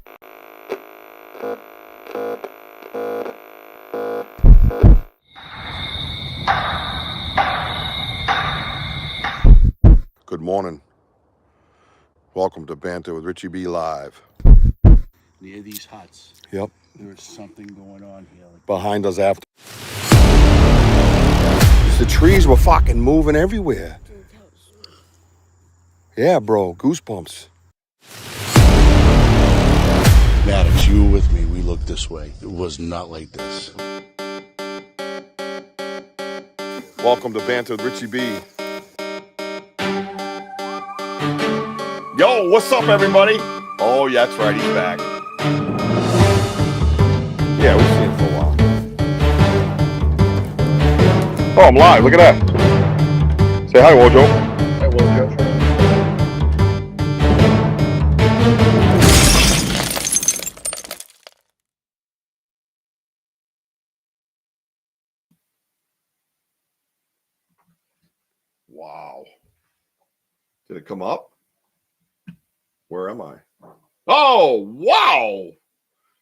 Good morning. Welcome to Banter with Richie B live. Near these huts. Yep. There's something going on here. Behind us after. The trees were fucking moving everywhere. Yeah, bro. Goosebumps. Maddox, you were with me. We looked this way. It was not like this. Welcome to Banter with Richie B. Yo, what's up, everybody? Oh, yeah, that's right. He's back. Yeah, we've seen it for a while. Oh, I'm live. Look at that. Say hi, Wojo. Hi, Wojo. Wow. Did it come up? Where am I? Oh, wow.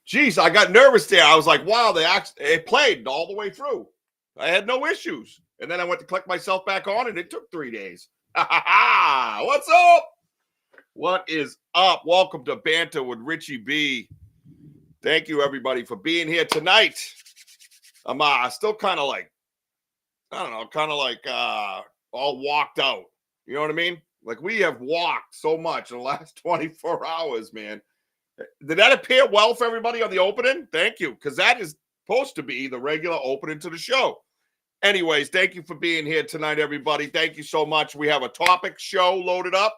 Jeez, I got nervous there. I was like, wow, it played all the way through. I had no issues. And then I went to click myself back on, and it took 3 days. What's up? What is up? Welcome to Banter with Richie B. Thank you, everybody, for being here tonight. I'm still kind of like, I don't know, all walked out. You know what I mean? Like, we have walked so much in the last 24 hours, man. Did that appear well for everybody on the opening? Thank you, because that is supposed to be the regular opening to the show. Anyways, thank you for being here tonight, everybody. Thank you so much. We have a topic show loaded up.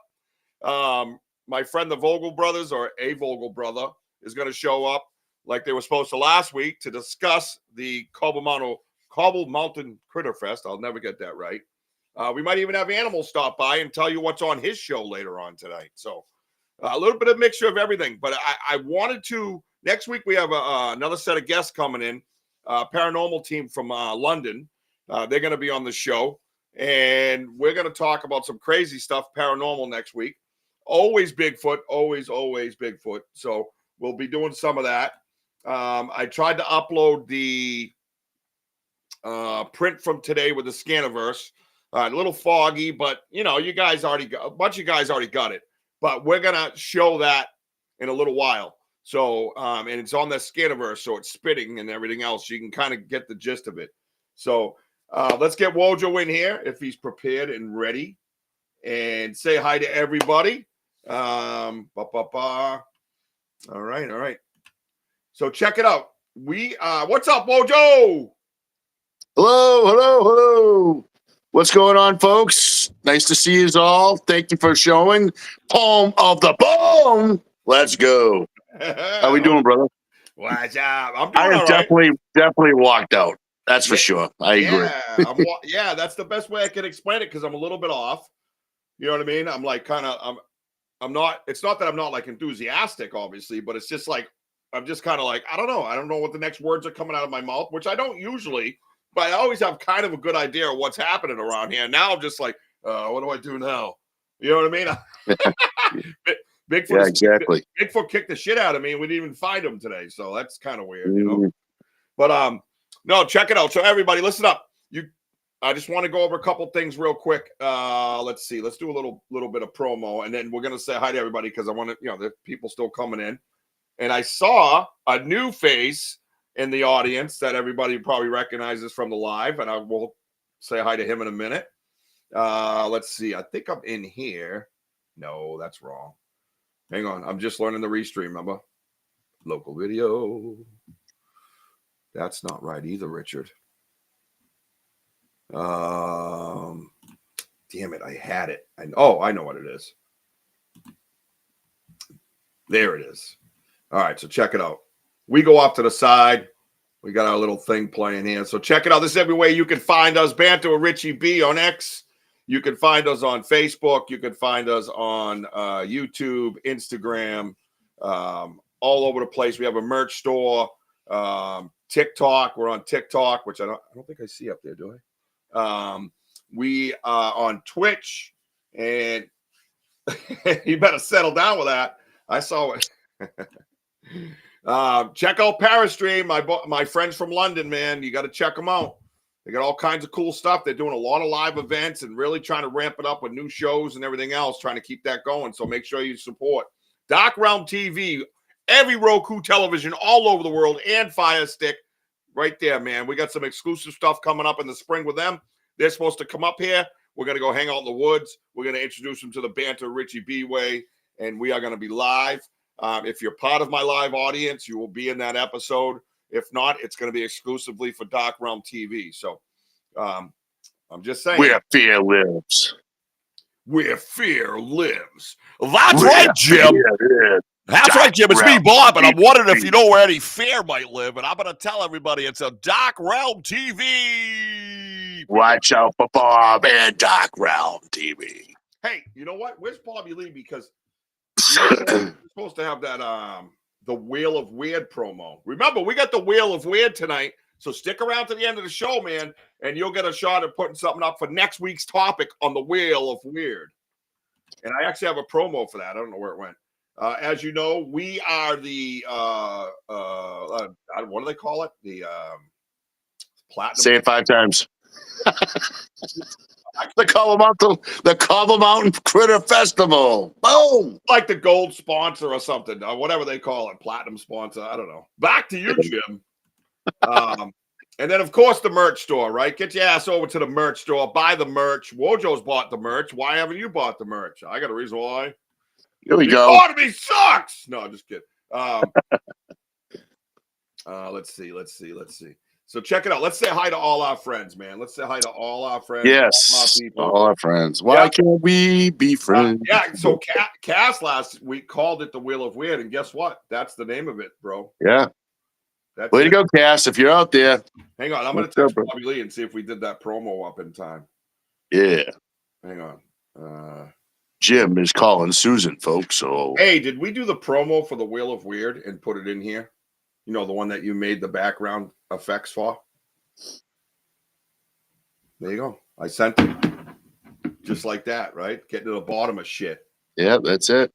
My friend, the Vogel brothers, or a Vogel brother, is going to show up like they were supposed to last week to discuss the Cobble Mountain Critter Fest. I'll never get that right. We might even have Animals stop by and tell you what's on his show later on tonight. So a little bit of mixture of everything. But I wanted to, next week we have another set of guests coming in, paranormal team from London. They're going to be on the show. And we're going to talk about some crazy stuff paranormal next week. Always Bigfoot, always Bigfoot. So we'll be doing some of that. I tried to upload the print from today with the Scaniverse. A little foggy, but you know, a bunch of guys already got it. But we're gonna show that in a little while. So, and it's on the Scaniverse, so it's spitting and everything else. You can kind of get the gist of it. So, let's get Wojo in here if he's prepared and ready, and say hi to everybody. All right. So check it out. What's up, Wojo? Hello. What's going on, folks? Nice to see you all. Thank you for showing. Poem of the Boom. Let's go. How we doing, brother? What's up? I'm I doing have all right. definitely walked out. That's for sure. I agree. Yeah, that's the best way I can explain it, because I'm a little bit off. You know what I mean? I'm like I'm not, it's not that I'm not like enthusiastic, obviously, but it's just like, I'm just kind of like, I don't know what the next words are coming out of my mouth, which I don't usually, but I always have kind of a good idea of what's happening around here. Now I'm just like, what do I do now? You know what I mean? Bigfoot, yeah, exactly. Bigfoot kicked the shit out of me, and we didn't even find him today. So that's kind of weird, you know? But no, check it out. So everybody, listen up. I just want to go over a couple things real quick. Let's see. Let's do a little bit of promo, and then we're gonna say hi to everybody, because I want to, the people still coming in. And I saw a new face in the audience that everybody probably recognizes from the live, and I will say hi to him in a minute. Let's see. I think I'm in here. No, that's wrong. Hang on. I'm just learning the restream, remember? Local video. That's not right either, Richard. Damn it. I had it. I know what it is. There it is. All right. So check it out. We go off to the side. We got our little thing playing here. So check it out. This is every way you can find us. Banter with Richie B on X. You can find us on Facebook. You can find us on YouTube, Instagram, all over the place. We have a merch store, TikTok. We're on TikTok, which I don't think I see up there, do I? We are on Twitch, and you better settle down with that. I saw it. Check out Parastream, my friends from London, man. You got to check them out. They got all kinds of cool stuff. They're doing a lot of live events and really trying to ramp it up with new shows and everything else, trying to keep that going. So make sure you support Dark Realm TV, every Roku television all over the world, and Fire Stick right there, man. We got some exclusive stuff coming up in the spring with them. They're supposed to come up here. We're going to go hang out in the woods. We're going to introduce them to the Banter Richie B way, and we are going to be live. If you're part of my live audience, you will be in that episode. If not, it's going to be exclusively for Dark Realm TV. So I'm just saying. Where fear lives. Where fear lives. That's right, Jim. That's right, Jim. It's me, Realm Bob, and I'm TV. wondering if you know where any fear might live. And I'm going to tell everybody it's a Dark Realm TV. Watch out for Bob and Dark Realm TV. Hey, you know what? Where's Bobby Lee? Because we're supposed to have that the Wheel of Weird promo. Remember, we got the Wheel of Weird tonight. So stick around to the end of the show, man, and you'll get a shot at putting something up for next week's topic on the Wheel of Weird. And I actually have a promo for that. I don't know where it went. As you know, we are the what do they call it? The platinum. Say it 5 times. The Cobble Mountain Critter Festival. Boom! Like the gold sponsor or something, or whatever they call it, platinum sponsor. I don't know. Back to you, Jim. And then, of course, the merch store, right? Get your ass over to the merch store. Buy the merch. Wojo's bought the merch. Why haven't you bought the merch? I got a reason why. Here we The go. economy sucks. No, I'm just kidding. Let's see. So check it out. Let's say hi to all our friends, man. Let's say hi to all our friends. Yes. All our people. All our friends. Why can't we be friends? Yeah. So Cass last week called it the Wheel of Weird, and guess what? That's the name of it, bro. Yeah. That's Way it. to go, Cass, if you're out there. Hang on. I'm going to What's up, text bro? Bobby Lee and see if we did that promo up in time. Yeah. Hang on. Jim is calling Susan, folks. So Hey, did we do the promo for the Wheel of Weird and put it in here? You know, the one that you made the background effects for? There you go. I sent it. Just like that, right? Getting to the bottom of shit. yeah, that's it.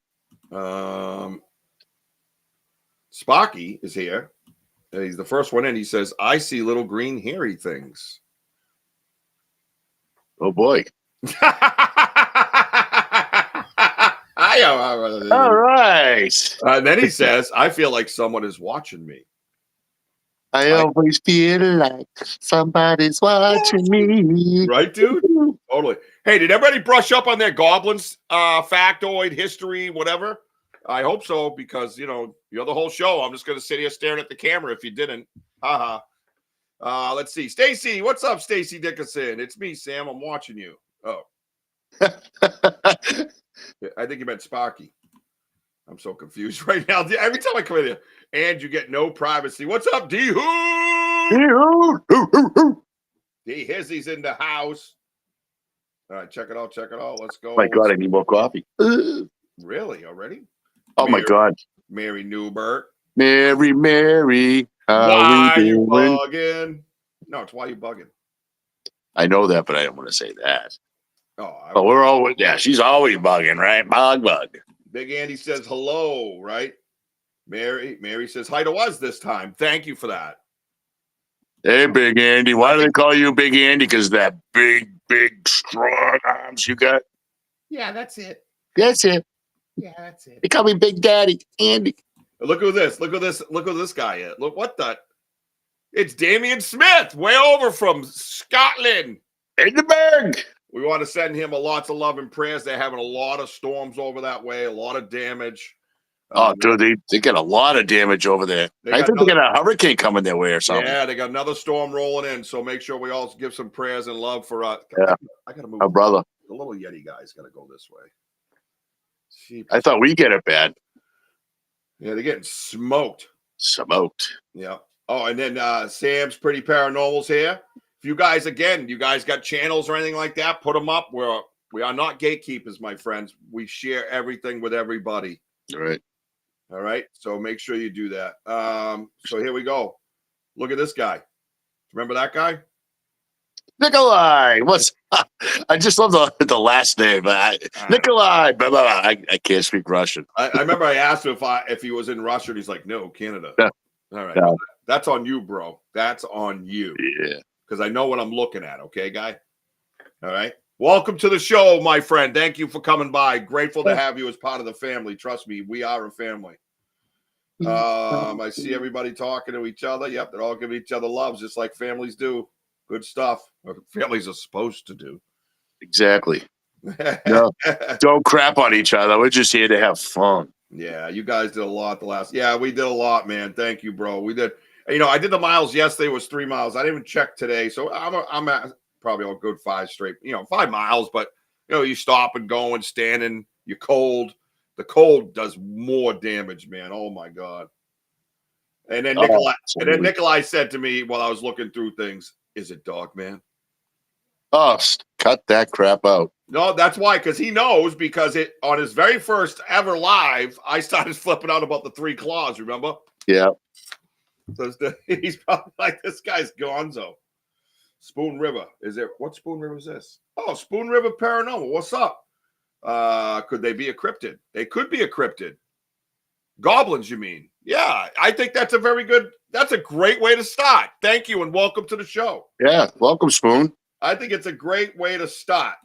Sparky is here. He's the first one in. He says, I see little green hairy things. Oh boy. All right. And then he says, I feel like someone is watching me. I always feel like somebody's watching me. Right, dude? Totally. Hey, did everybody brush up on their Goblins factoid, history, whatever? I hope so, because, you know, you're the whole show. I'm just going to sit here staring at the camera if you didn't. Haha. Let's see. Stacy, what's up, Stacy Dickinson? It's me, Sam. I'm watching you. Oh. I think you meant Sparky. I'm so confused right now. Every time I come in here, and you get no privacy. What's up, D-Hoo? D-Hizzy's in the house. All right, check it out. Let's go. Oh my God, I need more coffee. Really? Already? Oh my God. Mary Newbert. Mary, Why we you doing? bugging? No, it's why you bugging. I know that, but I don't want to say that. Oh, But we're always, yeah, she's always bugging, right? Bug. Big Andy says hello, right? Mary says hi to us this time. Thank you for that. Hey, Big Andy. Why do they call you Big Andy? Because that big, strong arms you got? Yeah, that's it. That's it. Yeah, that's it. They call me Big Daddy, Andy. Look at this. Look who this guy is. Look, what the? It's Damian Smith, way over from Scotland. Edinburgh. We want to send him lots of love and prayers. They're having a lot of storms over that way, a lot of damage. Oh, dude, they got a lot of damage over there. I think they got a hurricane coming their way or something. Yeah, they got another storm rolling in. So make sure we all give some prayers and love for us. Yeah. I got to move. Our brother. The little Yeti guy's got to go this way. I thought we get it bad. Yeah, they're getting smoked. Yeah. Oh, and then Sam's Pretty Paranormal's here. If you guys got channels or anything like that, put them up. We are not gatekeepers, my friends. We share everything with everybody. All right. So make sure you do that. So here we go. Look at this guy. Remember that guy? Nikolai. What's I just love the last name. Nikolai. Blah, blah, blah. I can't speak Russian. I remember I asked him if he was in Russia, and he's like, no, Canada. Yeah. All right. Yeah. Well, that's on you, bro. That's on you. Yeah. Because I know what I'm looking at. Okay, guy? All right. Welcome to the show, my friend. Thank you for coming by. Grateful to have you as part of the family. Trust me, we are a family. I see everybody talking to each other. Yep, they're all giving each other loves, just like families do. Good stuff. Or families are supposed to do. Exactly. No, don't crap on each other. We're just here to have fun. Yeah, you guys did a lot the last. Yeah, we did a lot, man. Thank you, bro. We did. I did the miles yesterday. Was 3 miles. I didn't even check today, so I'm at probably a good 5 straight. 5 miles, but you stop and go and standing. You're cold. The cold does more damage, man. Oh my god. And then Nikolai said to me while I was looking through things, "Is it dog man?" Oh, cut that crap out. No, that's why, because he knows, because on his very first ever live, I started flipping out about the 3 claws, remember? Yeah. So he's probably like, this guy's gonzo. Spoon River. What Spoon River is this? Oh, Spoon River Paranormal. What's up? Could they be a cryptid? They could be a cryptid. Goblins, you mean? Yeah, I think that's a great way to start. Thank you, and welcome to the show. Yeah, welcome, Spoon. I think it's a great way to start.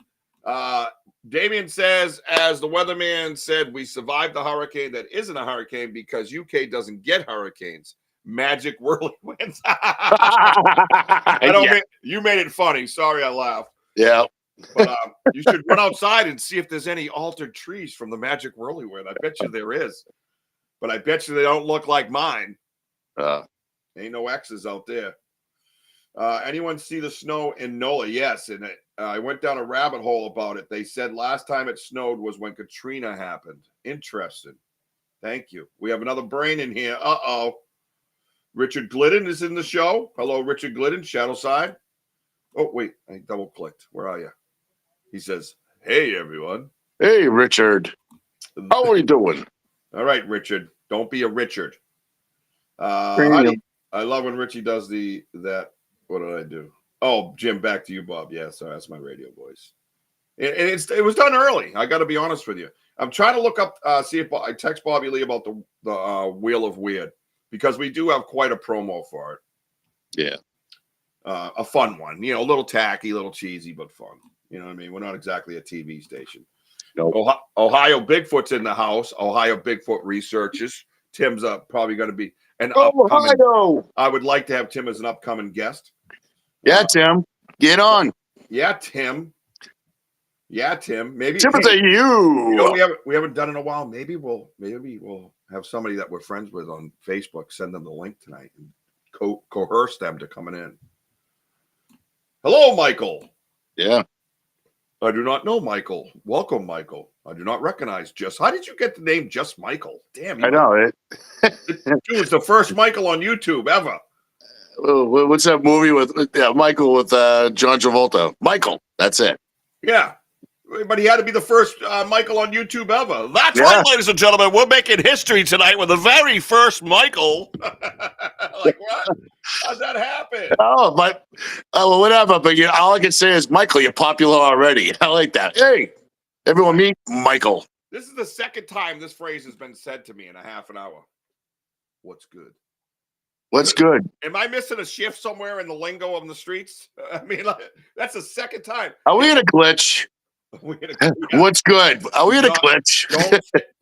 Damien says, as the weatherman said, we survived the hurricane that isn't a hurricane because UK doesn't get hurricanes. Magic whirlwinds. You made it funny. Sorry, I laughed. Yeah. But you should run outside and see if there's any altered trees from the magic whirlwind. I bet you there is. But I bet you they don't look like mine. Ain't no X's out there. Anyone see the snow in NOLA? Yes, and I went down a rabbit hole about it. They said last time it snowed was when Katrina happened. Interesting. Thank you. We have another brain in here. Uh-oh. Richard Glidden is in the show. Hello, Richard Glidden, Shadow Side. Oh, wait, I double-clicked. Where are you? He says, hey, everyone. Hey, Richard. How are you doing? All right, Richard. Don't be a Richard. I love when Richie does that. What did I do? Oh, Jim, back to you, Bob. Yeah, sorry, that's my radio voice. And it was done early. I got to be honest with you. I'm trying to look up, see if I text Bobby Lee about the Wheel of Weird, because we do have quite a promo for it. Yeah. A fun one. A little tacky, a little cheesy, but fun. You know what I mean? We're not exactly a TV station. Nope. Ohio Bigfoot's in the house. Ohio Bigfoot researchers. Tim's probably going to be Ohio. I would like to have Tim as an upcoming guest. Yeah, Tim. Get on. Yeah, Tim. Maybe Timothy, we haven't done in a while. Maybe we'll have somebody that we're friends with on Facebook send them the link tonight and coerce them to coming in. Hello, Michael. Yeah. I do not know Michael. Welcome, Michael. I do not recognize How did you get the name Just Michael? Damn, I know it. Dude, it's the first Michael on YouTube ever. What's that movie with Michael with John Travolta? Michael. That's it. Yeah. But he had to be the first Michael on YouTube ever. That's right, ladies and gentlemen. We're making history tonight with the very first Michael. Like, what? How'd that happen? Oh, whatever. But all I can say is, Michael, you're popular already. I like that. Hey, everyone meet Michael. This is the second time this phrase has been said to me in a half an hour. What's good? What's good? Am I missing a shift somewhere in the lingo of the streets? I mean, that's the second time. Are we in a glitch? What's good? Are we in a glitch?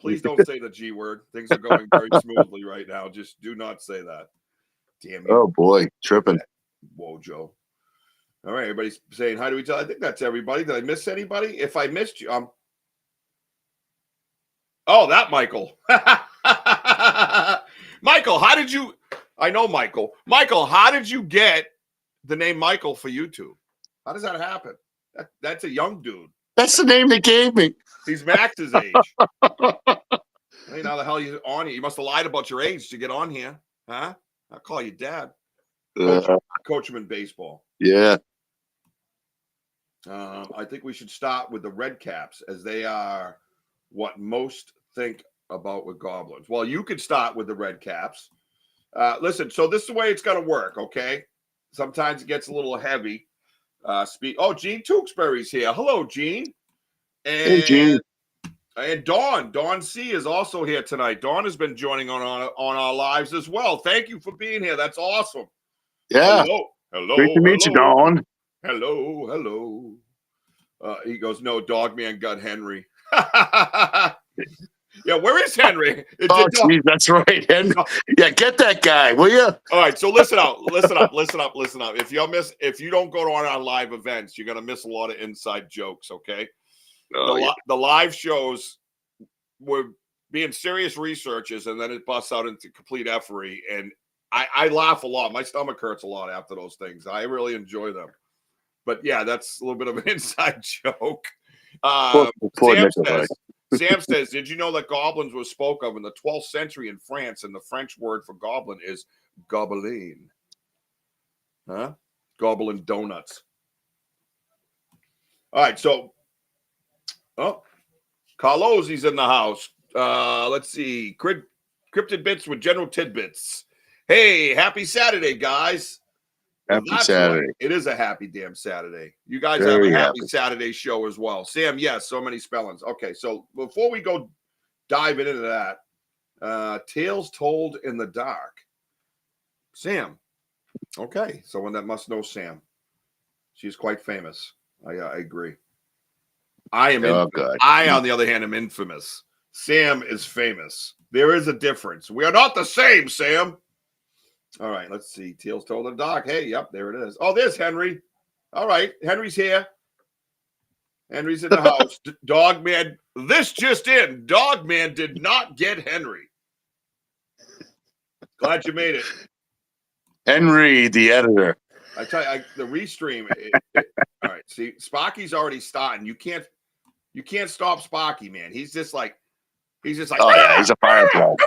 Please don't say the G word. Things are going very smoothly right now. Just do not say that. Damn you. Oh, boy. Tripping. Whoa, Joe. All right. Everybody's saying hi to each other. I think that's everybody. Did I miss anybody? If I missed you, oh, that Michael. Michael, how did you... I know Michael. Michael, how did you get the name Michael for YouTube? How does that happen? That's a young dude. That's the name they gave me. He's Max's age. Hey, now the hell you on here? You must have lied about your age to get on here, huh? I'll call you dad. Coach him in baseball. Yeah. I think we should start with the Red Caps, as they are what most think about with Goblins. Well, you could start with the Red Caps. Listen, so this is the way it's going to work, okay? Sometimes it gets a little heavy. Gene Tewksbury's here. Hello, Gene. Hey, Gene. And Dawn C is also here tonight. Dawn has been joining on our lives as well. Thank you for being here. That's awesome. Yeah. Hello. Great to meet you, Dawn. Hello. He goes, no, Dogman got Henry. Yeah, where is Henry? Oh, geez, that's right. Henry. Yeah, get that guy, will you? All right, so listen up. If you don't go to our live events, you're gonna miss a lot of inside jokes. Okay, the live shows we're being serious researchers, and then it busts out into complete effery, and I laugh a lot. My stomach hurts a lot after those things. I really enjoy them. But yeah, that's a little bit of an inside joke. Sam says, did you know that goblins were spoke of in the 12th century in France, and the French word for goblin is Goblin? Huh? Goblin donuts. All right, so Carlosi's in the house. Let's see. Cryptid Bits with General Tidbits. Hey, happy Saturday, guys. Happy Saturday. Right. It is a happy damn Saturday. You guys have a happy Saturday show as well. Sam, yes, so many spellings. Okay, so before we go diving into that, Tales Told in the Dark. Sam. Okay, someone that must know Sam. She's quite famous. I agree. I, on the other hand, am infamous. Sam is famous. There is a difference. We are not the same, Sam. All right, let's see. Tales Told in the Dark. Hey, yep, there it is. Oh, there's Henry. All right, Henry's here. Henry's in the house. Dogman. This just in. Dogman did not get Henry. Glad you made it. Henry, the editor. I tell you, the restream. All right, see, Sparky's already starting. You can't stop Sparky, man. He's just like. Oh yeah, he's a fireball.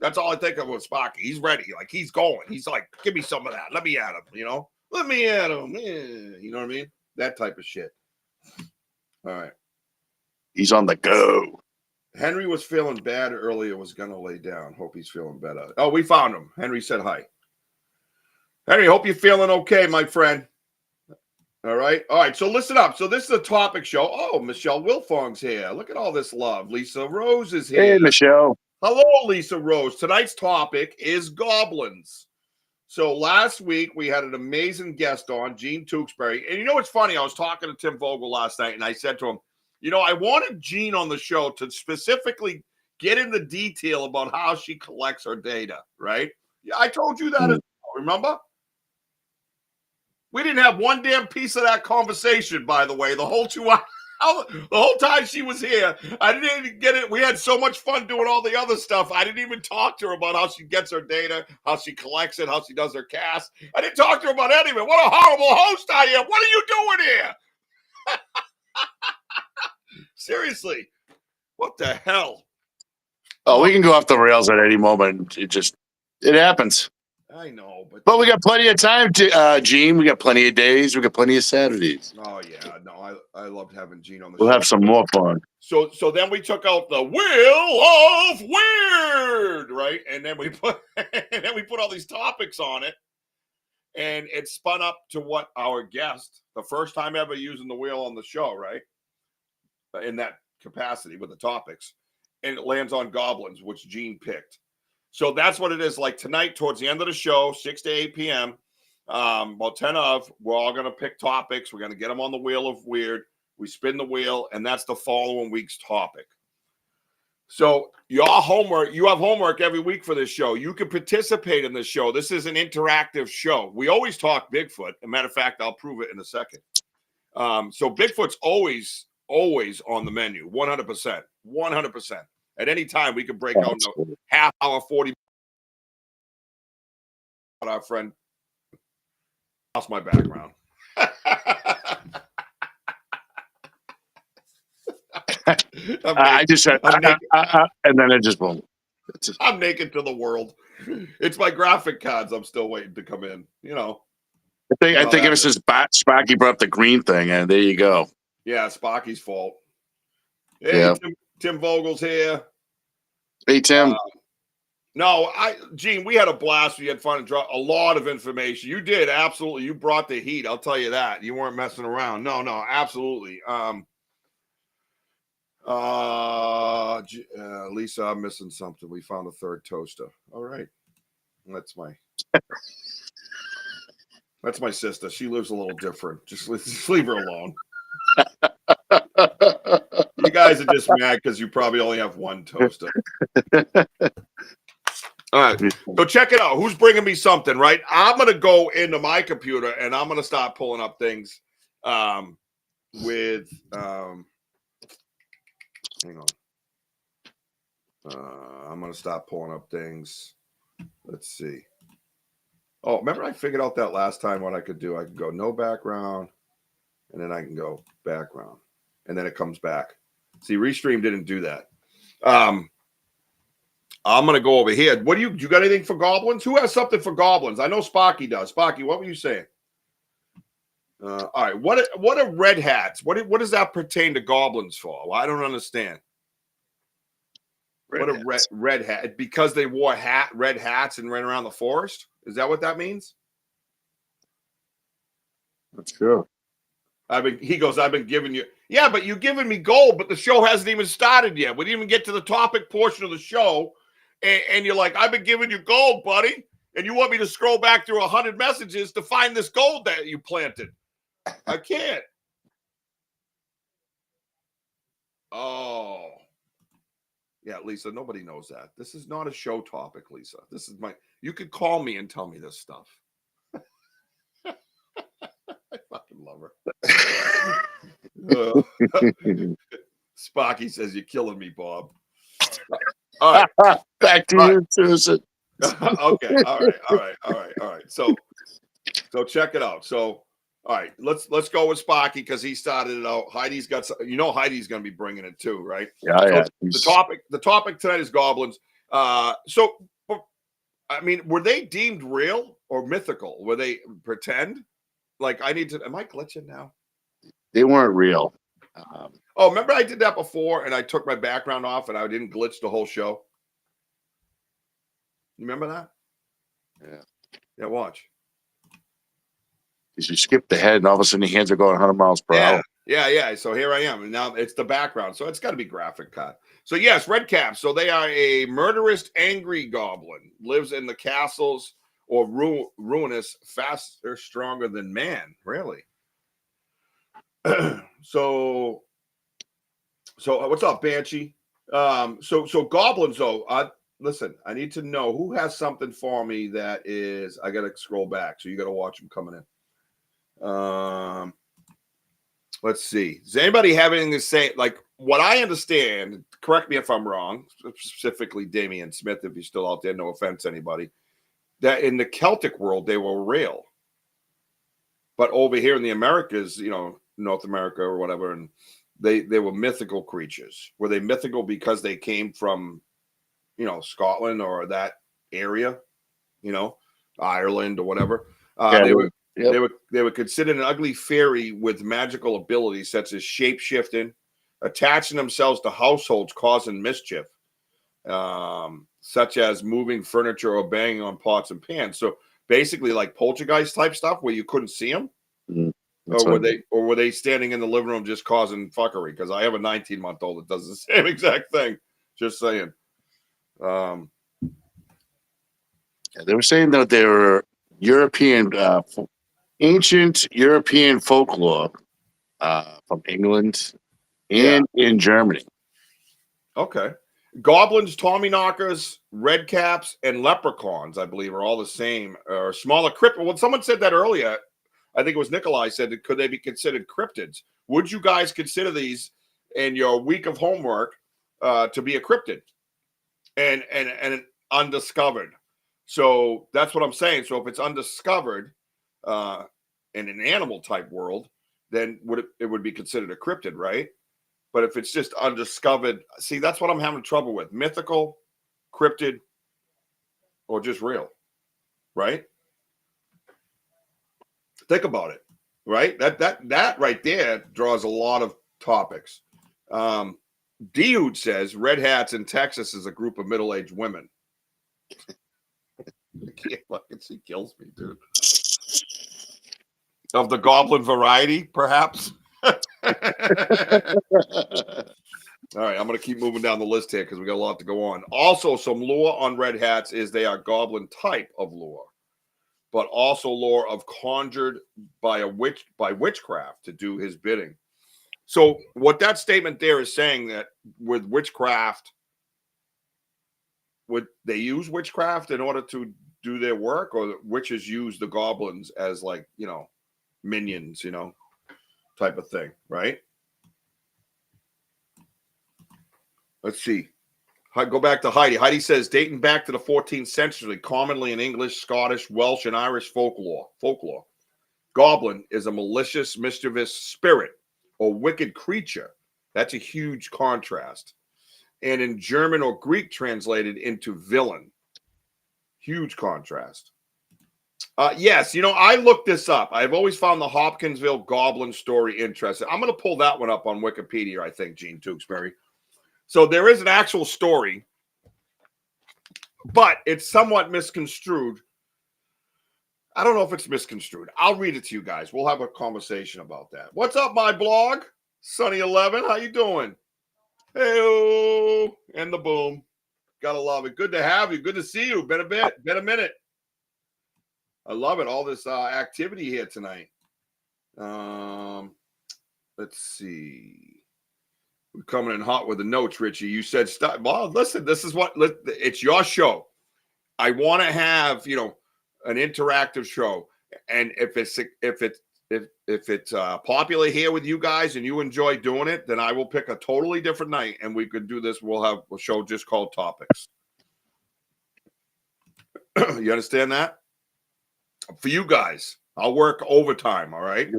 That's all I think of with Sparky. He's ready. Like, he's going. He's like, give me some of that. Let me at him, you know? Let me at him. Yeah. You know what I mean? That type of shit. All right. He's on the go. Henry was feeling bad earlier, was going to lay down. Hope he's feeling better. Oh, we found him. Henry said hi. Henry, hope you're feeling okay, my friend. All right. All right. So listen up. So this is a topic show. Oh, Michelle Wilfong's here. Look at all this love. Lisa Rose is here. Hey, Michelle. Hello, Lisa Rose. Tonight's topic is goblins. So last week we had an amazing guest on, Gene Tewksbury. And you know what's funny? I was talking to Tim Vogel last night, and I said to him, you know, I wanted Gene on the show to specifically get into detail about how she collects her data, right? Yeah, I told you that as well, remember? We didn't have one damn piece of that conversation, by the way, the whole 2 hours. The whole time she was here, I didn't even get it. We had so much fun doing all the other stuff. I didn't even talk to her about how she gets her data, how she collects it, how she does her cast. I didn't talk to her about any of it. What a horrible host I am. What are you doing here? Seriously. What the hell? Oh, we can go off the rails at any moment. It happens. I know, but we got plenty of time, Gene. We got plenty of days. We got plenty of Saturdays. Oh yeah, no, I loved having Gene on the show. We'll have some more fun. So then we took out the Wheel of Weird, right? And then we put all these topics on it, and it spun up to what our guest, the first time ever using the wheel on the show, right? In that capacity with the topics, and it lands on goblins, which Gene picked. So that's what it is. Like tonight, towards the end of the show, 6 to 8 p.m., about 10 of, we're all going to pick topics. We're going to get them on the Wheel of Weird. We spin the wheel, and that's the following week's topic. So you have homework every week for this show. You can participate in this show. This is an interactive show. We always talk Bigfoot. As a matter of fact, I'll prove it in a second. So Bigfoot's always on the menu, 100%. 100%. At any time, we can break out a half hour, 40 minutes. Our friend lost my background. I just said, and then it just boom. I'm naked to the world. It's my graphic cards. I'm still waiting to come in. You know. I think it was just Sparky brought up the green thing, and there you go. Yeah, it's Sparky's fault. Hey, yeah. Tim Vogel's here. Hey, Tim. No, Gene, we had a blast. We had fun and dropped a lot of information. You did, absolutely. You brought the heat. I'll tell you that. You weren't messing around. No, absolutely. Lisa, I'm missing something. We found a third toaster. All right. That's my sister. She lives a little different. Just leave her alone. You guys are just mad because you probably only have one toaster. All right. So check it out. Who's bringing me something, right? I'm going to go into my computer and I'm going to start pulling up things with hang on. I'm going to start pulling up things. Let's see. Oh, remember I figured out that last time what I could do? I could go no background and then I can go background and then it comes back. See, Restream didn't do that. I'm going to go over here. What do you got anything for Goblins? Who has something for Goblins? I know Sparky does. Sparky, what were you saying? All right. What are red hats? What does that pertain to Goblins for? Well, I don't understand. Red hat? Because they wore red hats and ran around the forest? Is that what that means? That's true. He goes, I've been giving you. Yeah, but you're giving me gold, but the show hasn't even started yet. We didn't even get to the topic portion of the show. And you're like, I've been giving you gold, buddy. And you want me to scroll back through 100 messages to find this gold that you planted. I can't. Oh. Yeah, Lisa, nobody knows that. This is not a show topic, Lisa. This is you could call me and tell me this stuff. I fucking love her. Sparky says, you're killing me, Bob. All right. Back to you, Susan. Okay. All right. So check it out. So, all right, let's go with Sparky because he started it out. Heidi's got some, Heidi's going to be bringing it too, right? Yeah. So the topic tonight is Goblins. So, I mean, were they deemed real or mythical? Were they pretend? Like, am I glitching now? They weren't real. Remember I did that before and I took my background off and I didn't glitch the whole show? You remember that? Yeah. Yeah, watch. You skipped ahead and all of a sudden your hands are going 100 miles per hour. Yeah. So here I am. And now it's the background. So it's got to be graphic cut. So yes, red caps. So they are a murderous, angry goblin. Lives in the castles or ruinous, faster, stronger than man. Really? So what's up, Banshee? So goblins though. Listen, I need to know who has something for me that is. I got to scroll back, so you got to watch them coming in. Let's see. Does anybody have anything to say? Like what I understand, correct me if I'm wrong, specifically Damian Smith, if he's still out there, no offense to anybody, that in the Celtic world, they were real. But over here in the Americas, North America or whatever, and they were mythical creatures. Were they mythical because they came from, Scotland or that area, Ireland or whatever? They were considered an ugly fairy with magical abilities such as shape-shifting, attaching themselves to households causing mischief, such as moving furniture or banging on pots and pans. So basically like poltergeist type stuff where you couldn't see them. Or were they standing in the living room just causing fuckery? Because I have a 19-month-old that does the same exact thing. Just saying. They were saying that they were European, ancient European folklore from England and in Germany. Okay. Goblins, Tommyknockers, red caps, and leprechauns, I believe, are all the same. Or smaller cryptids. Well, someone said that earlier. I think it was Nikolai said, could they be considered cryptids? Would you guys consider these in your week of homework to be a cryptid and undiscovered? So that's what I'm saying. So if it's undiscovered in an animal type world, then it would be considered a cryptid, right? But if it's just undiscovered, see, that's what I'm having trouble with. Mythical, cryptid, or just real, right? Think about it, right? That right there draws a lot of topics. Dude says red hats in Texas is a group of middle-aged women. I can't fucking see. Kills me, dude. Of the goblin variety, perhaps. All right, I'm going to keep moving down the list here because we got a lot to go on. Also, some lore on red hats is they are goblin type of lore, but also lore of conjured by witchcraft to do his bidding. So what that statement there is saying that with witchcraft, would they use witchcraft in order to do their work, or witches use the goblins as like, you know, minions, you know, type of thing, right? Let's see. Go back to Heidi. Heidi says, dating back to the 14th century, commonly in English, Scottish, Welsh, and Irish folklore, goblin is a malicious, mischievous spirit or wicked creature. That's a huge contrast. And in German or Greek, translated into villain. Huge contrast. Yes, you know, I looked this up. I've always found the Hopkinsville Goblin story interesting. I'm going to pull that one up on Wikipedia, I think, Gene Tewksbury. So there is an actual story, but it's somewhat misconstrued. I don't know if it's misconstrued. I'll read it to you guys. We'll have a conversation about that. What's up, my blog? Sunny11, how you doing? Hey-oh, and the boom. Gotta love it. Good to have you. Good to see you. Been a minute. I love it. All this activity here tonight. Let's see. We're coming in hot with the notes, Richie. You said stop. Well, listen, this is what it's your show. I want to have, you know, an interactive show. And if it's popular here with you guys and you enjoy doing it, then I will pick a totally different night and we could do this. We'll have a show just called Topics. You understand that? For you guys, I'll work overtime. All right.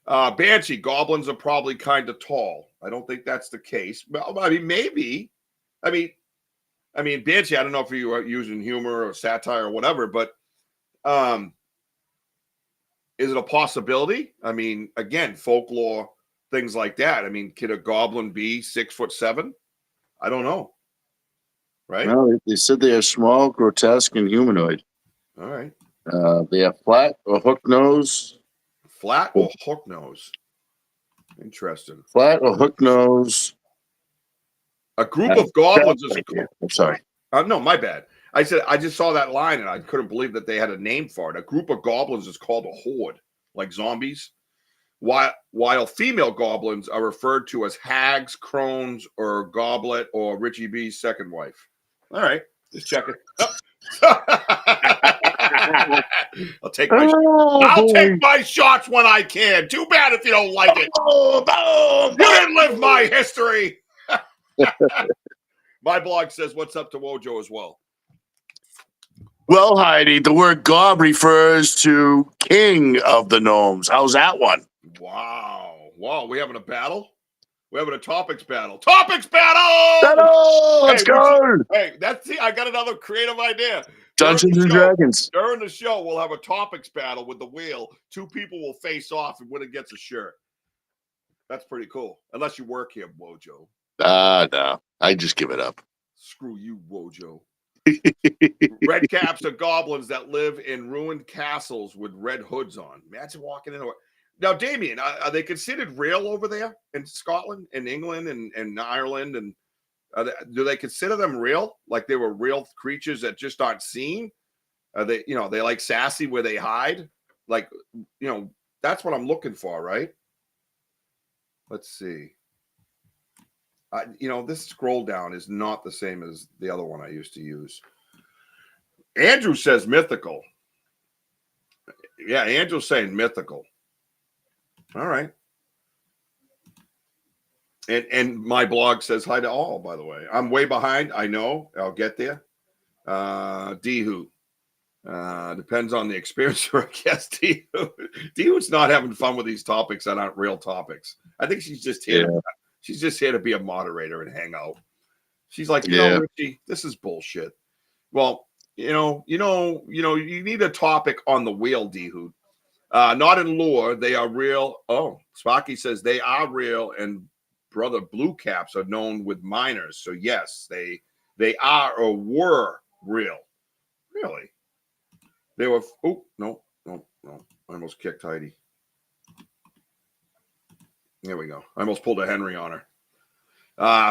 Banshee, goblins are probably kind of tall. I don't think that's the case. Well, I mean, maybe. I mean, Banshee, I don't know if you are using humor or satire or whatever, but is it a possibility? I mean, again, folklore, things like that. I mean, could a goblin be 6'7"? I don't know. Right? Well, they said they are small, grotesque, and humanoid. All right. They have flat or hook nose. Flat or hook nose? Interesting. Flat or hook nose. A group of goblins is. I'm sorry. No, my bad. I said I just saw that line and I couldn't believe that they had a name for it. A group of goblins is called a horde, like zombies. While female goblins are referred to as hags, crones, or goblet, or Richie B's second wife. All right, just check it. I'll take my shots when I can. Too bad if you don't like it. You didn't live my history. My blog says, "What's up to Wojo" as well. Well, Heidi, the word gob refers to king of the gnomes. How's that one? Wow. We having a battle? We're having a topics battle. Topics battle! Let's go! Hey, I got another creative idea. Dungeons and Dragons. During the show, we'll have a topics battle with the wheel. Two people will face off and winner gets a shirt. That's pretty cool. Unless you work here, Wojo. No. I just give it up. Screw you, Wojo. Red caps are goblins that live in ruined castles with red hoods on. Imagine walking into it. Now, Damien, are they considered real over there in Scotland, in England, and Ireland? And do they consider them real? Like they were real creatures that just aren't seen? Are they, you know, they like sassy where they hide? Like, you know, that's what I'm looking for, right? Let's see. You know, this scroll down is not the same as the other one I used to use. Andrew says mythical. Yeah, Andrew's saying mythical. All right. And my blog says hi to all, by the way. I'm way behind. I know. I'll get there. D-Who. Depends on the experience for a guest. D-Who's not having fun with these topics that aren't real topics. I think she's just here. Yeah. She's just here to be a moderator and hang out. She's like, you know, Richie, this is bullshit. Well, you need a topic on the wheel, D-Hoot. Not in lore, they are real. Oh, Sparky says they are real, and Brother Blue Caps are known with miners. So yes, they are or were real. Really? They were. Oh, no. I almost kicked Heidi. There we go. I almost pulled a Henry on her.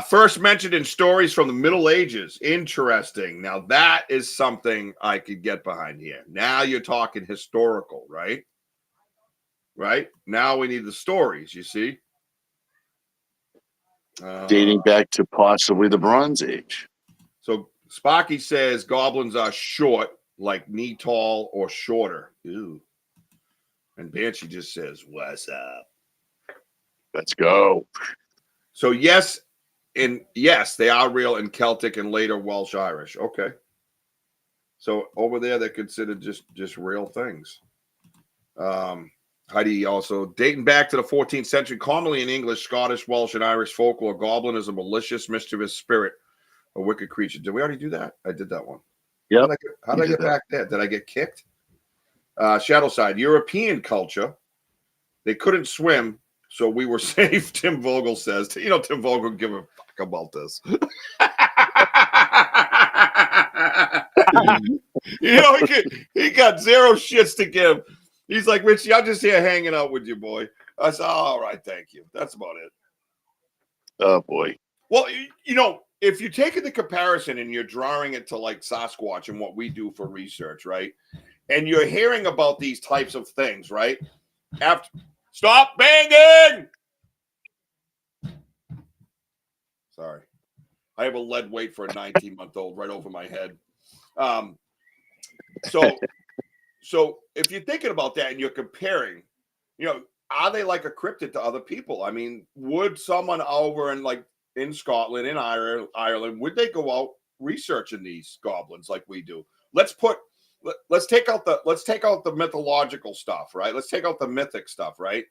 First mentioned in stories from the Middle Ages. Interesting. Now, that is something I could get behind here. Now you're talking historical, right? Right? Now we need the stories, you see? Dating back to possibly the Bronze Age. So Sparky says goblins are short, like knee tall or shorter. Ew. And Banshee just says, "What's up?" Let's go. So yes, they are real in Celtic and later Welsh Irish. Okay. So over there, they're considered just real things. Heidi also dating back to the 14th century, commonly in English, Scottish, Welsh, and Irish folklore, goblin is a malicious, mischievous spirit, a wicked creature. Did we already do that? I did that one. Yep. How did I get back there? Did I get kicked? Shadowside, European culture, they couldn't swim, so we were safe, Tim Vogel says. Tim Vogel would give a fuck about this. He got zero shits to give. He's like, Richie, I'm just here hanging out with you, boy. I said, all right, thank you. That's about it. Oh, boy. Well, if you're taking the comparison and you're drawing it to like Sasquatch and what we do for research, right? And you're hearing about these types of things, right? Stop banging! Sorry. I have a lead weight for a 19-month-old right over my head. So if you're thinking about that and you're comparing, are they like a cryptid to other people? I mean, would someone over in Scotland, in Ireland, would they go out researching these goblins like we do? Let's take out the mythological stuff, right? Let's take out the mythic stuff, right?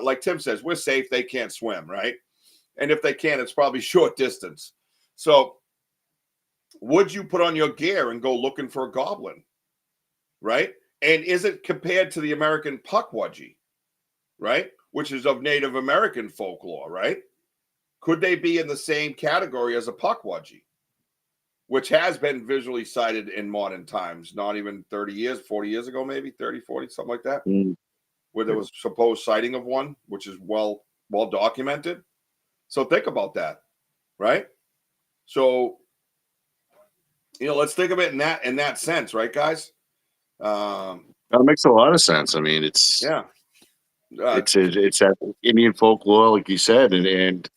Like Tim says, we're safe. They can't swim, right? And if they can, it's probably short distance. So would you put on your gear and go looking for a goblin, right? And is it compared to the American puckwudgie, right? Which is of Native American folklore, right? Could they be in the same category as a puckwudgie, which has been visually cited in modern times, not even 30 years, 40 years ago, maybe 30, 40, something like that, where there was supposed sighting of one, which is well documented. So think about that, right? So, let's think of it in that sense, right, guys? That makes a lot of sense. I mean, it's that Indian folklore, like you said, and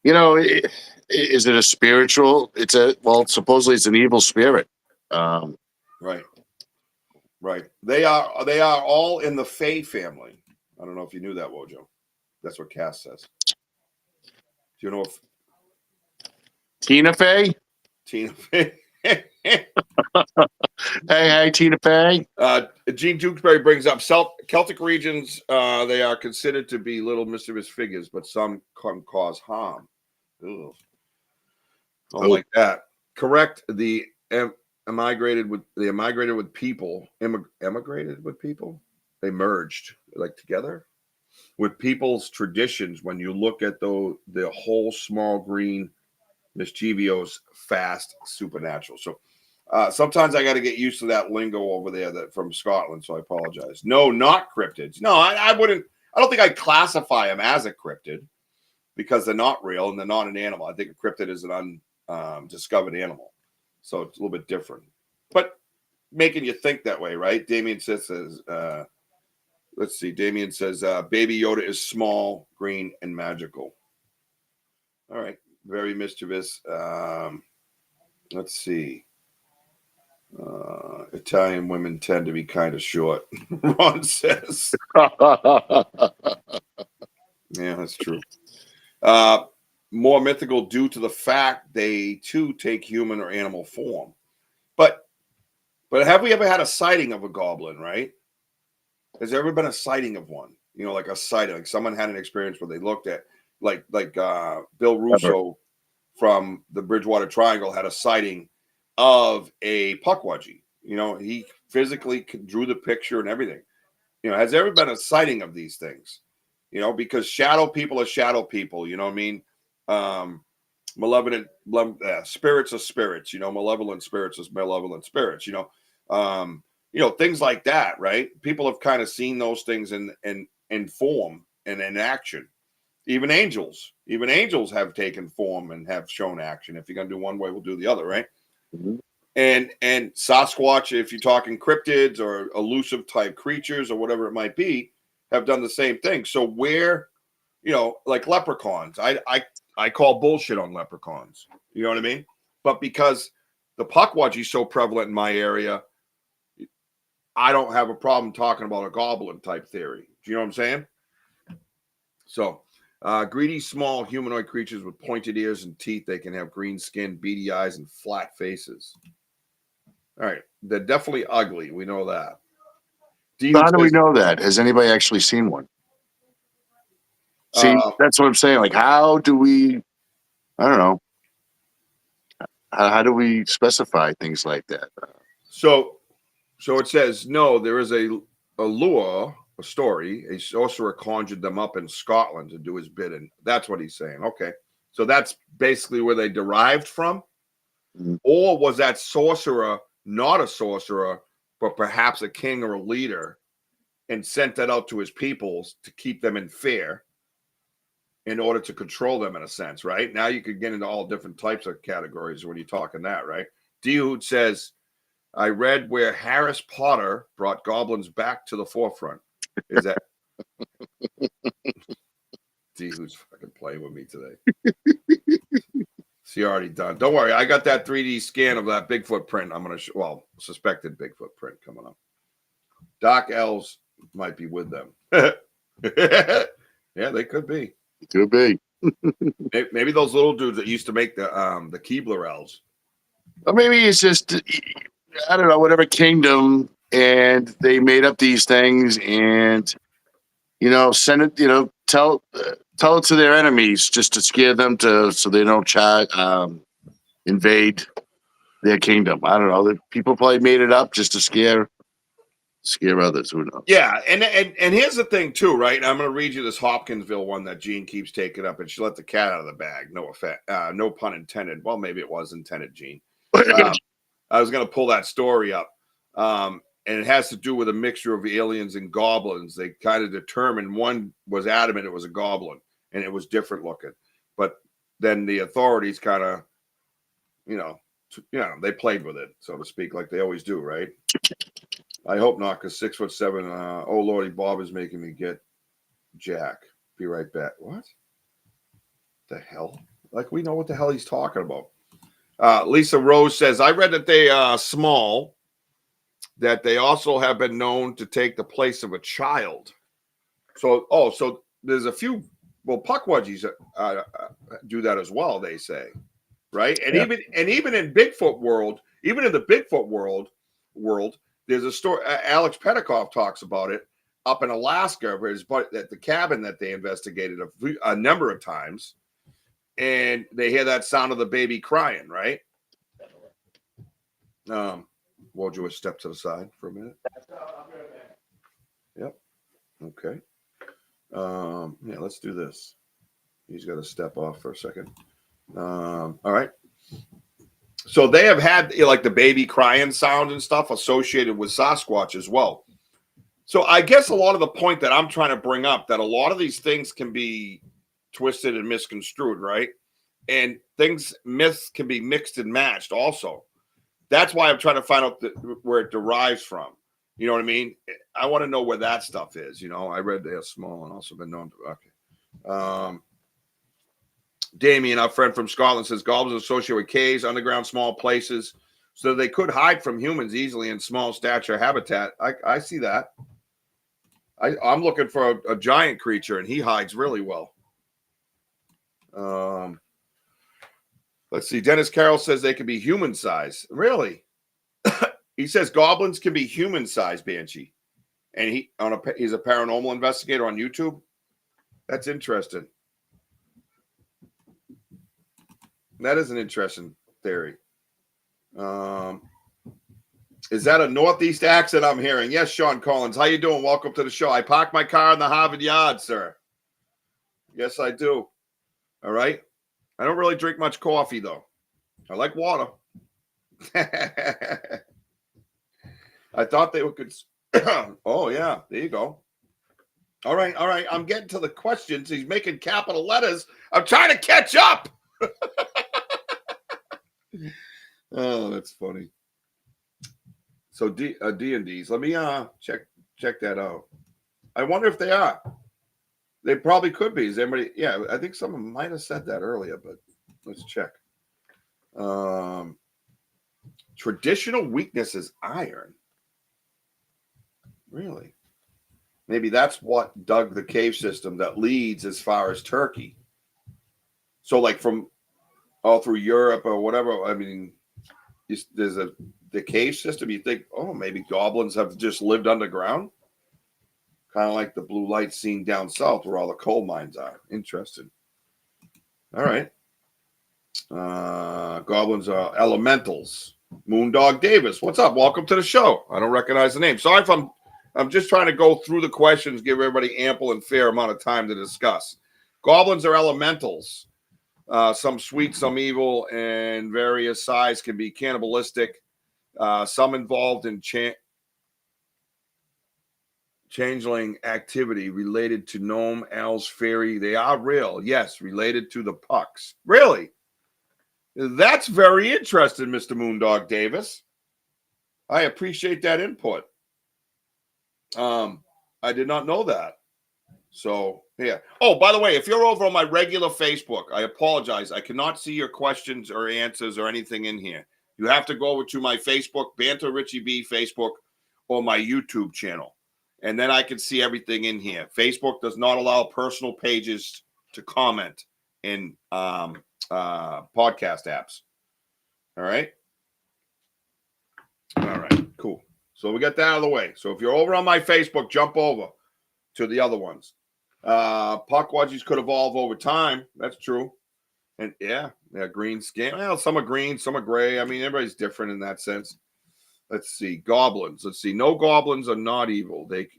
is it a spiritual? Supposedly it's an evil spirit. Right. They are all in the Fae family. I don't know if you knew that, Wojo. That's what Cass says. Do you know if Tina Fey? Tina Fey? Hey, Tina Fey. Gene Dukesbury brings up Celtic regions. They are considered to be little mischievous figures, but some can cause harm. Ugh. Don't like that. Correct. They migrated with people. Emigrated with people. They merged together with people's traditions. When you look at the whole small green mischievous fast supernatural. So sometimes I got to get used to that lingo over there from Scotland. So I apologize. No, not cryptids. No, I wouldn't. I don't think I'd classify them as a cryptid because they're not real and they're not an animal. I think a cryptid is an undiscovered animal. So it's a little bit different, but making you think that way, right? Damien says, let's see. Damien says, Baby Yoda is small, green, and magical. All right. Very mischievous. Let's see. Italian women tend to be kind of short. Ron says. Yeah, that's true. More mythical due to the fact they too take human or animal form. But have we ever had a sighting of a goblin, right? Has there ever been a sighting of one? Like a sighting, like someone had an experience where they looked at, like Bill Russo from the Bridgewater Triangle had a sighting of a puckwudgie. He physically drew the picture and everything. Has there ever been a sighting of these things? Because shadow people are shadow people. You know what I mean? Malevolent spirits are spirits. Malevolent spirits are malevolent spirits. Things like that, right? People have kind of seen those things in form and in action. Even angels have taken form and have shown action. If you're gonna do one way, we'll do the other, right? Mm-hmm. And Sasquatch, if you're talking cryptids or elusive type creatures or whatever it might be, have done the same thing. So where, like leprechauns, I call bullshit on leprechauns. You know what I mean? But because the Pukwudgie is so prevalent in my area, I don't have a problem talking about a goblin type theory. Do you know what I'm saying? So, greedy, small humanoid creatures with pointed ears and teeth. They can have green skin, beady eyes, and flat faces. All right. They're definitely ugly. We know that. How do we know that? Has anybody actually seen one? See, that's what I'm saying. Like, how do we, I don't know. How do we specify things like that? So it says, no, there is a lure, a story. A sorcerer conjured them up in Scotland to do his bidding. That's what he's saying. Okay. So that's basically where they derived from. Mm-hmm. Or was that sorcerer not a sorcerer, but perhaps a king or a leader, and sent that out to his peoples to keep them in fear in order to control them in a sense, right? Now you could get into all different types of categories when you're talking that, right? D-Hood says, I read where Harris Potter brought goblins back to the forefront. Is that D-Hood's fucking playing with me today? She already done. Don't worry, I got that 3D scan of that Bigfoot print. I'm gonna suspected Bigfoot print coming up. Doc Elves might be with them. Yeah, they could be. It could be. Maybe those little dudes that used to make the Keebler elves. Or maybe it's just, I don't know, whatever kingdom, and they made up these things and, send it, tell it to their enemies just to scare them so they don't invade their kingdom. I don't know. The people probably made it up just to scare others. Who knows? Yeah, and here's the thing too, right? I'm going to read you this Hopkinsville one that Jean keeps taking up, and she let the cat out of the bag. No effect, no pun intended. Well, maybe it was intended, Jean. I was going to pull that story up, and it has to do with a mixture of aliens and goblins. They kind of determined one was adamant it was a goblin, and it was different looking, but then the authorities kind of, they played with it, so to speak, like they always do, right? I hope not, because 6'7". Oh Lordy, Bob is making me get Jack. Be right back. What the hell? Like, we know what the hell he's talking about. Lisa Rose says, I read that they are small, that they also have been known to take the place of a child. So there's a few, Pukwudgies do that as well, they say, right? And even in Bigfoot world, even in the Bigfoot world, there's a story. Alex Petikoff talks about it up in Alaska, where at the cabin that they investigated a number of times, and they hear that sound of the baby crying, right? We'll do a step to the side for a minute. Yep. Okay. Yeah, let's do this. He's got to step off for a second. All right. So they have had like the baby crying sound and stuff associated with Sasquatch as well. So I guess a lot of the point that I'm trying to bring up, that a lot of these things can be twisted and misconstrued, right? And myths can be mixed and matched also. That's why I'm trying to find out where it derives from. You know what I mean? I want to know where that stuff is. I read they're small and also been known to. Okay. Damien, our friend from Scotland, says goblins associated with caves, underground, small places, so they could hide from humans easily in small stature habitat. I see that. I'm looking for a giant creature, and he hides really well. Let's see. Dennis Carroll says they can be human size. Really? He says goblins can be human size, Banshee, and he's a paranormal investigator on YouTube. That's interesting. That is an interesting theory. Is that a Northeast accent I'm hearing? Yes, Sean Collins. How you doing? Welcome to the show. I parked my car in the Harvard Yard, sir. Yes, I do. All right. I don't really drink much coffee, though. I like water. I thought they were good. Oh, yeah. There you go. All right. I'm getting to the questions. He's making capital letters. I'm trying to catch up. Oh, that's funny. So D&Ds. Let me check that out. I wonder if they are. They probably could be. Is anybody? Yeah, I think someone might have said that earlier, but let's check. Traditional weakness is iron. Really? Maybe that's what dug the cave system that leads as far as Turkey. So, like from all through Europe or whatever. I mean, there's the cave system. You think, oh, maybe goblins have just lived underground, kind of like the blue light seen down south where all the coal mines are. Interesting. All right. Goblins are elementals. Moondog Davis, what's up? Welcome to the show. I don't recognize the name. Sorry if I'm just trying to go through the questions, give everybody ample and fair amount of time to discuss. Goblins are elementals. Some sweet, some evil, and various size, can be cannibalistic. Some involved in changeling activity related to gnome, elves, fairy. They are real. Yes, related to the pucks. Really? That's very interesting, Mr. Moondog Davis. I appreciate that input. I did not know that. So, yeah. Oh, by the way, if you're over on my regular Facebook, I apologize. I cannot see your questions or answers or anything in here. You have to go over to my Facebook, Banter Richie B Facebook, or my YouTube channel. And then I can see everything in here. Facebook does not allow personal pages to comment in podcast apps. All right. Cool. So we got that out of the way. So if you're over on my Facebook, jump over to the other ones. Puckwudgies could evolve over time. That's true. And yeah, green skin. Well, some are green, some are gray. I mean, everybody's different in that sense. Let's see. Goblins. Let's see. No goblins are not evil. They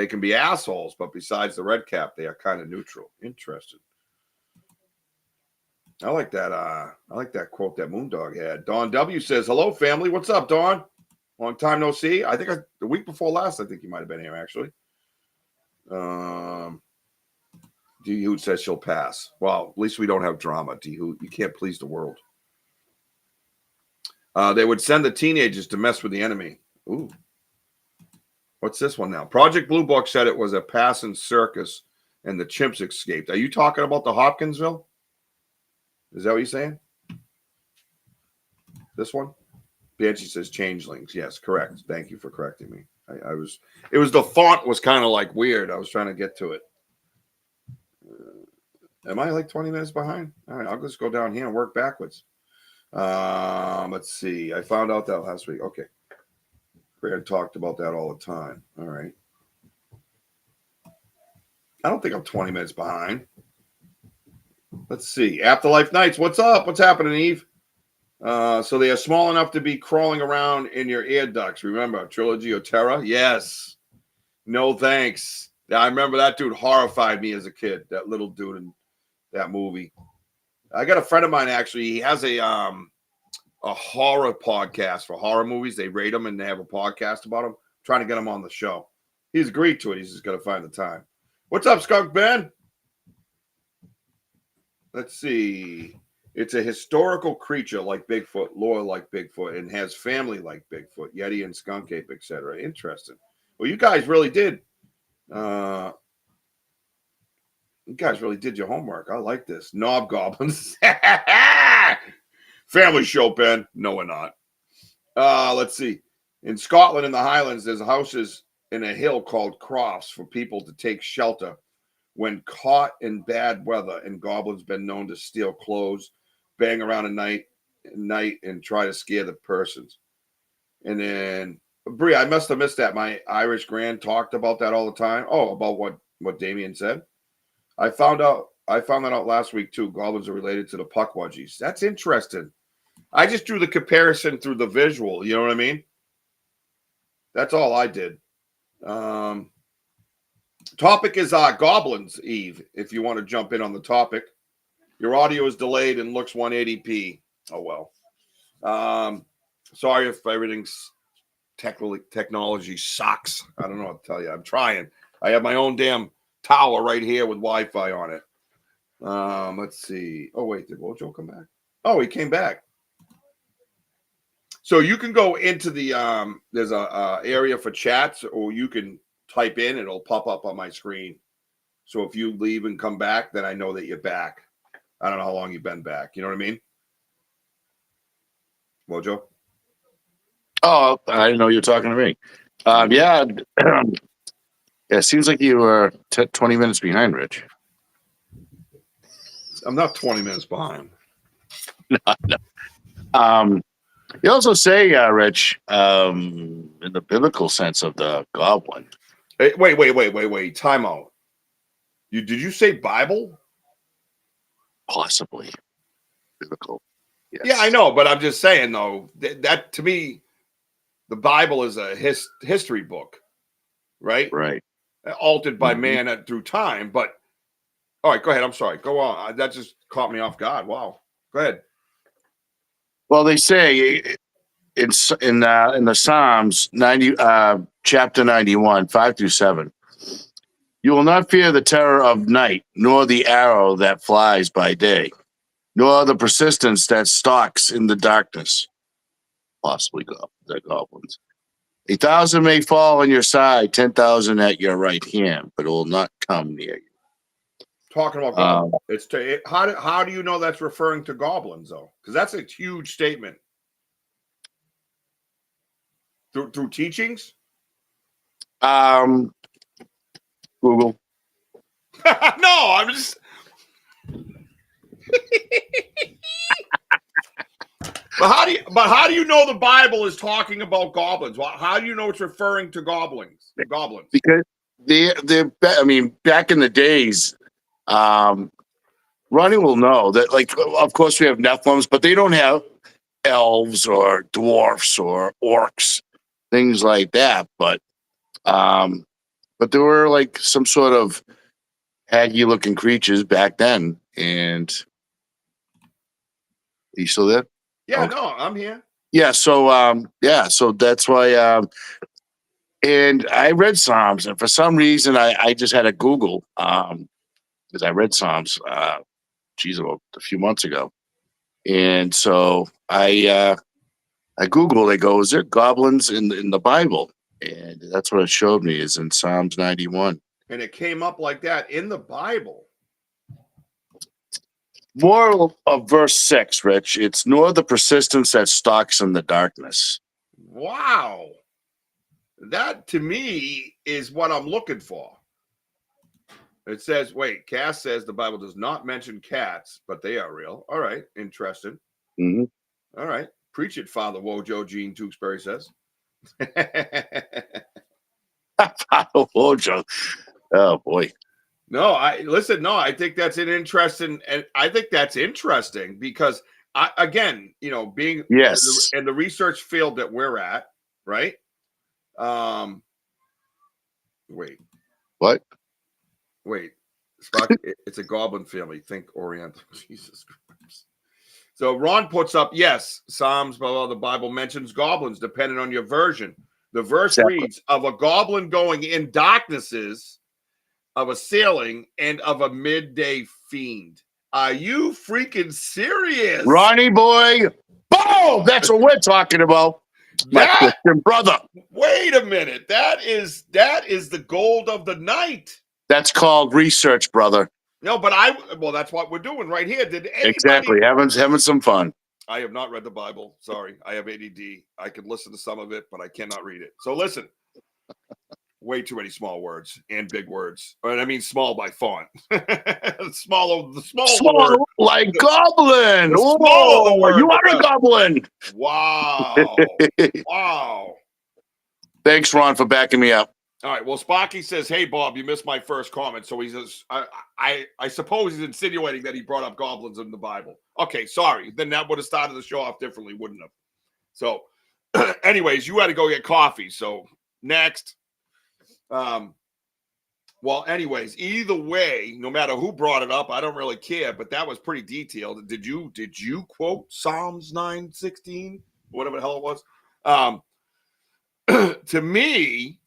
can be assholes, but besides the red cap, they are kind of neutral. Interesting. I like that. I like that quote that Moondog had. Don W says, "Hello, family. What's up, Don? Long time no see. I think the week before last, I think you might have been here actually." D Hoot says she'll pass. Well, at least we don't have drama. D Hoot, you can't please the world. They would send the teenagers to mess with the enemy. Ooh. What's this one now? Project Blue Book said it was a passing circus and the chimps escaped. Are you talking about the Hopkinsville? Is that what you're saying? This one? Banshee says changelings. Yes, correct. Thank you for correcting me. It was the font was kind of like weird. I was trying to get to it. Am I like 20 minutes behind? All right, I'll just go down here and work backwards. Let's see. I found out that last week. Okay. Brad talked about that all the time. All right. I don't think I'm 20 minutes behind. Let's see. Afterlife Nights. What's up? What's happening, Eve? So they are small enough to be crawling around in your ear ducts. Remember Trilogy of Terror? Yes. No thanks. I remember that dude horrified me as a kid. That little dude in that movie. I got a friend of mine actually. He has a horror podcast for horror movies. They rate them and they have a podcast about them. I'm trying to get him on the show. He's agreed to it. He's just got to find the time. What's up, Skunk Ben? Let's see. It's a historical creature like Bigfoot, lore like Bigfoot, and has family like Bigfoot, Yeti and skunk ape, etc. Interesting. Well, you guys really did. You guys really did your homework. I like this. Knob goblins. Family show, Ben. No, we're not. Let's see. In Scotland, in the Highlands, there's houses in a hill called crofts for people to take shelter when caught in bad weather. And goblins been known to steal clothes, bang around at night, and try to scare the persons. And then, Brie, I must have missed that. My Irish grand talked about that all the time. Oh, about what Damien said. I found that out last week too. Goblins are related to the Puckwudgies. That's interesting. I just drew the comparison through the visual. You know what I mean? That's all I did. Topic is Goblins, Eve, if you want to jump in on the topic. Your audio is delayed and looks 180p. Oh, well. Sorry if everything's technology sucks. I don't know what to tell you. I'm trying. I have my own damn tower right here with Wi-Fi on it. Let's see. Oh, wait, did Wojo come back? Oh, he came back. So you can go into the there's a area for chats, or you can type in, it'll pop up on my screen. So if you leave and come back, then I know that you're back. I don't know how long you've been back. You know what I mean? Wojo? Oh, I didn't know you were talking to me. Yeah. It seems like you were 20 minutes behind, Rich. I'm not 20 minutes behind. No. You also say, Rich, in the biblical sense of the goblin. Hey, wait. Time out. Did you say Bible? Possibly. Biblical. Yes. Yeah, I know, but I'm just saying, though, that to me, the Bible is a history book, right? Right. Altered by man through time. But, all right, go ahead. I'm sorry. Go on. That just caught me off guard. Wow. Go ahead. Well, they say in the Psalms 90, chapter 91, 5-7, you will not fear the terror of night, nor the arrow that flies by day, nor the persistence that stalks in the darkness. Possibly the goblins. 1,000 may fall on your side, 10,000 at your right hand, but it will not come near you. Talking about goblins. How do you know that's referring to goblins, though? Because that's a huge statement. Through teachings? Google. No, I'm just. But how do you know the Bible is talking about goblins? How do you know it's referring to goblins? Because I mean, back in the days, Ronnie will know that. Like, of course, we have Nephilims, but they don't have elves or dwarfs or orcs, things like that. But there were like some sort of haggy-looking creatures back then. And are you still there? Yeah, okay. No, I'm here. Yeah, so so that's why. And I read Psalms, and for some reason, I just had to Google because I read Psalms, about a few months ago, and so I Googled. I go, is there goblins in the Bible? And that's what it showed me is in Psalms 91. And it came up like that in the Bible. Moral of verse 6, Rich. It's nor the persistence that stalks in the darkness. Wow. That, to me, is what I'm looking for. It says, Cass says the Bible does not mention cats, but they are real. All right. Interesting. Mm-hmm. All right. Preach it, Father Wojo, Gene Tewksbury says. Father Wojo. Oh, boy. No, I think that's interesting because being yes in the research field that we're at, right? What? Spock, it's a goblin family. Think Oriental. Jesus Christ. So Ron puts up, yes, Psalms, blah, blah, the Bible mentions goblins, depending on your version. The verse reads, of a goblin going in darknesses, of a sailing, and of a midday fiend. Are you freaking serious? Ronnie boy. Boom! That's what we're talking about. My Christian brother. Wait a minute. That is the gold of the night. That's called research, brother. No, but that's what we're doing right here. Did anybody... Exactly. Having some fun. I have not read the Bible. Sorry. I have ADD. I can listen to some of it, but I cannot read it. So listen. Way too many small words and big words. I mean, small by font. Small word. Like goblin. Oh, you are a goblin. Wow. Wow. Thanks, Ron, for backing me up. All right. Well, Sparky says, hey, Bob, you missed my first comment. So he says, I suppose he's insinuating that he brought up goblins in the Bible. Okay, sorry. Then that would have started the show off differently, wouldn't have? So, anyways, you had to go get coffee. So, next. Well, anyways, either way, no matter who brought it up, I don't really care, but that was pretty detailed. Did you quote Psalms 9:16, whatever the hell it was? to me,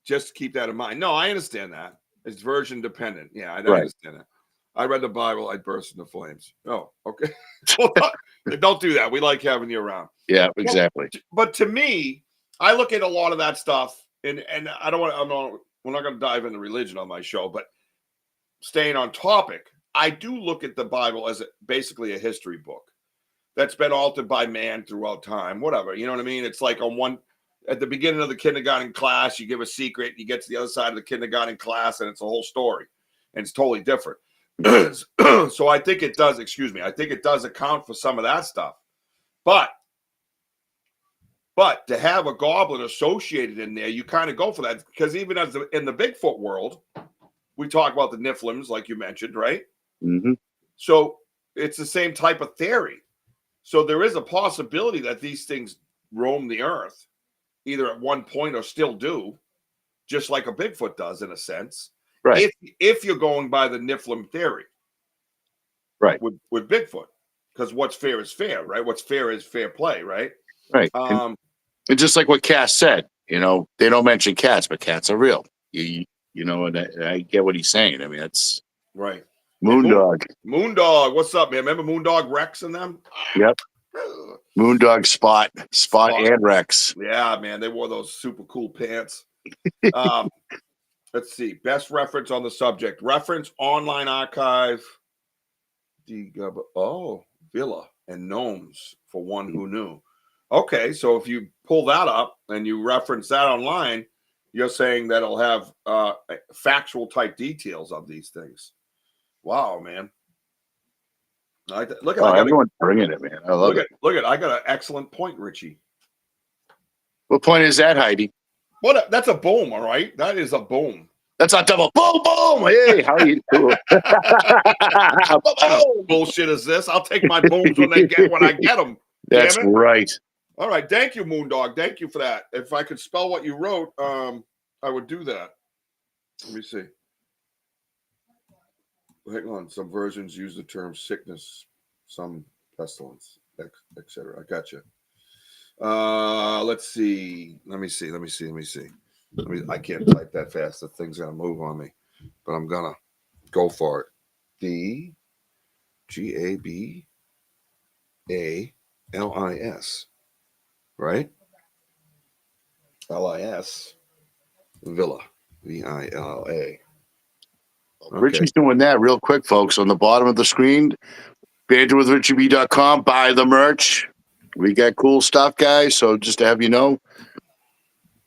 just keep that in mind. No, I understand that. It's version dependent. Yeah, I understand that. I read the Bible, I burst into flames. Oh, okay. Don't do that. We like having you around. Yeah, exactly. But to me, I look at a lot of that stuff, and I don't want. We're not going to dive into religion on my show, but staying on topic, I do look at the Bible as basically a history book that's been altered by man throughout time. Whatever, you know what I mean? It's like at the beginning of the kindergarten class, you give a secret, you get to the other side of the kindergarten class, and it's a whole story, and it's totally different. So I think it does. Excuse me. I think it does account for some of that stuff, but to have a goblin associated in there, you kind of go for that, because even in the Bigfoot world, we talk about the Niphilims, like you mentioned, right? Mm-hmm. So it's the same type of theory. So there is a possibility that these things roam the earth, either at one point or still do, just like a Bigfoot does in a sense. Right. If you're going by the Nephilim theory, right, with Bigfoot, because what's fair is fair, right? What's fair is fair play, right? Right. And just like what Cass said, they don't mention cats, but cats are real. And I get what he's saying. I mean, that's right. Moondog. Moondog, what's up, man? Remember Moondog Rex and them? Yep. Moondog Spot and Rex. Yeah, man, they wore those super cool pants. Let's see. Best reference on the subject. Reference online archive. Villa and Gnomes, for one who knew. Okay, so if you pull that up and you reference that online, you're saying that it'll have factual type details of these things. Wow, man. Look at everyone's bringing it, man. I love it. Look at I got an excellent point, Richie. What point is that, Heidi? What? That's a boom, all right? That is a boom. That's a double boom, boom. Hey, how are you doing? Bullshit is this? I'll take my booms when I get them. That's right. All right. Thank you, Moondog. Thank you for that. If I could spell what you wrote, I would do that. Let me see. Hang on. Some versions use the term sickness, some pestilence, etc. I got you. Let's see. Let me see. I can't type that fast. The thing's gonna move on me, but I'm gonna go for it. Gabalis, right? Lis, Villa, Villa. Okay. Richie's doing that real quick, folks. On the bottom of the screen, banterwithrichieb.com. Buy the merch. We got cool stuff, guys. So just to have you know,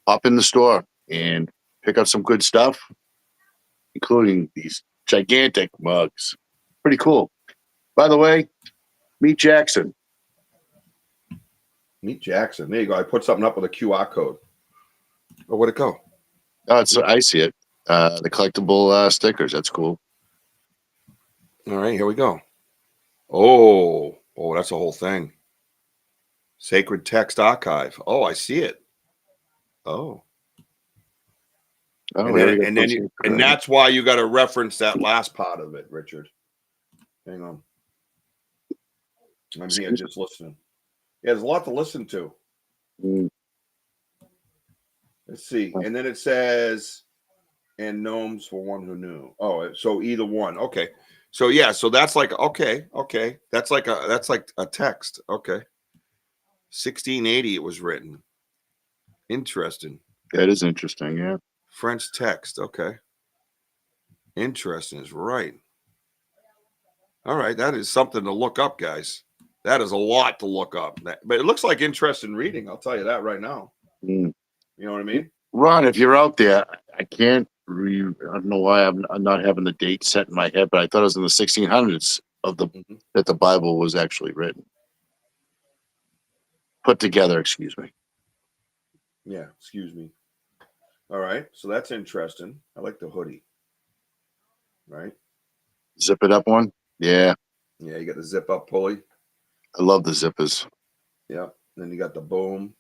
hop in the store and pick up some good stuff, including these gigantic mugs. Pretty cool. By the way, meet Jackson. Meet Jackson. There you go. I put something up with a QR code. Oh, where'd it go? Oh, I see it. The collectible stickers. That's cool. All right, here we go. Oh, that's a whole thing. Sacred Text Archive. Oh, I see it. Oh. And that's why you got to reference that last part of it, Richard. Hang on. I'm here just listening. Yeah, there's a lot to listen to. Let's see. And then it says, and gnomes for one who knew. Oh, so either one. Okay. So yeah, so that's like okay. That's like a text. Okay. 1680 it was written. Interesting. That is interesting, yeah. French text. Okay. Interesting is right. All right, that is something to look up, guys. That is a lot to look up. But it looks like interesting reading, I'll tell you that right now. You know what I mean? Ron, if you're out there, I don't know why I'm not having the date set in my head, but I thought it was in the 1600s that the Bible was actually written. Put together, excuse me. Yeah, excuse me. All right, so that's interesting. I like the hoodie. Right? Zip it up one? Yeah. Yeah, you got the zip up pulley. I love the zippers. Yeah. Then you got the boom.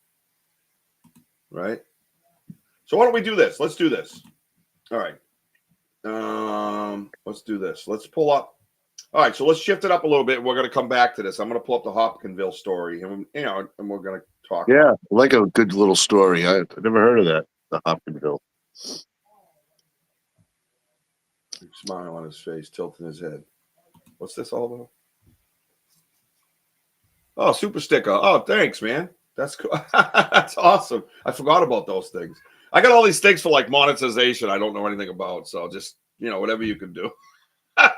Right? So why don't we do this? Let's do this. All right. Let's do this. Let's pull up. All right, so let's shift it up a little bit. We're going to come back to this. I'm going to pull up the Hopkinsville story, and we're going to talk. Yeah, like a good little story. I never heard of that. The Hopkinsville. Smile on his face, tilting his head. What's this all about? Oh, super sticker. Oh, thanks, man. That's cool. That's awesome. I forgot about those things. I got all these things for like monetization I don't know anything about. So just, whatever you can do. You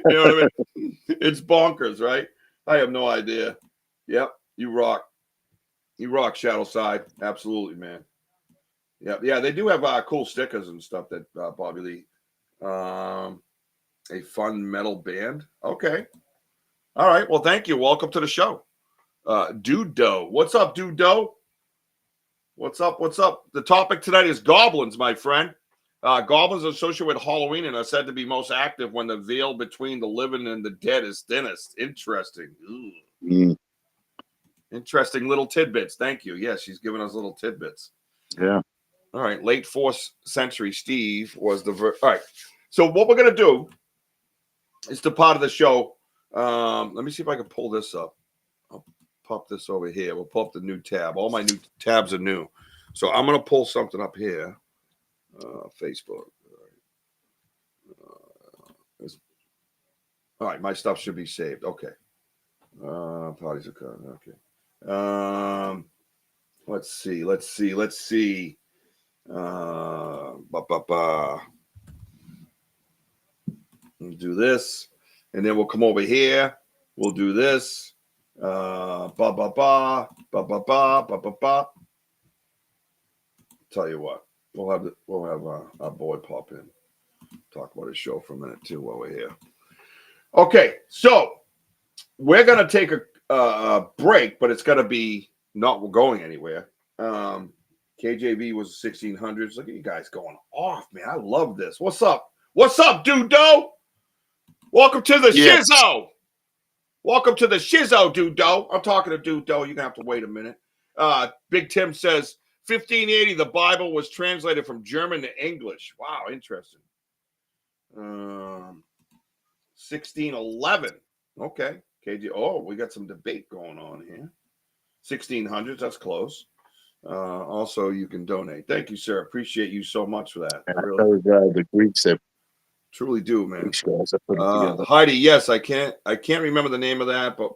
know what I mean? It's bonkers, right? I have no idea. Yep. You rock. You rock, Shadow Side. Absolutely, man. Yeah. They do have cool stickers and stuff that Bobby Lee. A fun metal band. Okay. All right. Well, thank you. Welcome to the show. Dude Doe. What's up, Dude Doe? What's up? The topic tonight is goblins, my friend. Goblins are associated with Halloween and are said to be most active when the veil between the living and the dead is thinnest. Interesting. Interesting little tidbits. Thank you. Yes, she's giving us little tidbits. Yeah. All right. Late 4th century Steve was the... All right. So what we're going to do is the part of the show. Let me see if I can pull this up. I'll pop this over here. We'll pull up the new tab. All my new tabs are new. So I'm going to pull something up here. Facebook. All right. My stuff should be saved. Okay. Parties occur. Okay. Let's see. We'll do this, and then we'll come over here. We'll do this. Tell you what, we'll have our boy pop in, talk about his show for a minute too while we're here. Okay, so we're gonna take a break, but it's gonna be not going anywhere. KJV was 1600s. Look at you guys going off, man. I love this. What's up? What's up, Dude Doe? Welcome to the Shizzo. Welcome to the Shizzo, Dude Doe. I'm talking to Dude Doe. You're gonna have to wait a minute. Big Tim says 1580. The Bible was translated from German to English. Wow, interesting. 1611. Okay. KJ. Oh, we got some debate going on here. 1600s. That's close. Also, you can donate. Thank you, sir. Appreciate you so much for that. I really the Greeks that truly do, man. Together. Heidi, yes, I can't remember the name of that, but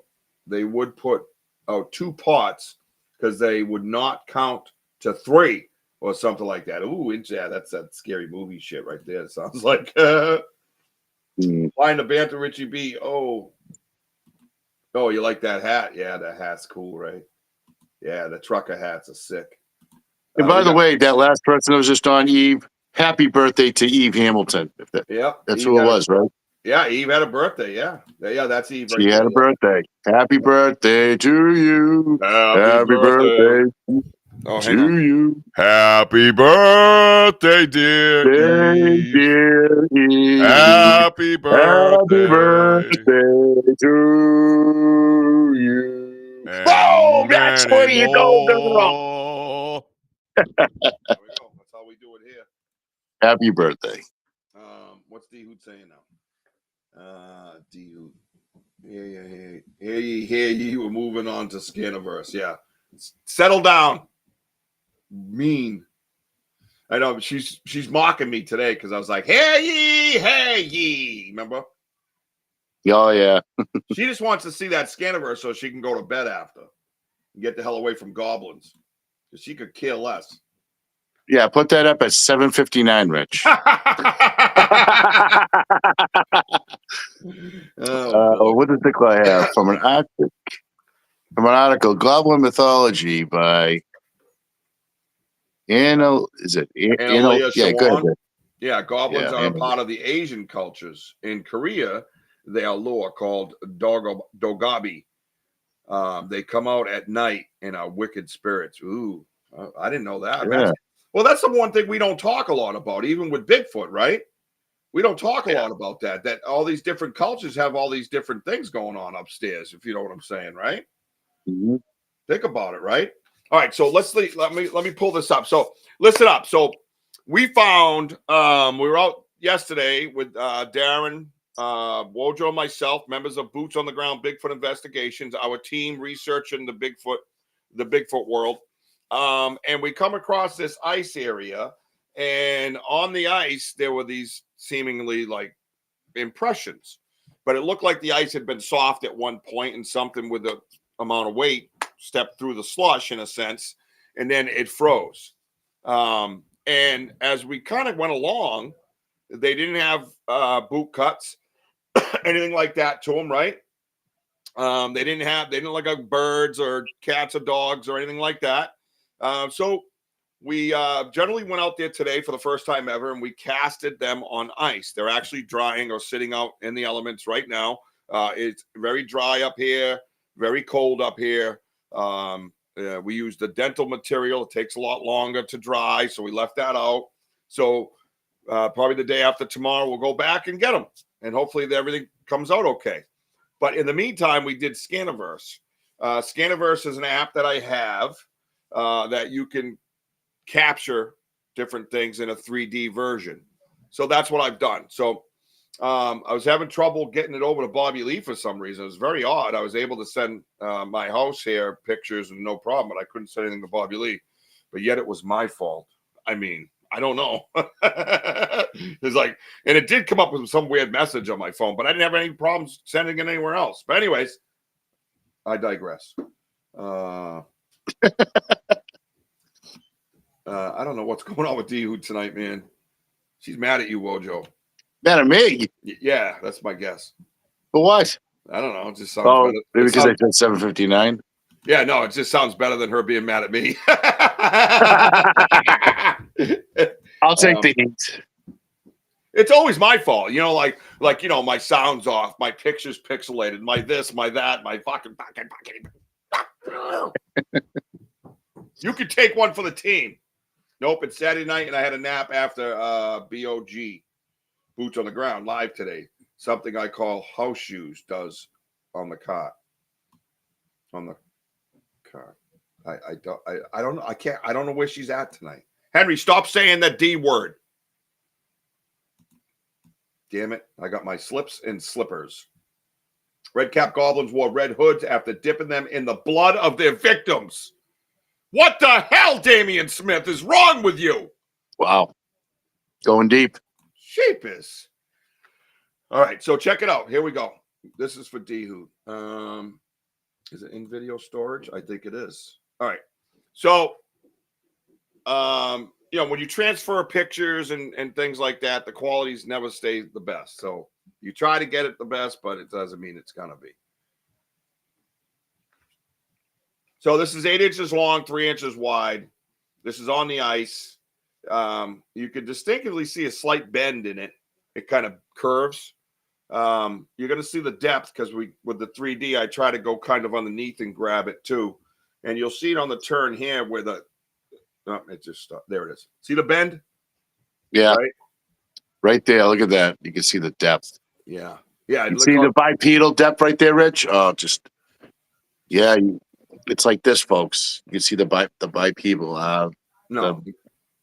they would put out 2 pots because they would not count to 3 or something like that. Ooh, yeah, that's that scary movie shit right there. It sounds like find the Banter Richie B. Oh, you like that hat? Yeah, that hat's cool, right? Yeah, the trucker hats are sick. And by the way, that last person that was just on, Eve, happy birthday to Eve Hamilton. That's who it was, right? Yeah, Eve had a birthday. Yeah, that's Eve. She had a birthday. Happy birthday to you. Happy birthday to you. Happy birthday, dear Eve. Dear Eve. Happy birthday. Happy birthday to you. Oh, that's where you go, girl. There we go. That's how we do it here. Happy birthday. What's D Hoot saying now? D Hoot. Hear ye. We're moving on to Scaniverse. Yeah. Settle down. Mean. I know she's mocking me today because I was like, hey ye. Remember? Oh, yeah. She just wants to see that Scaniverse so she can go to bed after and get the hell away from goblins. Because she could care less. Yeah, put that up at 7:59, Rich. What does Nicola have from an article? Goblin Mythology by Is it Analia Yeah, good. Yeah, goblins are part of the Asian cultures. In Korea, they are lore called dogabi. They come out at night and are wicked spirits. Ooh, I didn't know that. Yeah. That's the one thing we don't talk a lot about, even with Bigfoot, right? We don't talk a lot about that. That all these different cultures have all these different things going on upstairs, if you know what I'm saying, right? Mm-hmm. Think about it, right? All right, so let me pull this up. So listen up. So we found we were out yesterday with Darren, Wojo, and myself, members of Boots on the Ground Bigfoot Investigations, our team researching the Bigfoot the Bigfoot world. And we come across this ice area, and on the ice there were these seemingly like impressions, but it looked like the ice had been soft at one point and something with the amount of weight stepped through the slush in a sense, and then it froze. And as we kind of went along, they didn't have boot cuts, anything like that to them, right? They didn't look like birds or cats or dogs or anything like that. So we generally went out there today for the first time ever, and we casted them on ice. They're actually drying or sitting out in the elements right now. It's very dry up here, very cold up here. We use the dental material. It takes a lot longer to dry, so we left that out. So probably the day after tomorrow, we'll go back and get them, and hopefully everything comes out okay. But in the meantime, we did Scaniverse. Scaniverse is an app that I have that you can capture different things in a 3D version. So that's what I've done. So I was having trouble getting it over to Bobby Lee for some reason. It was very odd. I was able to send my house here pictures and no problem, but I couldn't send anything to Bobby Lee. But yet it was my fault. I mean, I don't know. It's like, and it did come up with some weird message on my phone, but I didn't have any problems sending it anywhere else. But anyways, I digress. I don't know what's going on with D-Hood tonight, man. She's mad at you, Wojo. Mad at me? Yeah, that's my guess. For what? I don't know. It just sounds better. Maybe because I said 7:59. Yeah, no, it just sounds better than her being mad at me. I'll take the heat. It's always my fault, you know, like you know, my sound's off, my picture's pixelated, my this, my that, my fucking. You could take one for the team. Nope, it's Saturday night, and I had a nap after BOG, Boots on the Ground, live today. Something I call house shoes does on the cot. On the cot. I don't know. I don't know where she's at tonight. Henry, stop saying that D word. Damn it. I got my slips and slippers. Red cap goblins wore red hoods after dipping them in the blood of their victims. What the hell, Damian Smith, is wrong with you? Wow. Going deep. Sheepish. All right, so check it out. Here we go. This is for D-Hood. Is it in video storage? I think it is. All right. So, you know, when you transfer pictures and things like that, the qualities never stay the best. So you try to get it the best, but it doesn't mean it's going to be. So this is 8 inches long, 3 inches wide. This is on the ice. You can distinctly see a slight bend in it. It kind of curves. You're going to see the depth because with the 3D, I try to go kind of underneath and grab it too. And you'll see it on the turn here where it just stopped. There it is. See the bend? Yeah. Right there. Look at that. You can see the depth. Yeah. Yeah. You see the bipedal depth right there, Rich? Oh, yeah. It's like this, folks. You can see the bipedal. No. What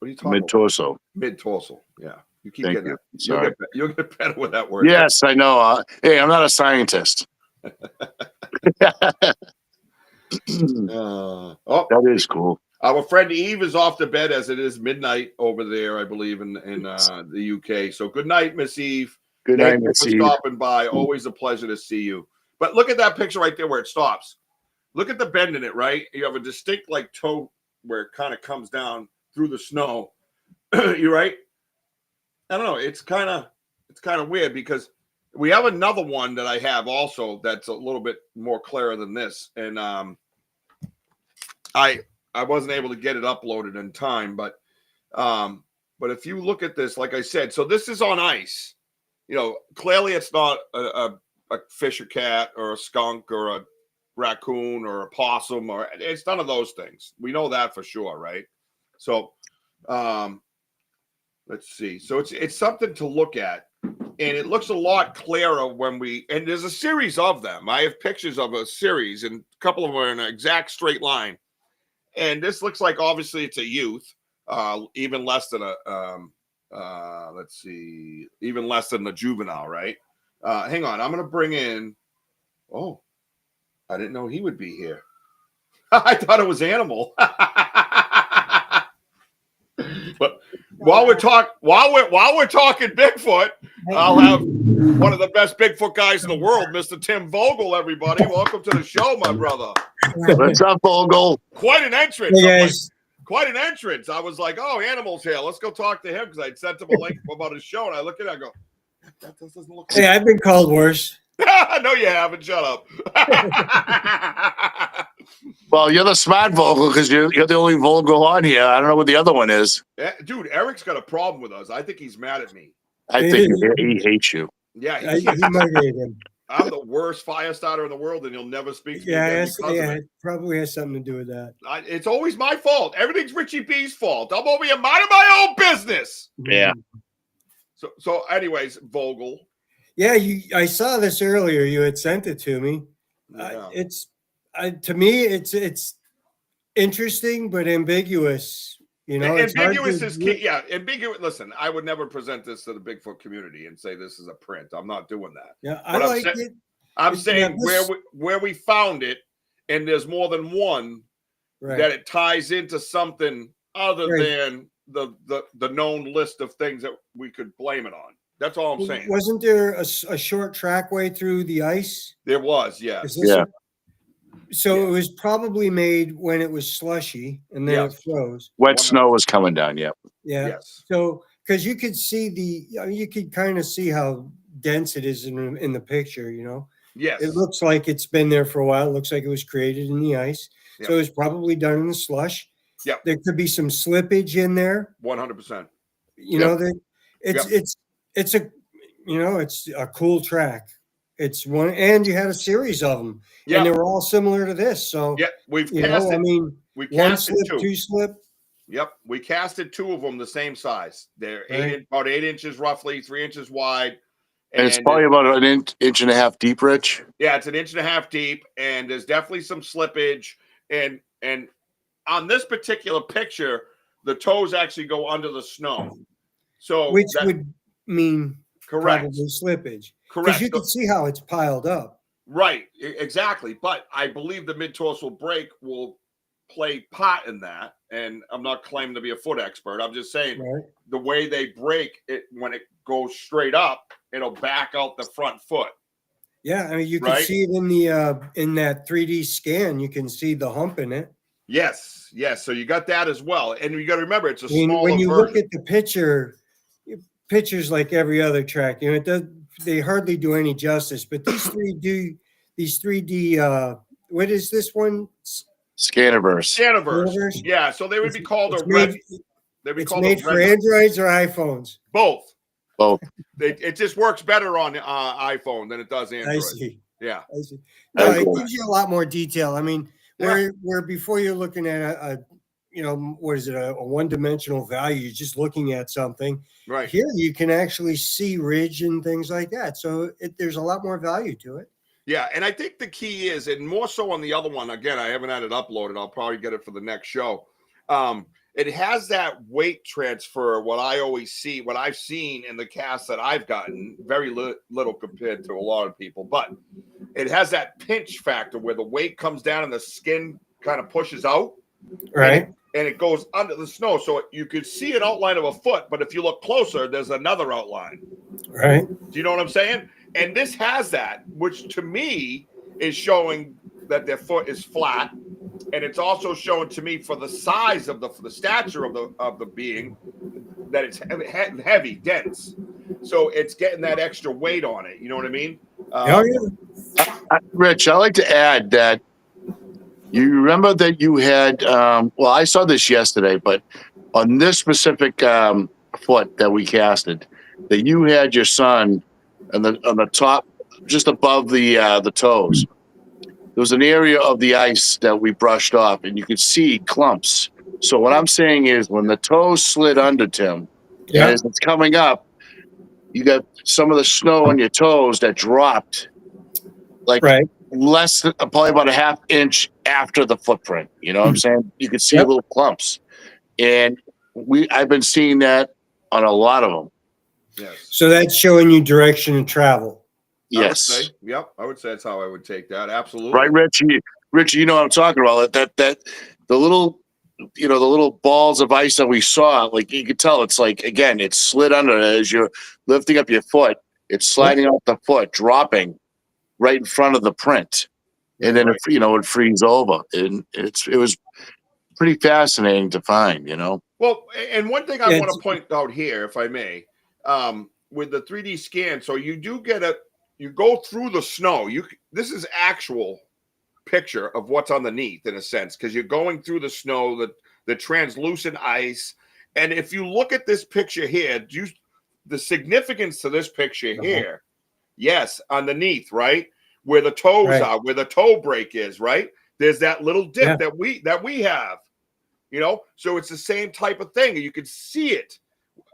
are you talking mid-torso. about? Mid-torso. Yeah. You keep Thank getting you. it. Sorry. You'll get better with that word. Yes, I know. Hey, I'm not a scientist. That is cool. Our friend Eve is off to bed as it is midnight over there, I believe, in the UK. So good night, Miss Eve. Good night, Thank you Miss for Eve. stopping by. Always a pleasure to see you. But look at that picture right there where it stops. Look at the bend in it, right? You have a distinct like toe where it kind of comes down through the snow. You're right. I don't know. It's kind of weird because we have another one that I have also that's a little bit more clear than this, and I wasn't able to get it uploaded in time, but if you look at this, like I said, so this is on ice. You know, clearly it's not a fish or cat or a skunk or a raccoon or a possum, or it's none of those things. We know that for sure, right? So let's see. So it's something to look at, and it looks a lot clearer and there's a series of them. I have pictures of a series, and a couple of them are in an exact straight line. And this looks like obviously it's a youth, even less than even less than a juvenile, right? Hang on, I'm gonna bring in. Oh, I didn't know he would be here. I thought it was animal. But while we're talking Bigfoot, I'll have one of the best Bigfoot guys in the world, Mr. Tim Vogel. Everybody, welcome to the show, my brother. What's up, Vogel? Quite an entrance. Hey guys. Quite an entrance. I was like, oh, animals here. Let's go talk to him because I'd sent him a link about his show, and I look at it, I go, that doesn't look like Hey, I've been called worse. No, you haven't. Shut up. Well, you're the smart Vogel because you're the only Vogel on here. I don't know what the other one is. Dude, Eric's got a problem with us. I think he's mad at me. I think he hates you. Yeah, He might hate him. I'm the worst fire starter in the world, and he'll never speak to me Yeah, again because of it probably has something to do with that. It's always my fault. Everything's Richie B's fault. I'm over here minding my own business. Yeah. So anyways, Vogel. Yeah, I saw this earlier. You had sent it to me. Yeah. To me, it's interesting but ambiguous. You know, ambiguous is key. Yeah, ambiguous. Listen, I would never present this to the Bigfoot community and say this is a print. I'm not doing that. Yeah, I like it. I'm saying where we found it, and there's more than one, that it ties into something other than the known list of things that we could blame it on. That's all I'm saying. Wasn't there a short trackway through the ice? There was, yeah. So it was probably made when it was slushy and then it froze. Wet snow was coming down. Yep. Yeah. Yes. So because you could see you could kind of see how dense it is in the picture. You know. Yes. It looks like it's been there for a while. It looks like it was created in the ice. Yep. So it was probably done in the slush. Yeah. There could be some slippage in there. 100%. You know that it's a cool track. It's one, and you had a series of them, and they were all similar to this. So we've casted. We casted one slip, two slip. Yep, we casted two of them the same size. They're about 8 inches, roughly 3 inches wide, and it's probably about an inch and a half deep, Rich. Yeah, it's an inch and a half deep, and there's definitely some slippage. And on this particular picture, the toes actually go under the snow. So which would mean correct probably slippage. Correct. Because you can see how it's piled up. Right, exactly. But I believe the mid-tarsal break will play part in that. And I'm not claiming to be a foot expert. I'm just saying the way they break it, when it goes straight up, it'll back out the front foot. Yeah, I mean, you can see it in the in that 3D scan. You can see the hump in it. Yes, yes. So you got that as well. And you got to remember, it's a smaller when you version. look at the pictures like every other track, you know, they hardly do any justice. But these 3D. What is this one? Scaniverse. Yeah. So they would be called They'd be called made for Androids or iPhones. Both. It just works better on iPhone than it does Android. I see. Yeah. I see. No, it gives you a lot more detail. I mean, where before you're looking at a what is it, a one-dimensional value, you're just looking at something. Right. Here you can actually see ridge and things like that. So there's a lot more value to it. Yeah, and I think the key is, and more so on the other one, again, I haven't had it uploaded. I'll probably get it for the next show. It has that weight transfer, what I've seen in the casts that I've gotten, very little compared to a lot of people, but it has that pinch factor where the weight comes down and the skin kind of pushes out. Right. And it goes under the snow. So you could see an outline of a foot, but if you look closer, there's another outline. Right. Do you know what I'm saying? And this has that, which to me is showing that their foot is flat. And it's also showing to me, for the size of the stature of the being, that it's heavy, dense. So it's getting that extra weight on it. You know what I mean? Rich, I like to add that you remember that you had, I saw this yesterday, but on this specific foot that we casted, that you had your son on the top, just above the toes. There was an area of the ice that we brushed off, and you could see clumps. So what I'm saying is, when the toes slid under Tim, as it's coming up, you got some of the snow on your toes that dropped, less than probably about a half inch after the footprint. You know what I'm saying? You could see little clumps, and I've been seeing that on a lot of them. Yes. So that's showing you direction of travel. Yes. I would say that's how I would take that. Absolutely. Right, Richie? Richie, you know what I'm talking about. That the little, the little balls of ice that we saw, like you could tell, it's like, again, it's slid under as you're lifting up your foot. It's sliding off the foot, dropping right in front of the print, and then it frees over, and it was pretty fascinating to find. Well, and one thing I want to point out here, if I may, with the 3D scan, so you do get you go through the snow. This is actual picture of what's underneath in a sense, because you're going through the snow, the translucent ice. And if you look at this picture here, the significance to this picture here, yes, underneath, right, where the toes are, where the toe break is, right, there's that little dip that we have, so it's the same type of thing. You can see it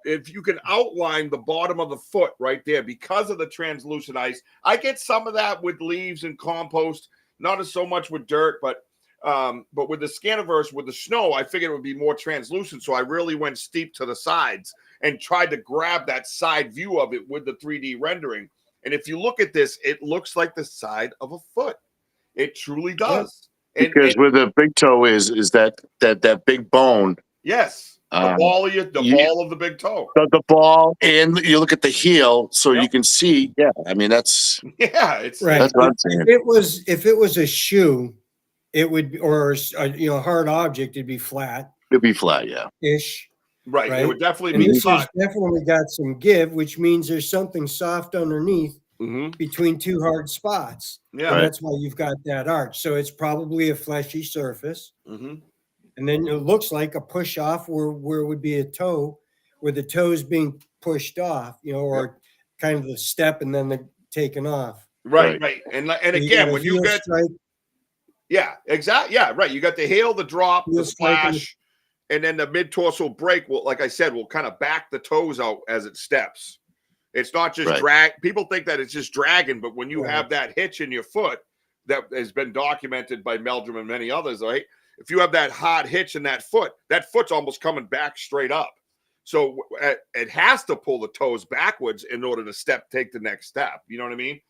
if you can outline the bottom of the foot right there because of the translucent ice. I get some of that with leaves and compost, not as so much with dirt, but with the Scaniverse, with the snow, I figured it would be more translucent. So I really went steep to the sides and tried to grab that side view of it with the 3D rendering. And if you look at this, it looks like the side of a foot. It truly does. Because where the big toe is that big bone. Yes. The ball of the big toe. The ball, and you look at the heel, so you can see. Yeah, I mean that's it's right. That's what I'm saying. If it was a shoe, it would be, or a hard object, it'd be flat. It'd be flat, yeah. Ish. Right. It would definitely and be this cut. has definitely got some give, which means there's something soft underneath between two hard spots. Yeah. And that's why you've got that arch. So it's probably a fleshy surface. And then it looks like a push off where it would be a toe, where the toe is being pushed off, or kind of the step and then the taken off. Right. And again, when you get exactly. Yeah, right. You got the heel, the drop, the splash, and then the mid-torso break will, like I said, will kind of back the toes out as it steps. It's not just drag. People think that it's just dragging, but when you have that hitch in your foot that has been documented by Meldrum and many others, right? If you have that hard hitch in that foot's almost coming back straight up. So it has to pull the toes backwards in order to take the next step. You know what I mean?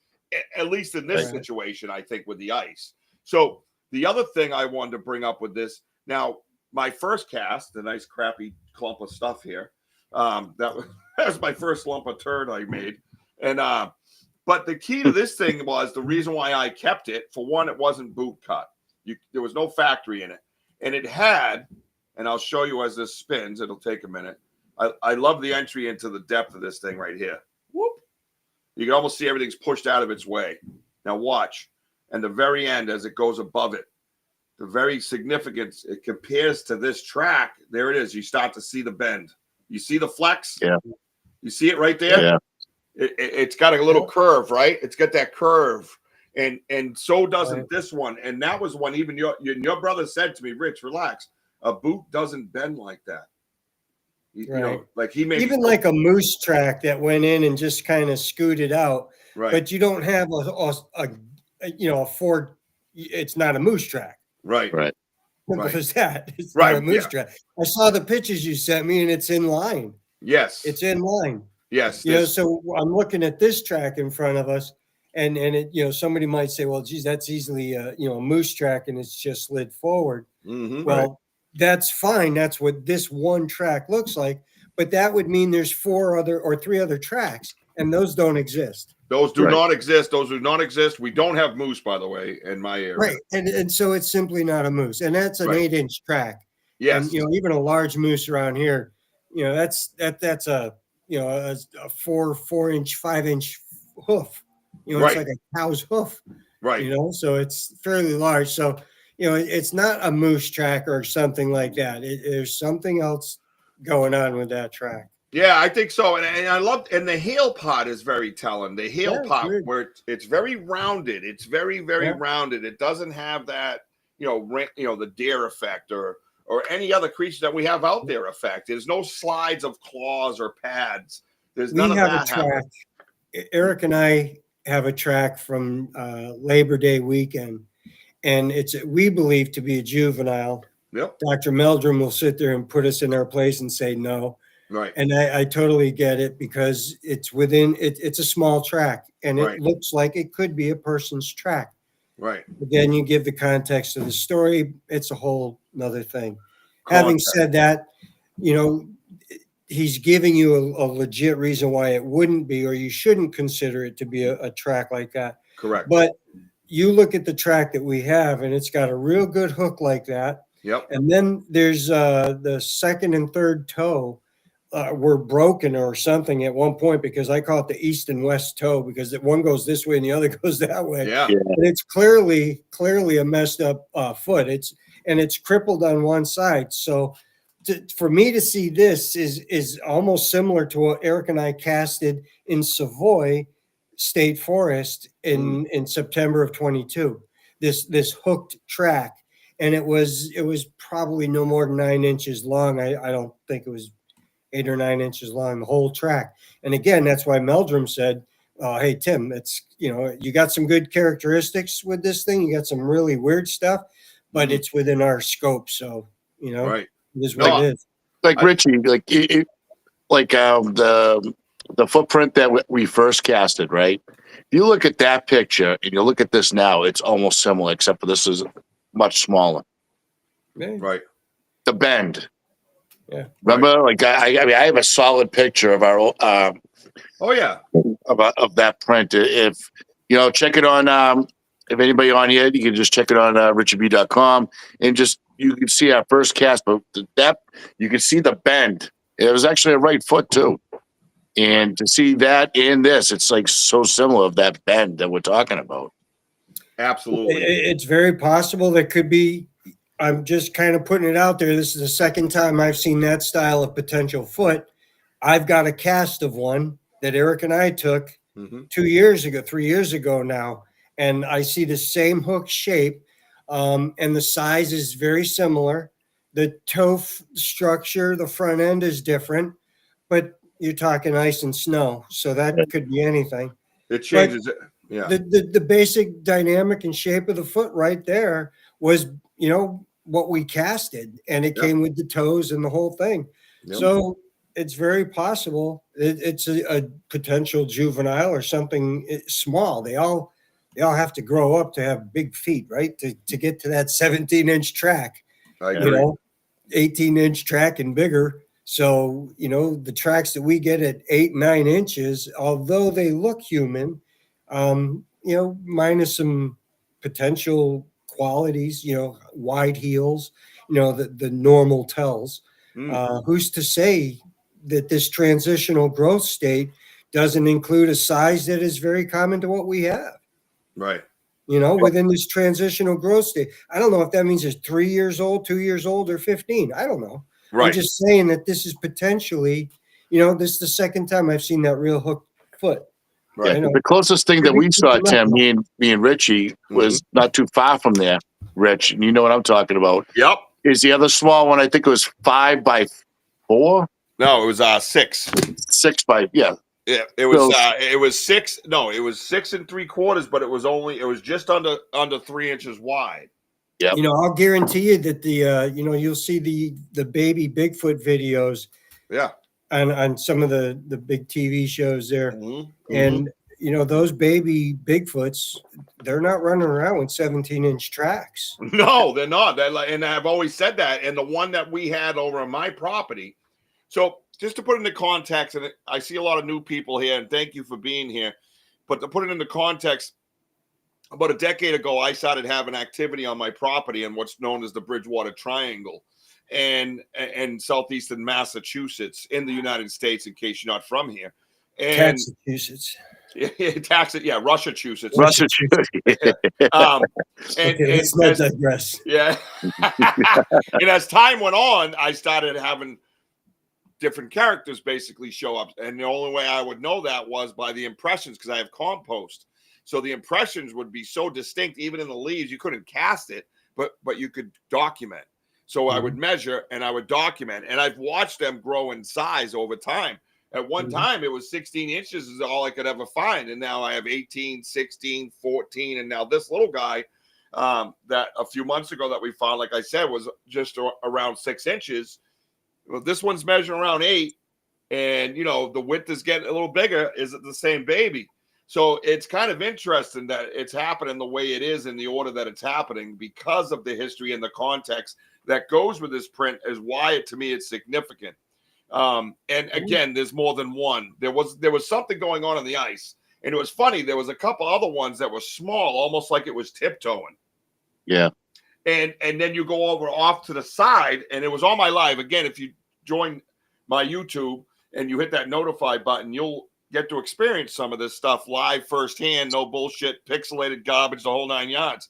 At least in this situation, I think, with the ice. So the other thing I wanted to bring up with this, now, my first cast, the nice crappy clump of stuff here, that was my first lump of turd I made. And but the key to this thing was the reason why I kept it. For one, it wasn't boot cut. There was no factory in it. And it had, and I'll show you as this spins, it'll take a minute. I love the entry into the depth of this thing right here. Whoop. You can almost see everything's pushed out of its way. Now watch. And the very end, as it goes above it, the very significance, it compares to this track. There it is. You start to see the bend. You see the flex? Yeah. You see it right there? Yeah. It's got a little curve, right? It's got that curve. And so doesn't this one. And that was one even your brother said to me, Rich, relax. A boot doesn't bend like that. Like he made even like a moose track that went in and just kind of scooted out. Right. But you don't have a Ford. It's not a moose track. Right. What was that? It's not a moose track. I saw the pictures you sent me, and it's in line. Yes. It's in line. Yes. So I'm looking at this track in front of us, and it, somebody might say, well, geez, that's easily a moose track, and it's just slid forward. Well, that's fine. That's what this one track looks like. But that would mean there's 3 other tracks, and those don't exist. Those do not exist. Those do not exist. We don't have moose, by the way, in my area. Right. And so it's simply not a moose. And that's an 8-inch track. Yes. And, even a large moose around here, that's a 4-inch, 5-inch hoof. It's like a cow's hoof. Right. So it's fairly large. So, it's not a moose track or something like that. There's something else going on with that track. Yeah, I think so. And I loved, and the heel part is very telling. The heel part where it's very rounded. It's very, very rounded. It doesn't have that, the deer effect or any other creature that we have out there effect. There's no slides of claws or pads. There's none of that happening. Eric and I have a track from Labor Day weekend, and we believe to be a juvenile. Yep. Dr. Meldrum will sit there and put us in our place and say no. Right. And I totally get it, because it's within it's a small track, and it looks like it could be a person's track. Right. Again, you give the context of the story. It's a whole nother thing. Having said that, you know, he's giving you a legit reason why it wouldn't be, or you shouldn't consider it to be a track like that. Correct. But you look at the track that we have, and it's got a real good hook like that. Yep. And then there's the second and third toe were broken or something at one point, because I call it the east and west toe, because one goes this way and the other goes that way. Yeah. And it's clearly a messed up foot. It's crippled on one side. So for me to see this is almost similar to what Eric and I casted in Savoy State Forest in September of 22. This hooked track, and it was probably no more than 9 inches long. I don't think it was 8 or 9 inches long, the whole track. And again, that's why Meldrum said, hey, Tim, it's, you know, you got some good characteristics with this thing. You got some really weird stuff, but it's within our scope. So, you know, right. It is what it is. Like Richie, the footprint that we first casted, right? You look at that picture and you look at this now, it's almost similar, except for this is much smaller. Right. The bend. Yeah. Remember, like I mean, I have a solid picture of our Oh yeah. of that print. If you know, check it on if anybody on here, you can just check it on richieb.com and just you can see our first cast, but that you can see the bend. It was actually a right foot too. And to see that in this, it's like so similar of that bend that we're talking about. Absolutely. It's very possible there could be. I'm just kind of putting it out there. This is the second time I've seen that style of potential foot. I've got a cast of one that Eric and I took 3 years ago now. And I see the same hook shape, and the size is very similar. The toe structure, the front end is different, but you're talking ice and snow, so that could be anything. It changes it. Yeah. The basic dynamic and shape of the foot right there was, you know, what we casted, and it came with the toes and the whole thing. So it's very possible it's a potential juvenile or something small. They all have to grow up to have big feet, right? To get to that 17-inch track, I agree. you know, 18-inch track and bigger. So, you know, the tracks that we get at 8, 9 inches, although they look human, you know, minus some potential qualities, you know, wide heels, you know, the normal tells. Who's to say that this transitional growth state doesn't include a size that is very common to what we have? Right. You know, within this transitional growth state. I don't know if that means it's 3 years old, 2 years old, or 15. I don't know. Right. I'm just saying that this is potentially, you know, this is the second time I've seen that real hook foot. Right. Yeah, the closest thing that we saw, Tim, me and Richie, was not too far from there, Rich, and you know what I'm talking about. Yep. Is the other small one, I think it was 5 by 4? No, it was 6. 6 by, yeah. Yeah, it was 6. No, it was 6 3/4, but it was just under 3 inches wide. Yeah. You know, I'll guarantee you that you know, you'll see the baby Bigfoot videos. Yeah. On some of the big TV shows there. And, you know, those baby Bigfoots, they're not running around with 17-inch tracks. No, they're not. And I've always said that. And the one that we had over on my property. So just to put it into context, and I see a lot of new people here, and thank you for being here. But to put it into context, about a decade ago, I started having activity on my property in what's known as the Bridgewater Triangle and southeastern Massachusetts in the United States, in case you're not from here. And Massachusetts. Yeah, Massachusetts. Let's not digress. Yeah. And as time went on, I started having different characters basically show up. And the only way I would know that was by the impressions, because I have compost. So the impressions would be so distinct, even in the leaves, you couldn't cast it, but you could document. So I would measure and I would document, and I've watched them grow in size over time. At one time, it was 16 inches is all I could ever find. And now I have 18, 16, 14. And now this little guy that a few months ago that we found, like I said, was just around 6 inches. Well, this one's measuring around 8. And, you know, the width is getting a little bigger. Is it the same baby? So it's kind of interesting that it's happening the way it is in the order that it's happening because of the history and the context that goes with this print is why to me it's significant. And again, there's more than one. There was something going on the ice, and it was funny. There was a couple other ones that were small, almost like it was tiptoeing. Yeah. And then you go over off to the side, and it was on my live. Again, if you join my YouTube and you hit that notify button, you'll get to experience some of this stuff live firsthand, no bullshit, pixelated garbage, the whole 9 yards.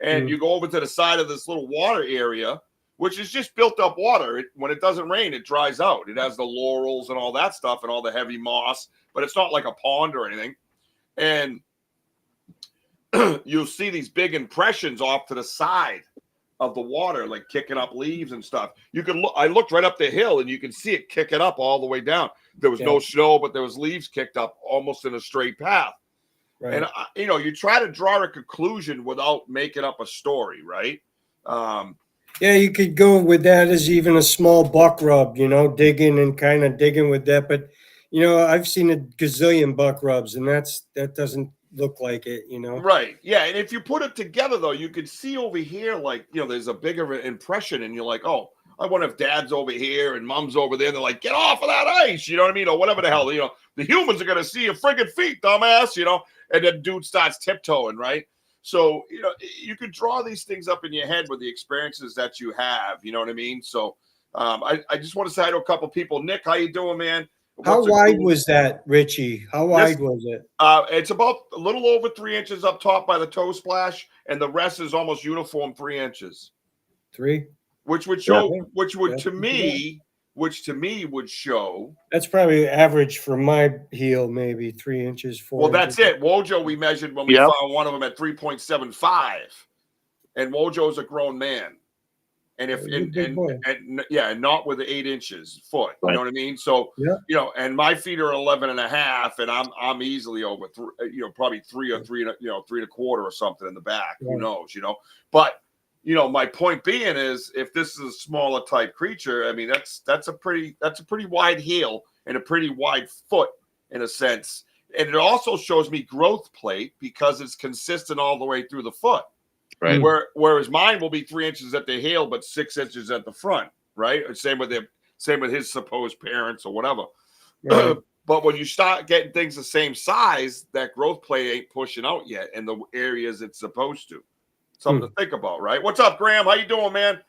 And you go over to the side of this little water area, which is just built up water. When it doesn't rain, it dries out. It has the laurels and all that stuff and all the heavy moss, but it's not like a pond or anything. And you'll see these big impressions off to the side of the water, like kicking up leaves and stuff. You can look. I looked right up the hill, and you can see it kicking up all the way down. There was no snow, but there was leaves kicked up almost in a straight path. Right. And you try to draw a conclusion without making up a story, right? Yeah, you could go with that as even a small buck rub, digging with that. But I've seen a gazillion buck rubs, and that doesn't look like it, Right. Yeah. And if you put it together, though, you could see over here, like, there's a bigger impression, and you're like, oh, I wonder if dad's over here and mom's over there. And they're like, get off of that ice, you know what I mean? Or whatever the hell, the humans are going to see your friggin' feet, dumbass, and then dude starts tiptoeing, right? So, you could draw these things up in your head with the experiences that you have, you know what I mean? So I just want to say hi to a couple people. Nick, how you doing, man? How wide was that, Richie? How wide was it? It's about a little over 3 inches up top by the toe splash, and the rest is almost uniform 3 inches. 3? Which would show, to me would show. That's probably average for my heel, maybe 3 inches, 4 Well, inches. that's it. Wojo, we measured when we found one of them at 3.75, and Wojo's a grown man. And and not with the 8 inches foot, you know what I mean? So, and my feet are 11 and a half, and I'm easily over, probably 3 or 3, 3.25 or something in the back. Yeah. Who knows, But, my point being is, if this is a smaller type creature, I mean, that's a pretty wide heel and a pretty wide foot in a sense. And it also shows me growth plate because it's consistent all the way through the foot. Right. Whereas mine will be 3 inches at the heel, but 6 inches at the front. Right. Same with his supposed parents or whatever. Right. But when you start getting things the same size, that growth plate ain't pushing out yet in the areas it's supposed to. Something to think about, right? What's up, Graham? How you doing, man?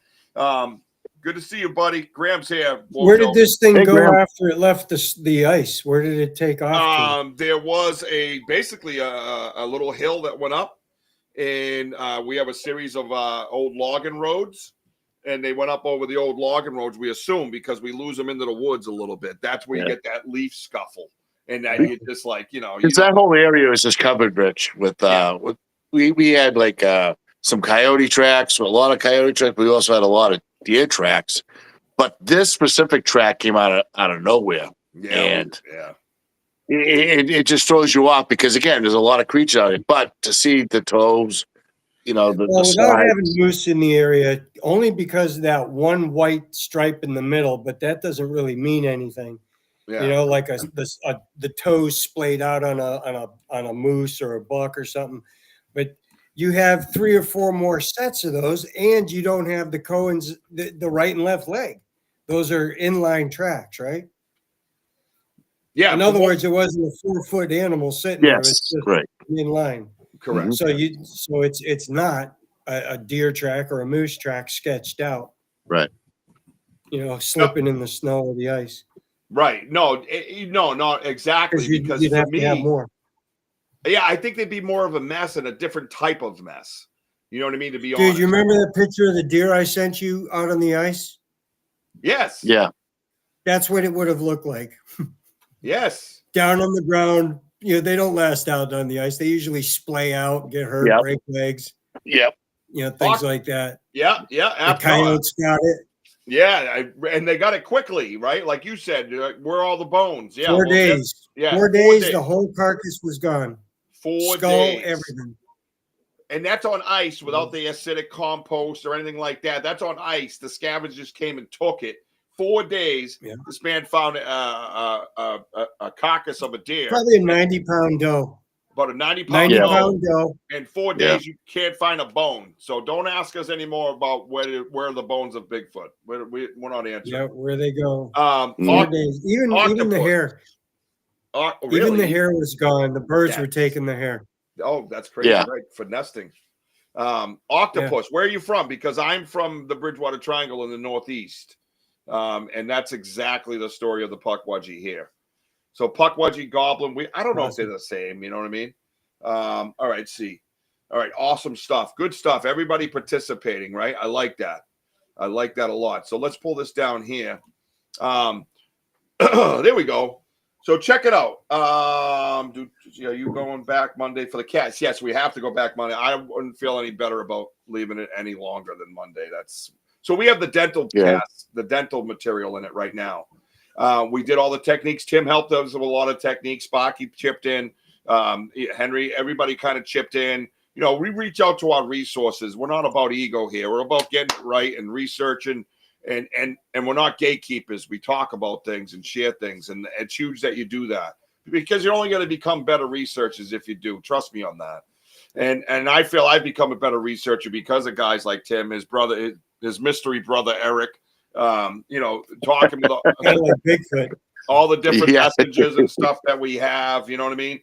Good to see you, buddy. Graham's here. Where did this thing go Graham. After it left the ice? Where did it take off? There was basically a little hill that went up. And we have a series of old logging roads, and they went up over the old logging roads, we assume, because we lose them into the woods a little bit. That's where you get that leaf scuffle. And that you just like, Because that whole area is just covered, Rich, with we had like some coyote tracks, a lot of coyote tracks. But we also had a lot of deer tracks. But this specific track came out of nowhere. It just throws you off because, again, there's a lot of creatures out here. But to see the toes, without having moose in the area, only because of that one white stripe in the middle, but that doesn't really mean anything. Yeah. Like the toes splayed out on a moose or a buck or something. But you have 3 or 4 more sets of those, and you don't have the Cohen's, the right and left leg. Those are inline tracks, right? Yeah. In other words, it wasn't a 4-foot animal sitting there. It's just right. in line. Correct. So it's not a deer track or a moose track sketched out. Right. Slipping in the snow or the ice. Right. No, not exactly. Because you'd for have me, to have more. Yeah, I think they'd be more of a mess and a different type of mess. You know what I mean? To be honest. Dude, you remember that picture of the deer I sent you out on the ice? Yes. Yeah. That's what it would have looked like. Yes. Down on the ground. They don't last out on the ice. They usually splay out, get hurt, break legs. Yep. Things like that. Yeah. The coyotes got it. Yeah, and they got it quickly, right? Like you said, where are all the bones? Yeah. 4 days. Yeah. 4 days, the whole carcass was gone. 4 Skull, days. everything. And that's on ice without the acidic compost or anything like that. That's on ice. The scavengers came and took it. 4 days. Yeah. This man found a carcass of a deer. Probably a 90-pound doe. about a 90-pound 90 Yeah. doe. pound doe. In 4 days, you can't find a bone. So don't ask us anymore about where are the bones of Bigfoot. We're not answering. Yeah, where they go. 4 4 days. Even the octopus. hair. Really? Even the hair was gone. The birds were Yes. taking the hair. Oh, that's crazy, Yeah. right? For nesting. Octopus, where are you from? Because I'm from the Bridgewater Triangle in the Northeast. And that's exactly the story of the Pukwudgie here. So Pukwudgie, Goblin, I don't know if they're the same, you know what I mean? All right, see. All right, awesome stuff. Good stuff. Everybody participating, right? I like that. I like that a lot. So let's pull this down here. There we go. So check it out. Are you going back Monday for the cats? Yes, we have to go back Monday. I wouldn't feel any better about leaving it any longer than Monday. So we have the dental cast, the dental material in it right now. We did all the techniques. Tim helped us with a lot of techniques. Sparky chipped in. Henry, everybody kind of chipped in. You know, we reach out to our resources. We're not about ego here. We're about getting it right and researching. And we're not gatekeepers. We talk about things and share things, and it's huge that you do that, because you're only going to become better researchers if you do. Trust me on that. And I feel I've become a better researcher because of guys like Tim, his brother, his mystery brother Eric. Talking with Kind of like Bigfoot. all the different messages and stuff that we have. You know what I mean?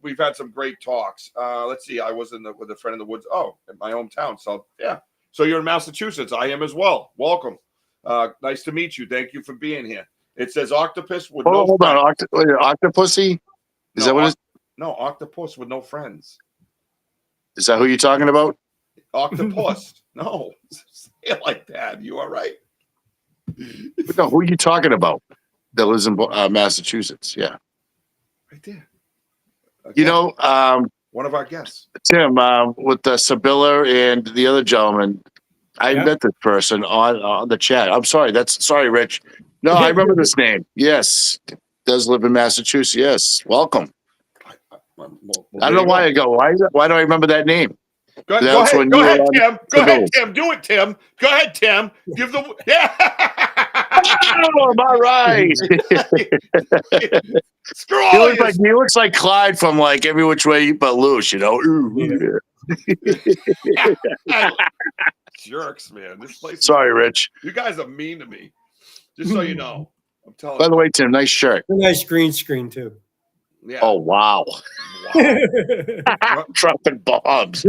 We've had some great talks. Let's see. I was with a friend in the woods. Oh, in my hometown. So yeah. So you're in Massachusetts. I am as well. Welcome. Nice to meet you. Thank you for being here. It says octopus with no hold friends. on. Octopussy? Is that what it's? No, octopus with no friends. Is that who you're talking about? Octopus. No. Say it like that. You are right. But no, who are you talking about? That lives in Massachusetts. Yeah. Right there. You know, one of our guests. Tim, with Sibylla and the other gentleman, I met this person on the chat. I'm sorry. Sorry, Rich. No, I remember this name. Yes. Does live in Massachusetts. Yes. Welcome. I don't know why I go. Why do I remember that name? Go ahead, Tim. Go ahead, Tim. Do it, Tim. Go ahead, Tim. Give the Oh, all right. Screw all he looks like Clyde from like Every Which Way But Loose, you know. Jerks, man. This place. Sorry, Rich. You guys are mean to me. Just so you know, I'm telling. By the way, Tim, nice shirt. A nice green screen too. Yeah. Oh wow. Dropping bombs.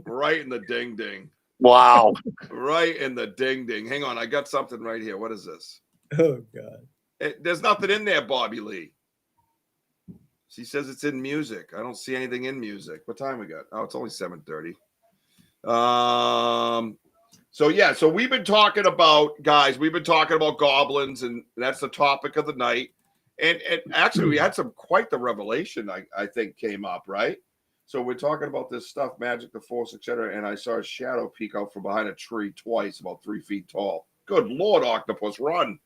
Right in the ding ding. Wow. Right in the ding ding. Hang on, I got something right here. What is this? Oh God. There's nothing in there, Bobby Lee. She says it's in music. I don't see anything in music. What time we got? Oh, it's only 7:30. So we've been talking about, guys, we've been talking about goblins, and that's the topic of the night. And actually, we had quite the revelation, I think, came up, right? So we're talking about this stuff, magic, the force, etc. And I saw a shadow peek out from behind a tree twice, about 3 feet tall. Good Lord, octopus, run.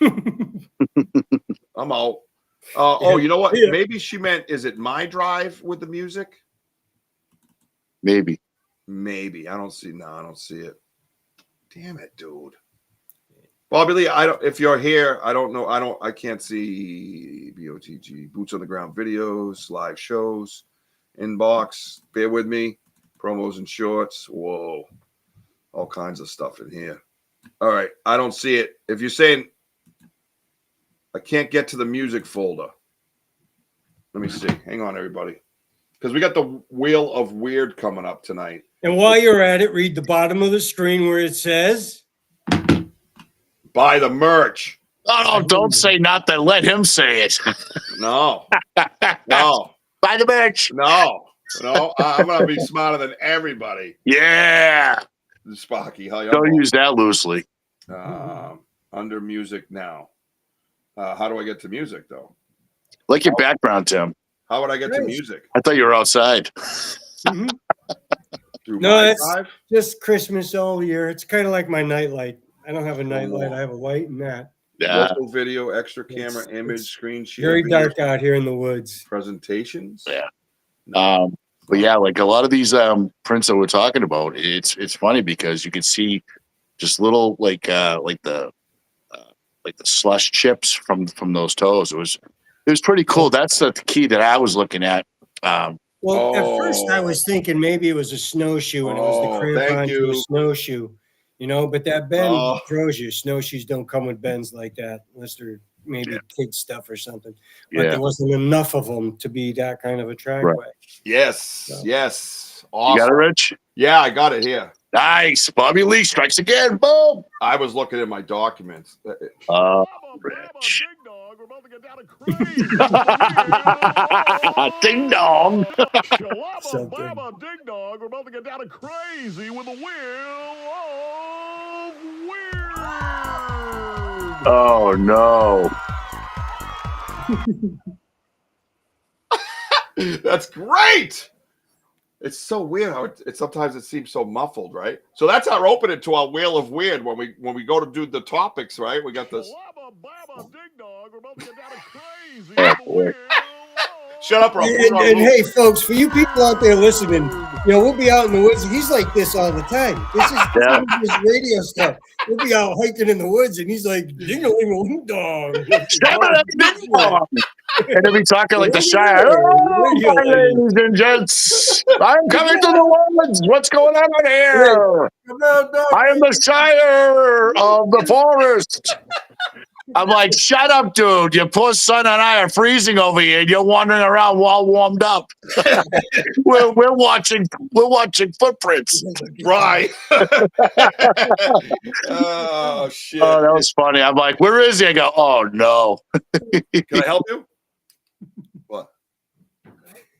I'm out. Oh, you know what? Yeah. Maybe she meant, is it my drive with the music? Maybe. I don't see it. Damn it, dude. Bobby Lee, if you're here, I can't see BOTG, boots on the ground videos, live shows, inbox, bear with me, promos and shorts. Whoa. All kinds of stuff in here. All right. I don't see it. If you're saying I can't get to the music folder, let me see. Hang on, everybody. Because we got the Wheel of Weird coming up tonight. And while you're at it, read the bottom of the screen where it says, buy the merch. Oh, no, don't say nothing. Let him say it. No. Buy the merch. No. I'm going to be smarter than everybody. Yeah. Sparky, how you Don't use that loosely. Under music now. How do I get to music, though? Like your background, Tim. How would I get to music? I thought you were outside. mm-hmm. No, it's just Christmas all year. It's kind of like my nightlight. I don't have a nightlight. I have a light and that. Yeah. Local video, extra camera, image, screen share. Very dark out here in the woods. Presentations. Yeah. But yeah, like a lot of these prints that we're talking about, it's funny because you can see just little like the slush chips from those toes. It was It was pretty cool. That's the key that I was looking at. Well, at first I was thinking maybe it was a snowshoe and it was the crampon to a snowshoe, but that bend throws you. Snowshoes don't come with bends like that unless they're maybe kid stuff or something. But there wasn't enough of them to be that kind of a trackway. Right. Yes. Awesome. You got it, Rich? Yeah, I got it here. Nice. Bobby Lee strikes again. Boom. I was looking at my documents. Rich. Ding dong. Baba Ding Dong. We're about to get down to crazy with the wheel of weird. Oh no. That's great. It's so weird how it sometimes it seems so muffled, right? So that's our opening to our wheel of weird when we go to do the topics, right? We got this. Baba Ding Dong. We're about to get down to crazy with the wheel. Shut up, Rob. And hey, folks, for you people out there listening, we'll be out in the woods. He's like this all the time. This is some of his radio stuff. We'll be out hiking in the woods, and he's like, ding-a-ling-a-dong. And they'll be talking like the Shire. Oh, ladies and gents, I'm coming to the woods. What's going on here? I am the Shire of the forest. I'm like, shut up, dude. Your poor son and I are freezing over here, and you're wandering around all warmed up. we're watching footprints. Right. Oh shit. Oh, that was funny. I'm like, where is he? I go, oh no. Can I help you? What?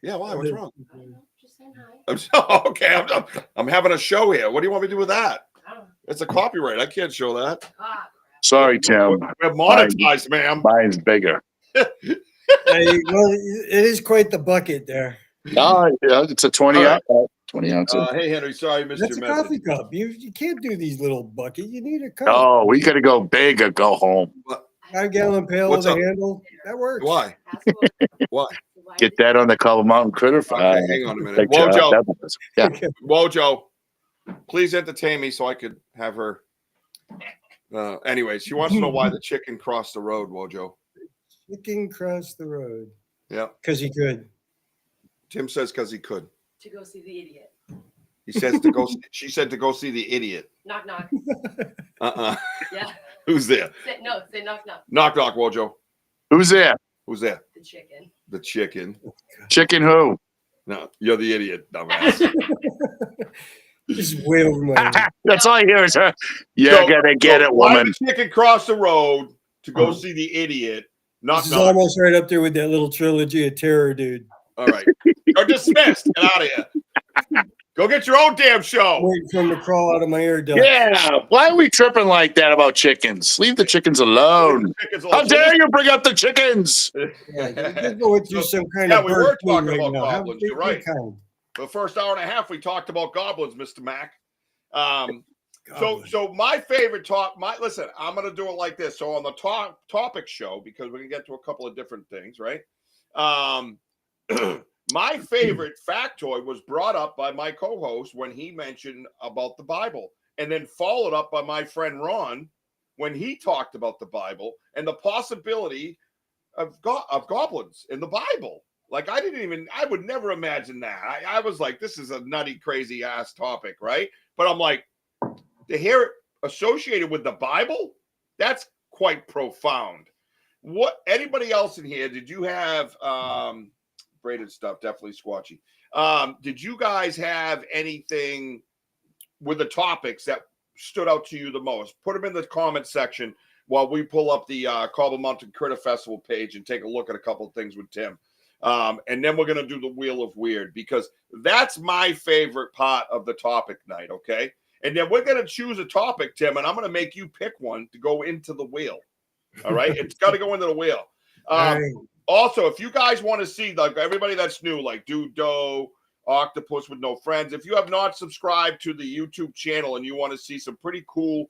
Yeah, why? What's wrong? Just saying hi. Okay, I'm having a show here. What do you want me to do with that? It's a copyright. I can't show that. Sorry, Tim. We're monetized, ma'am. Mine's bigger. Well, it is quite the bucket there. No, it's a 20 ounce. 20 ounces. Hey, Henry, sorry I missed That's your a message. coffee cup. You can't do these little buckets. You need a cup. Oh, we got to go big or go home. 5-gallon pail What's with a up? handle. That works. Why? Why? Get that on the Cobble Mountain Critter. Okay, hang on a minute. picture. Wojo, Yeah. Wojo, please entertain me so I could have her. Anyway, she wants to know why the chicken crossed the road, Wojo. Chicken crossed the road. Yeah. Because he could. Tim says because he could. To go see the idiot. He says to go. She said to go see the idiot. Knock, knock. Yeah. Who's there? Say knock, knock. Knock, knock, Wojo. Who's there? Who's there? The chicken. The chicken. Chicken who? No, you're the idiot, dumbass. Just way over my head. That's all I hear is her. You're gonna get it, Why woman. did the chicken cross the road to go see the idiot? Knock, This is knock. almost right up there with that little trilogy of terror, dude. All right. You're dismissed. Get out of here. Go get your own damn show. Waiting for him to crawl out of my ear duct. Yeah. Why are we tripping like that about chickens? Leave the chickens alone. How dare you bring up the chickens? Yeah, you're going through some kind Yeah, of we were bird flu talking about now. goblins. Be You're right. kind. For the first hour and a half, we talked about goblins, Mr. Mac. Goblin. So my favorite listen, I'm gonna do it like this. So on the topic show, because we can get to a couple of different things, right? My favorite factoid was brought up by my co-host when he mentioned about the Bible, and then followed up by my friend Ron when he talked about the Bible and the possibility of goblins in the Bible. Like I would never imagine that. I was like, this is a nutty, crazy ass topic, right? But I'm like, to hear it associated with the Bible, that's quite profound. What anybody else in here? Did you have braided stuff? Definitely squatchy. Did you guys have anything with the topics that stood out to you the most? Put them in the comment section while we pull up the Cobble Mountain Critter Festival page and take a look at a couple of things with Tim. And then we're going to do the Wheel of Weird, because that's my favorite part of the topic night, okay? And then we're going to choose a topic, Tim, and I'm going to make you pick one to go into the wheel. All right? It's got to go into the wheel. Right. Also, if you guys want to see, like, everybody that's new, like Dude Doe, Octopus with No Friends, if you have not subscribed to the YouTube channel and you want to see some pretty cool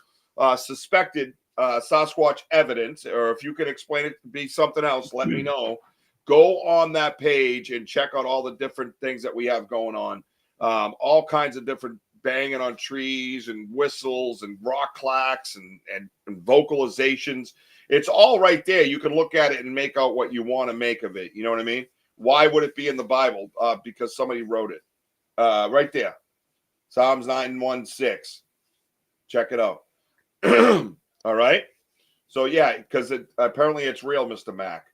suspected Sasquatch evidence, or if you can explain it to be something else, let me know. Go on that page and check out all the different things that we have going on. All kinds of different banging on trees and whistles and rock clacks and vocalizations. It's all right there. You can look at it and make out what you want to make of it. You know what I mean? Why would it be in the Bible? Because somebody wrote it. Right there. Psalms 9:1-6. Check it out. All right. So yeah, because apparently it's real, Mr. Mac.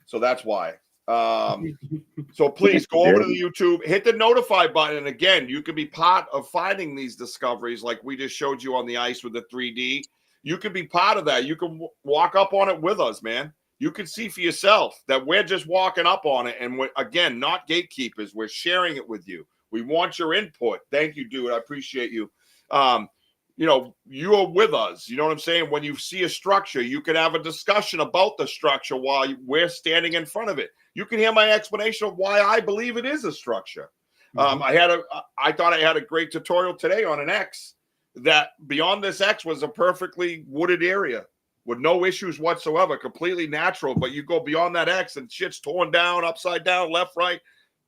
So that's why. So please go over to the YouTube, hit the notify button, and again, you can be part of finding these discoveries, like we just showed you on the ice with the 3D. You can be part of that. You can walk up on it with us, man. You can see for yourself that we're just walking up on it, and we're, again, not gatekeepers. We're sharing it with you. We want your input. Thank you, dude. I appreciate you. You know, you are with us. You know what I'm saying? When you see a structure, you can have a discussion about the structure while we're standing in front of it. You can hear my explanation of why I believe it is a structure. I thought I had a great tutorial today on an X that beyond this X was a perfectly wooded area with no issues whatsoever, completely natural. But you go beyond that X and shit's torn down, upside down, left, right.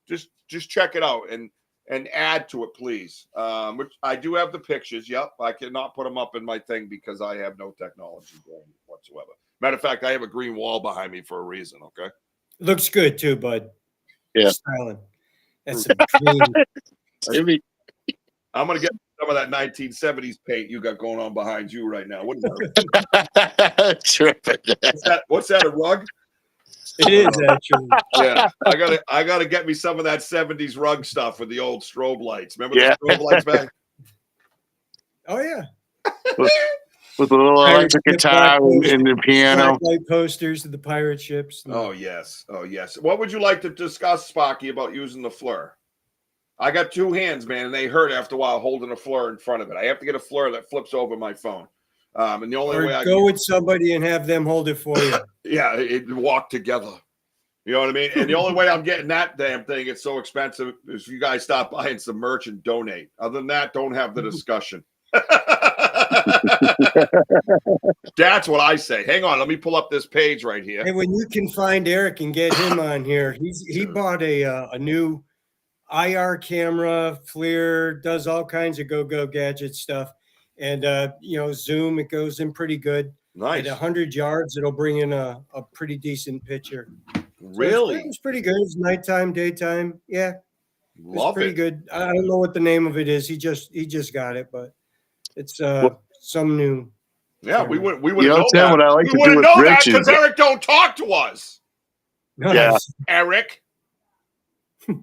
Just check it out and add to it, please. Which I do have the pictures. Yep, I cannot put them up in my thing because I have no technology whatsoever. Matter of fact, I have a green wall behind me for a reason. Okay, looks good too, bud. Yeah, styling. That's a dream. I'm gonna get some of that 1970s paint you got going on behind you right now. What is that? What's that? A rug? It is actually. Yeah, I gotta get me some of that 70s rug stuff with the old strobe lights. Remember the strobe lights back? Oh yeah. With a little electric guitar and the piano. Light posters of the pirate ships. Oh yes. Oh yes. What would you like to discuss, Spocky, about using the fleur? I got two hands, man, and they hurt after a while holding a fleur in front of it. I have to get a fleur that flips over my phone. And the only way I go with somebody and have them hold it for you. Yeah, it walk together. You know what I mean? And the only way I'm getting that damn thing, it's so expensive, is if you guys stop buying some merch and donate. Other than that, don't have the discussion. That's what I say. Hang on, let me pull up this page right here. Hey, when you can find Eric and get him on here, he bought a new IR camera, FLIR, does all kinds of go gadget stuff. And, you know, Zoom, it goes in pretty good. Nice. At 100 yards, it'll bring in a pretty decent picture. Really? So it's pretty good. It's nighttime, daytime. Yeah. Love pretty it. good. I don't know what the name of it is. He just got it, but it's some new. Yeah, camera. we would You know, know Tim, that. what I like We to do wouldn't with know that Richie. because Eric don't talk to us. Yeah. Eric. Yeah,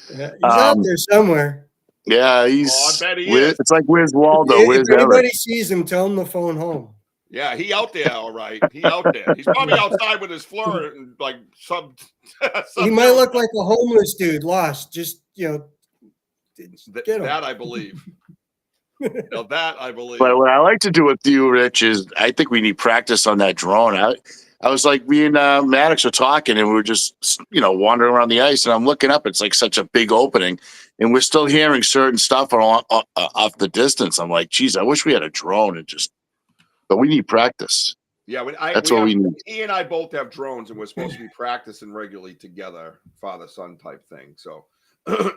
he's out there somewhere. Yeah, he's. Oh, I bet he is. It's like, where's Waldo? If Where's anybody Eric? sees him, tell him to phone home. Yeah, he out there, all right. He out there. He's probably outside with his fleur and like some. He might look like a homeless dude, lost. Just get him. That I believe. No, that I believe. But what I like to do with you, Rich, is I think we need practice on that drone. I was like, me and Maddox were talking, and we were just, wandering around the ice, and I'm looking up. It's like such a big opening, and we're still hearing certain stuff off the distance. I'm like, geez, I wish we had a drone but we need practice. Yeah, that's what we need. He and I both have drones, and we're supposed to be practicing regularly together, father-son type thing. So,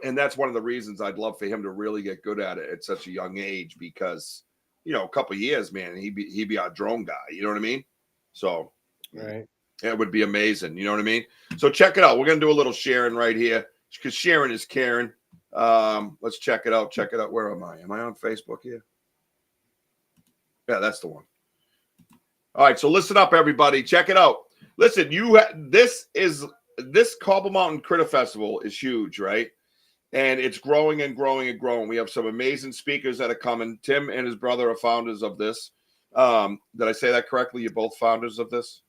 and that's one of the reasons I'd love for him to really get good at it at such a young age, because, a couple of years, man, he'd be our drone guy. You know what I mean? So, right, it would be amazing. You know what I mean? So check it out. We're gonna do a little sharing right here because sharing is caring. Let's check it out. Check it out. Where am I? Am I on Facebook here? Yeah, that's the one. All right, so listen up, everybody. Check it out. Listen, this Cobble Mountain Critter Festival is huge, right? And it's growing and growing and growing. We have some amazing speakers that are coming. Tim and his brother are founders of this. Did I say that correctly? You're both founders of this?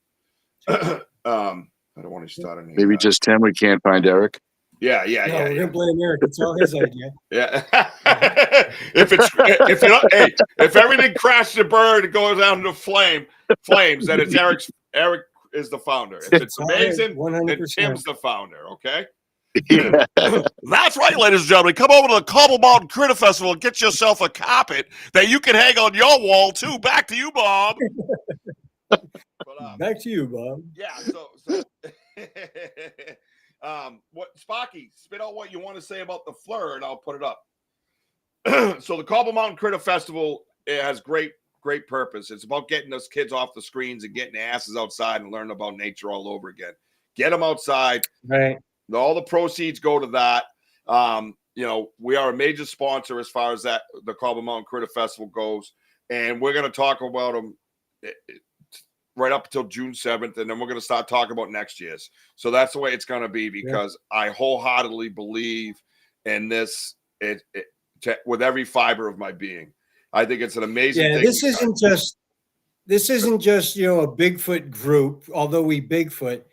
I don't want to start any. Maybe just Tim. We can't find Eric. Yeah. We're gonna blame Eric. It's all his idea. Yeah. if everything crashes and burns and goes down into flames, then it's Eric is the founder. If it's amazing, 100%. Then Tim's the founder. Okay. Yeah. That's right, ladies and gentlemen. Come over to the Cobble Mountain Critter Festival and get yourself a carpet that you can hang on your wall too. Back to you, Bob. Back to you, Bob. Yeah. So what Spocky, spit out what you want to say about the FLIR, and I'll put it up. So the Cobble Mountain Critter Festival, it has great great purpose. It's about getting those kids off the screens and getting their asses outside and learning about nature all over again. Get them outside. Right. All the proceeds go to that. We are a major sponsor as far as that the Cobble Mountain Critter Festival goes, and we're going to talk about them right up until June 7th, and then we're going to start talking about next year's. So that's the way it's going to be, because I wholeheartedly believe in this with every fiber of my being. I think it's an amazing thing. This isn't just a Bigfoot group, although we Bigfoot.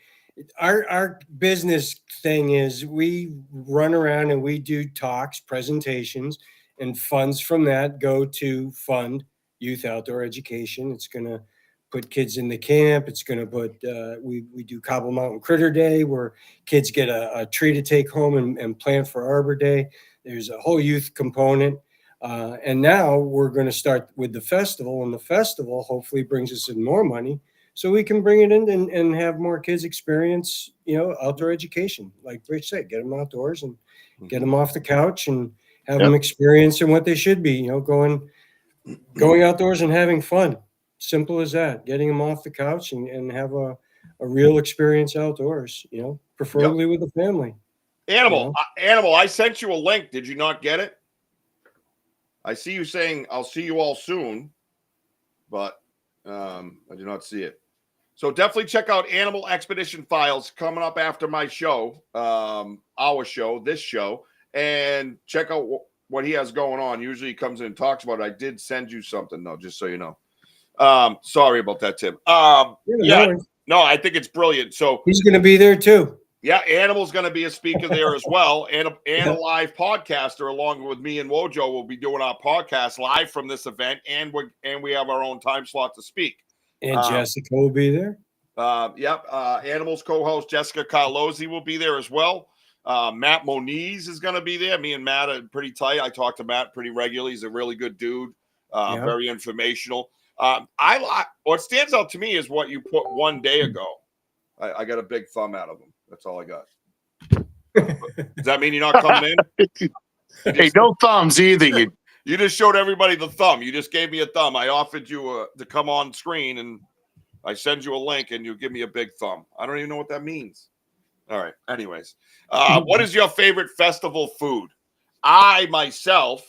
Our business thing is we run around and we do talks, presentations, and funds from that go to fund youth outdoor education. It's going to put kids in the camp. It's going to put, we do Cobble Mountain Critter Day, where kids get a tree to take home and plant for Arbor Day. There's a whole youth component. And now we're going to start with the festival, and the festival hopefully brings us in more money so we can bring it in and have more kids experience, outdoor education. Like Rich said, get them outdoors and get them off the couch and have them experiencing what they should be, going outdoors and having fun. Simple as that. Getting them off the couch and have a real experience outdoors, preferably with the family. Animal, I sent you a link. Did you not get it? I see you saying, I'll see you all soon, but I do not see it. So definitely check out Animal Expedition Files coming up after my show, our show, this show, and check out what he has going on. Usually he comes in and talks about it. I did send you something, though, just so you know. Sorry about that, Tim. No, I think it's brilliant. So he's going to be there too. Yeah, Animal's going to be a speaker there as well, and a live podcaster along with me and Wojo will be doing our podcast live from this event, and we have our own time slot to speak. And Jessica will be there. Animal's co-host Jessica Carlozzi will be there as well. Matt Moniz is going to be there. Me and Matt are pretty tight. I talk to Matt pretty regularly. He's a really good dude, very informational. What stands out to me is what you put one day ago. I got a big thumb out of him. That's all I got. Does that mean you're not coming in? Hey, no thumbs either. You just showed everybody the thumb. You just gave me a thumb. I offered you to come on screen, and I send you a link, and you give me a big thumb. I don't even know what that means. All right. Anyways, what is your favorite festival food? I myself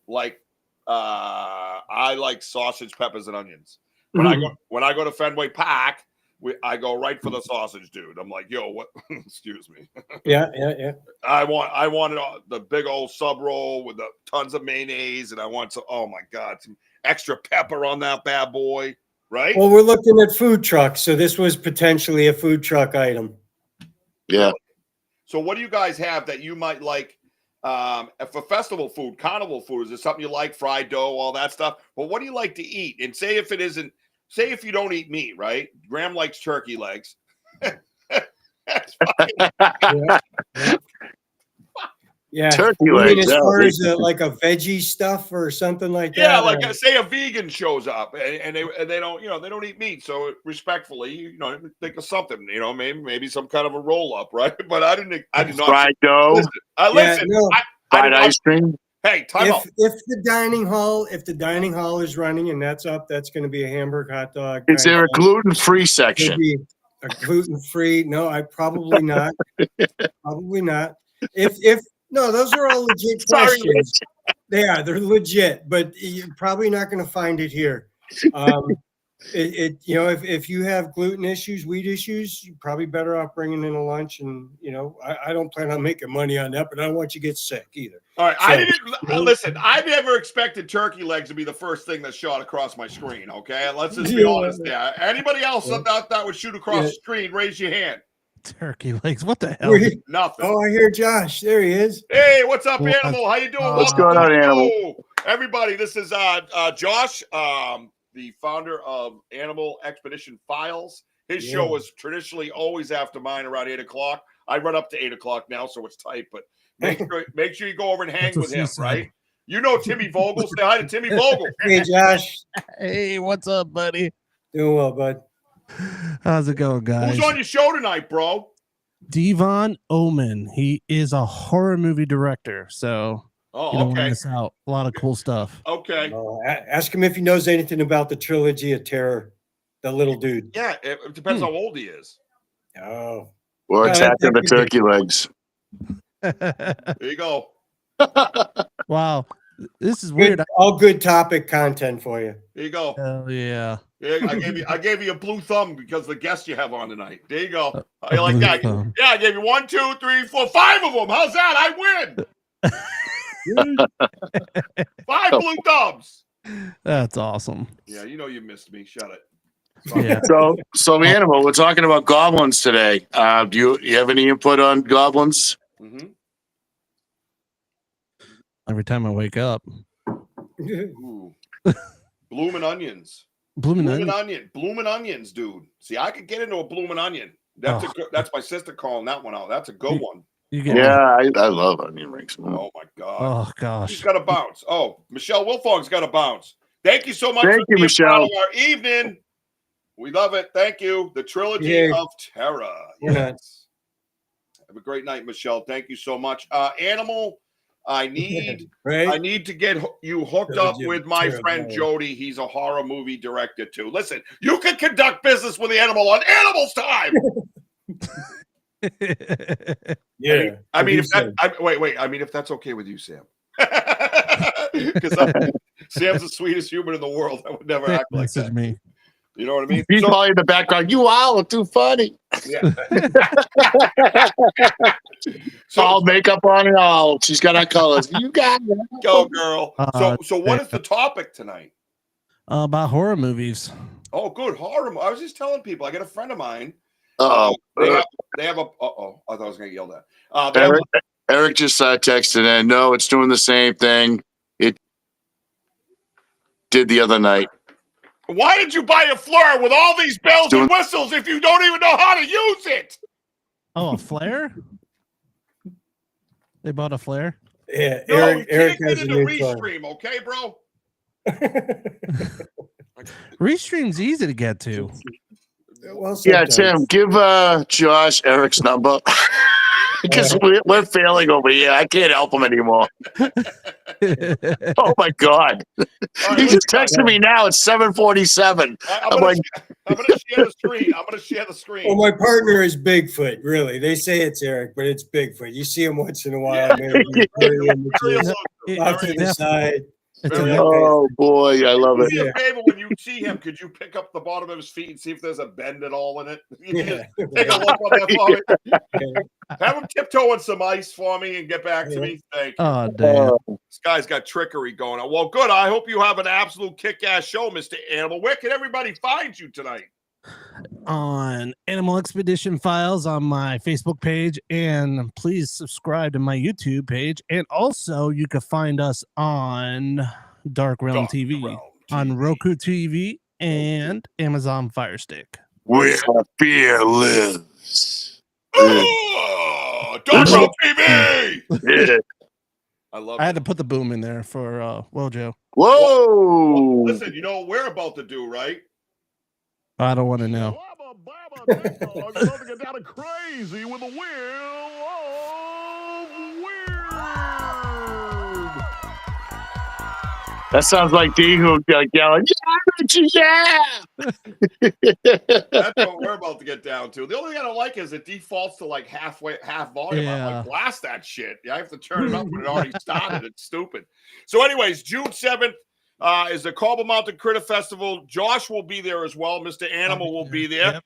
like sausage, peppers, and onions. When I go to Fenway Park, I go right for the sausage, dude. I'm like, yo, what? Excuse me. Yeah. I wanted the big old sub roll with the tons of mayonnaise, and I want some. Oh my God, some extra pepper on that bad boy, right? Well, we're looking at food trucks, so this was potentially a food truck item. Yeah. So, what do you guys have that you might like? For festival food, carnival food, is it something you like? Fried dough, all that stuff. Well, what do you like to eat? And say if you don't eat meat, right? Graham likes turkey legs. Yeah. Turkey legs. As far as like a veggie stuff or something like that. Yeah, like say a vegan shows up and they don't, they don't eat meat. So respectfully, think of something, maybe some kind of a roll up, right? But I did not fried dough. Listen, fried ice cream. Hey, time out. If the dining hall is running and that's up, that's going to be a hamburger hot dog. Is there a gluten-free section? A gluten-free? No, I probably not. Probably not. No, those are all legit questions. They're legit, but you're probably not going to find it here. If you have gluten issues, wheat issues, you're probably better off bringing in a lunch. And I don't plan on making money on that, but I don't want you to get sick either. All right, listen. I never expected turkey legs to be the first thing that shot across my screen. Okay, let's just be honest there. Anybody else that would shoot across the screen, raise your hand. Turkey legs. What the hell? Nothing. Oh, I hear Josh. There he is. Hey, what's up, Animal? How you doing? What's going on, Animal? Everybody, this is Josh, the founder of Animal Expedition Files. His show is traditionally always after mine around 8 o'clock. I run up to 8 o'clock now, so it's tight, but make sure you go over and hang with him, right? You know Timmy Vogel. Say hi to Timmy Vogel. Hey, Josh. Hey, what's up, buddy? Doing well, bud. How's it going, guys? Who's on your show tonight, bro? Devon Oman. He is a horror movie director. So You Oh, don't want to okay. miss out. A lot of cool stuff. Okay. Ask him if he knows anything about the trilogy of terror. The little dude. Yeah, it depends how old he is. Oh. Or No, Attack of the that could be. Turkey Legs. There you go. Wow. This is Good, weird. all good topic content for you. There you go. Hell yeah. Yeah, I gave you a blue thumb because of the guest you have on tonight. There you go. A You like blue that? thumb. Yeah, I gave you 1, 2, 3, 4, 5 of them. How's that? I win. 5 blue thumbs. That's awesome. Yeah, you know you missed me. Shut it. Yeah. So Animal, we're talking about goblins today. Do you have any input on goblins? Mm-hmm. Every time I wake up. Ooh. Blooming onions. Blooming Blooming onions, dude. See, I could get into a blooming onion. That's that's my sister calling that one out. That's a good one. You get Yeah, I love onion rings. Oh my god. Oh gosh. She's got to bounce. Oh, Michelle Wilfong's got to bounce. Thank you so much Thank for you, being Michelle. part of our evening. We love it. Thank you. The trilogy of terror. Yes. Have a great night, Michelle. Thank you so much. Animal, I need to get you hooked up with my friend Jody. He's a horror movie director too. Listen, you can conduct business with the Animal on Animal's time. Yeah. I mean, wait. I mean, if that's okay with you, Sam. Because Sam's the sweetest human in the world. I would never act like that. Me. You know what I mean? He's probably in the background. You all are too funny. Yeah. All makeup on and all. She's got our colors. You got it. Go, girl. So what is the topic tonight? About horror movies. Oh, good. Horror. I was just telling people. I got a friend of mine. They have a. I thought I was going to yell that. Eric just texted in. No, it's doing the same thing it did the other night. Why did you buy a flare with all these bells and whistles if you don't even know how to use it? Oh, a flare? They bought a flare? Yeah, No, Eric you can't has get a into new phone. Restream, okay, bro? Restream's easy to get to. Well, Yeah, sometimes. Tim, give Josh Eric's number. Because we're failing over here. I can't help him anymore. Oh my God. He just texted me now. It's 7:47. I'm gonna share the screen. I'm gonna share the screen. Well, my partner is Bigfoot. Really, they say it's Eric, but it's Bigfoot. You see him once in a while. Maybe off to the side. Oh boy, I love Do me it. a favor, when you see him, could you pick up the bottom of his feet and see if there's a bend at all in it? Just take a look on that for me. Have him tiptoe on some ice for me and get back to me. Thank you. Oh, damn. This guy's got trickery going on. Well, good. I hope you have an absolute kick-ass show, Mr. Animal. Where can everybody find you tonight? On Animal Expedition Files on my Facebook page, and please subscribe to my YouTube page. And also, you can find us on Dark Realm TV, on Roku TV, and Amazon Fire Stick. Where fear lives. Dark Realm TV! Yeah. I love I it. had to put the boom in there for Wojo. Whoa! Well, listen, you know what we're about to do, right? I don't want to know. Ding dong, about to get down to crazy with the wheel of weird. That sounds like D who yelling, "Yeah, Richie, yeah!" That's what we're about to get down to. The only thing I don't like is it defaults to like half volume. I'm like, blast that shit. I have to turn it up when it already started. It's stupid. So, anyways, June 7th is the Cobble Mountain Critter Festival. Josh will be there as well. Mr. Animal will be there. Yep.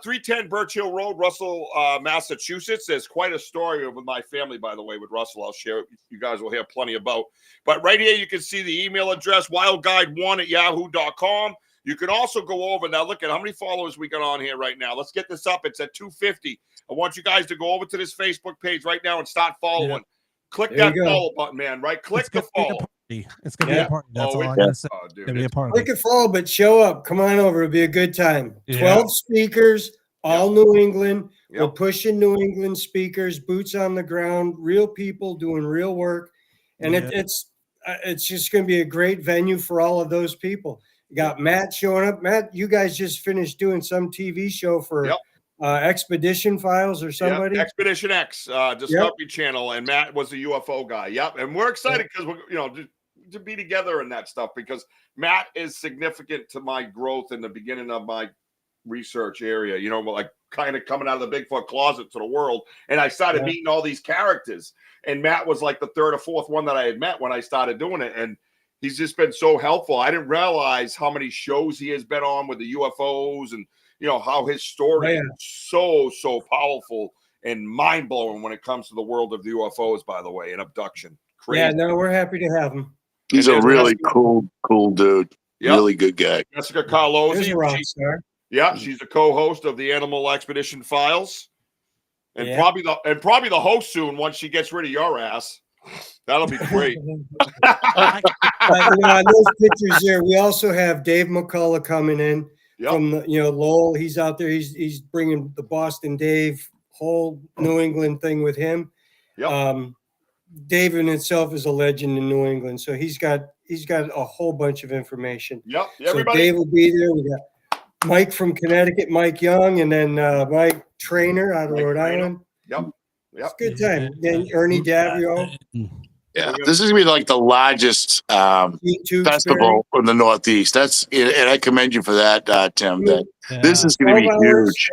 310 Birch Hill Road, Russell, Massachusetts. There's quite a story with my family, by the way, with Russell. I'll share it. You guys will hear plenty about. But right here, you can see the email address, wildguide1@yahoo.com. You can also go over now. Look at how many followers we got on here right now. Let's get this up. It's at 250. I want you guys to go over to this Facebook page right now and start following. Yep. Click that follow button, man. Right? Click the follow. It's going to be a party. That's all I'm going to say. It's going to be a party. Click and follow, but show up. Come on over. It'll be a good time. Yeah. 12 speakers, all New England. Yep. We're pushing New England speakers, boots on the ground, real people doing real work. And it's just going to be a great venue for all of those people. You got Matt showing up. Matt, you guys just finished doing some TV show for Expedition Files or somebody. Yep, Expedition X, Discovery Channel, and Matt was the UFO guy. Yep, and we're excited because we're to be together and that stuff because Matt is significant to my growth in the beginning of my research area. Like kind of coming out of the Bigfoot closet to the world, and I started meeting all these characters. And Matt was like the third or fourth one that I had met when I started doing it, and he's just been so helpful. I didn't realize how many shows he has been on with the UFOs and. How his story is so powerful and mind-blowing when it comes to the world of the UFOs, by the way, and abduction. Crazy. Yeah, no, we're happy to have him. He's a really cool dude. Yep. Really good guy. Jessica Carlozzi. She's she's a co-host of the Animal Expedition Files. And probably the host soon once she gets rid of your ass. That'll be great. On those pictures there, we also have Dave McCullough coming in. Yep. From Lowell, he's out there. He's bringing the Boston Dave whole New England thing with him. Yep. Dave in itself is a legend in New England, so he's got a whole bunch of information. Yep. Everybody. So Dave will be there. We got Mike from Connecticut, Mike Young, and then Mike Trainer out of Rhode Island. Yep. It's a good time. Then Ernie Davrio. Yeah, this is gonna be like the largest festival in the Northeast. And I commend you for that, Tim. This is gonna be huge.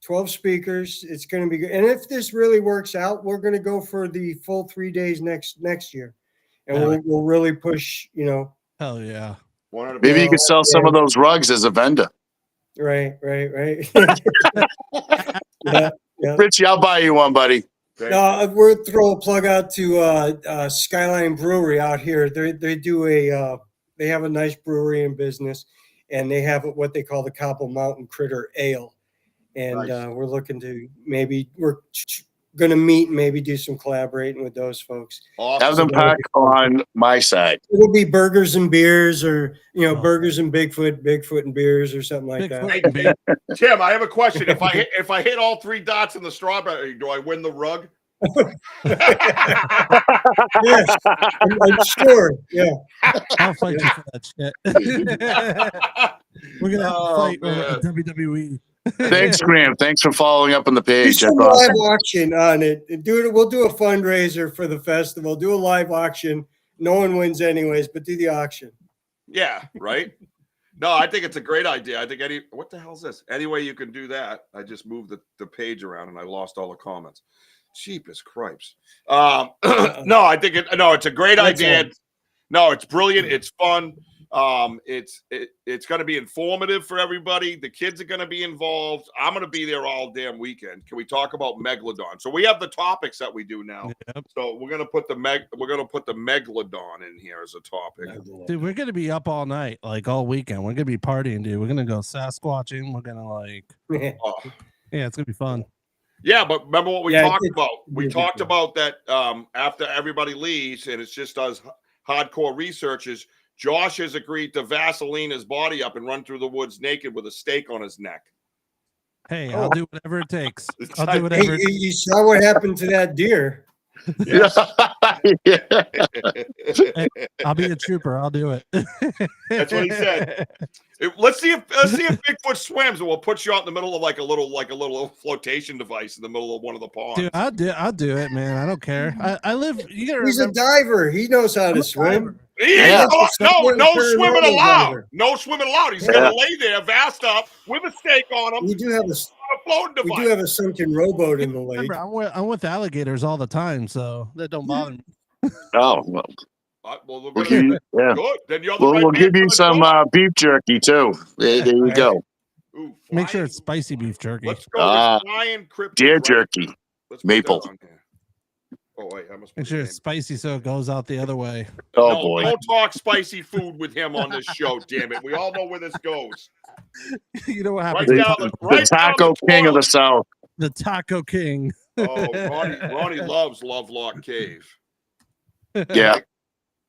12 speakers. It's gonna be good. And if this really works out, we're gonna go for the full 3 days next year, and we'll really push. Hell yeah. Maybe you could sell some of those rugs as a vendor. Right. Yeah. Richie, I'll buy you one, buddy. No, we'll throw a plug out to Skyline Brewery out here. They have a nice brewery in business, and they have what they call the Copple Mountain Critter Ale, and we're looking to we're going to meet and maybe do some collaborating with those folks. Awesome. Have them pack on my side. It'll be burgers and beers, or burgers and Bigfoot and beers, or something like that. Tim, I have a question. If I hit all 3 dots in the strawberry, do I win the rug? Yes, I'm sure. Yeah, I'll fight you for that shit. We're gonna have to fight WWE. Thanks, Graham. Thanks for following up on the page. Do some live auction on it. We'll do a fundraiser for the festival. Do a live auction. No one wins anyways, but do the auction. Yeah, right. No, I think it's a great idea. I think what the hell is this? Any way you can do that. I just moved the page around and I lost all the comments. Cheapest cripes. No, I think it's a great idea. No, it's brilliant. It's fun. It's going to be informative for everybody. The kids are going to be involved. I'm going to be there all damn weekend. Can we talk about Megalodon? So we have the topics that we do now. Yep. So we're going to put the Megalodon in here as a topic. Dude, we're going to be up all night, like all weekend. We're going to be partying, dude. We're going to go Sasquatching. We're going to yeah, it's going to be fun. Yeah, but remember what we talked about? We talked about that after everybody leaves and it's just us hardcore researchers. Josh has agreed to Vaseline his body up and run through the woods naked with a stake on his neck. Hey, I'll do whatever it takes. I'll do whatever. You saw what happened to that deer. Yes. Hey, I'll be a trooper. I'll do it. That's what he said. Let's see if Bigfoot swims, and we'll put you out in the middle of like a little flotation device in the middle of one of the ponds. Dude, I'll do it, man. I don't care. I live. He's a diver. He knows how to swim. No swimming allowed. No swimming allowed. He's gonna lay there, vast up, with a stake on him. We do have a floating device. We do have a sunken rowboat in the lake. Remember, I'm with alligators all the time, so that don't bother me. Oh well. We'll give you, good. Then you're the right we'll give you some beef jerky too. There you go. Ooh, make sure it's spicy beef jerky. Let's go with flying cryptid. Deer jerky. Maple. Oh wait, I must make sure it's spicy so it goes out the other way. Oh boy! Don't talk spicy food with him on this show. Damn it! We all know where this goes. You know what happens? The Taco King of the South. The Taco King. Oh, Ronnie loves Lovelock Cave. Yeah.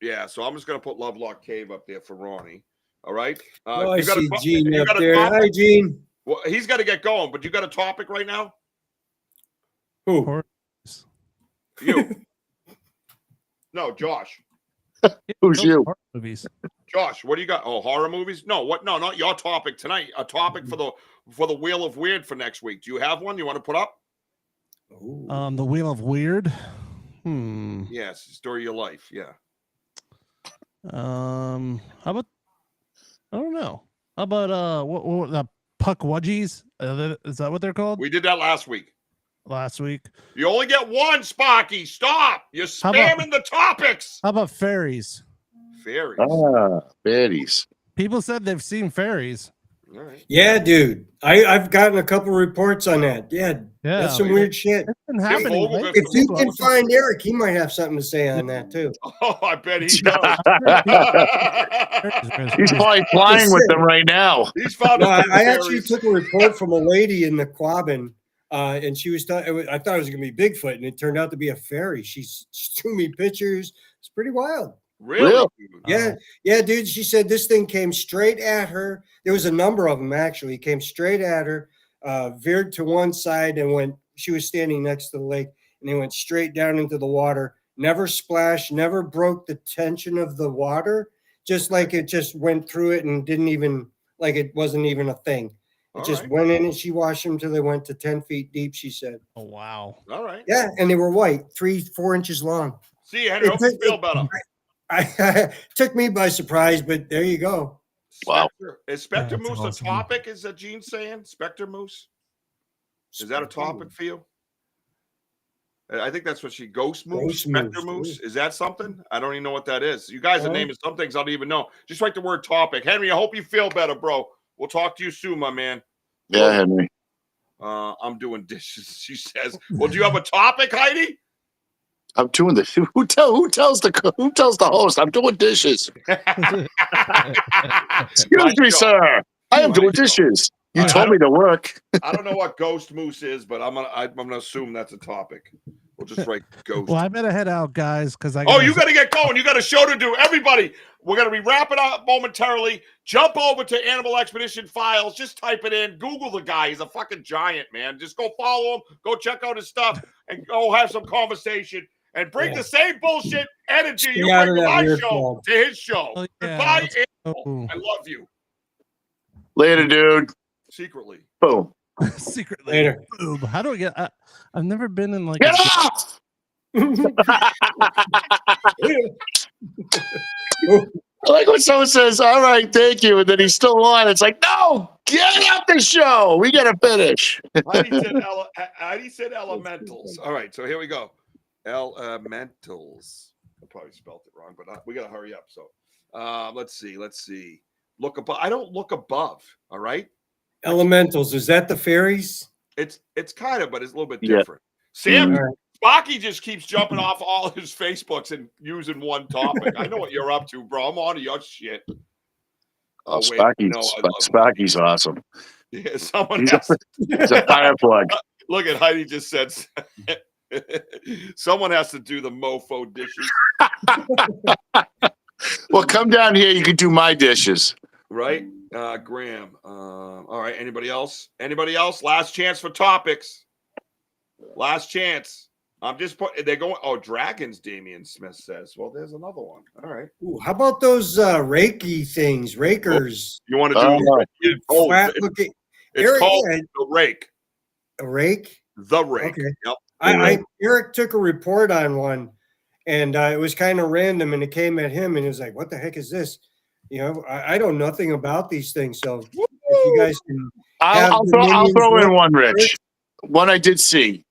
Yeah, so I'm just going to put Lovelock Cave up there for Ronnie. All right? I see Gene up there. Hi, Gene. Well, he's got to get going, but you got a topic right now? Who? You. No, Josh. Who's you? Horror movies. Josh, what do you got? Oh, horror movies? No, what? No, not your topic tonight. A topic for the Wheel of Weird for next week. Do you have one you want to put up? The Wheel of Weird. Yes, story of your life. Yeah. How about? I don't know. How about what the Puck Wudgies? Is that what they're called? We did that last week. Last week. You only get one, Sparky. Stop. You're spamming the topics. How about fairies? Fairies. Baddies. People said they've seen fairies. All right. Yeah, dude. I've gotten a couple reports on that. Yeah, that's some weird shit. It's been happening. Vogel Right? got If you can find Eric, he might have something to say on that too. Oh, I bet he does. He's probably flying with them right now. He's found No, a I actually took a report from a lady in the Quabbin, and she was. I thought it was going to be Bigfoot, and it turned out to be a fairy. She threw me pictures. It's pretty wild. Really? Yeah, yeah, dude. She said this thing came straight at her. There was a number of them actually. Came straight at her, veered to one side, and went. She was standing next to the lake, and they went straight down into the water. Never splashed. Never broke the tension of the water. Just like it just went through it and didn't even like it wasn't even a thing. It just went in and she washed them till they went to 10 feet deep. She said. Oh wow. All right. Yeah, and they were white, 3-4 inches long. See you, Henry. Hope you feel better. Took me by surprise, but there you go. Wow. Is Spectre That's Moose awesome. a topic? Is that Gene saying? Spectre Moose? Is that a topic for you? I think that's what she Ghost Moose, Spectre Moose. Is that something? I don't even know what that is. You guys are naming some things I don't even know. Just write the word topic. Henry, I hope you feel better, bro. We'll talk to you soon, my man. Yeah, Henry. I'm doing dishes, she says. Well, do you have a topic, Heidi? I'm doing this. Who tells the host? I'm doing dishes. Excuse me, sir. I am doing dishes. You told me to work. I don't know what Ghost Moose is, but I'm gonna assume that's a topic. We'll just write Ghost. Well, I better head out, guys, because I. You got to get going. You got a show to do. Everybody, we're gonna be wrapping up momentarily. Jump over to Animal Expedition Files. Just type it in. Google the guy. He's a fucking giant, man. Just go follow him. Go check out his stuff, and go have some conversation. And bring the same bullshit energy you bring to my show to his show. Oh, yeah. Goodbye, Animal. I love you. Later, dude. Secretly. Boom. Secretly. Later. Boom. How do I get? I've never been in like. Get off! I like when someone says, all right, thank you, and then he's still on. It's like, no, get off the show. We got to finish. Heidi said elementals. All right, so here we go. Elementals. I probably spelled it wrong, but we got to hurry up. So let's see. Look above. I don't look above. All right. Elementals. Is that the fairies? It's kind of, but it's a little bit different. Sam, Sparky just keeps jumping off all his Facebooks and using one topic. I know what you're up to, bro. I'm on to your shit. Oh, Sparky's awesome. Yeah, someone has He's a fire plug. Look at Heidi just said someone has to do the mofo dishes. Well, come down here. You can do my dishes. Right? Graham. All right. Anybody else? Last chance for topics. Last chance. I'm just putting. They're going. Oh, dragons. Damian Smith says. Well, there's another one. All right. Ooh, how about those Reiki things? Rakers. You want to do? Flat looking. It's called the rake. A rake. The rake. Okay. Yep. Eric took a report on one, and it was kind of random, and it came at him, and he was like, "What the heck is this?" You know, I know nothing about these things, so if you guys can, I'll throw in one, Rich. One I did see.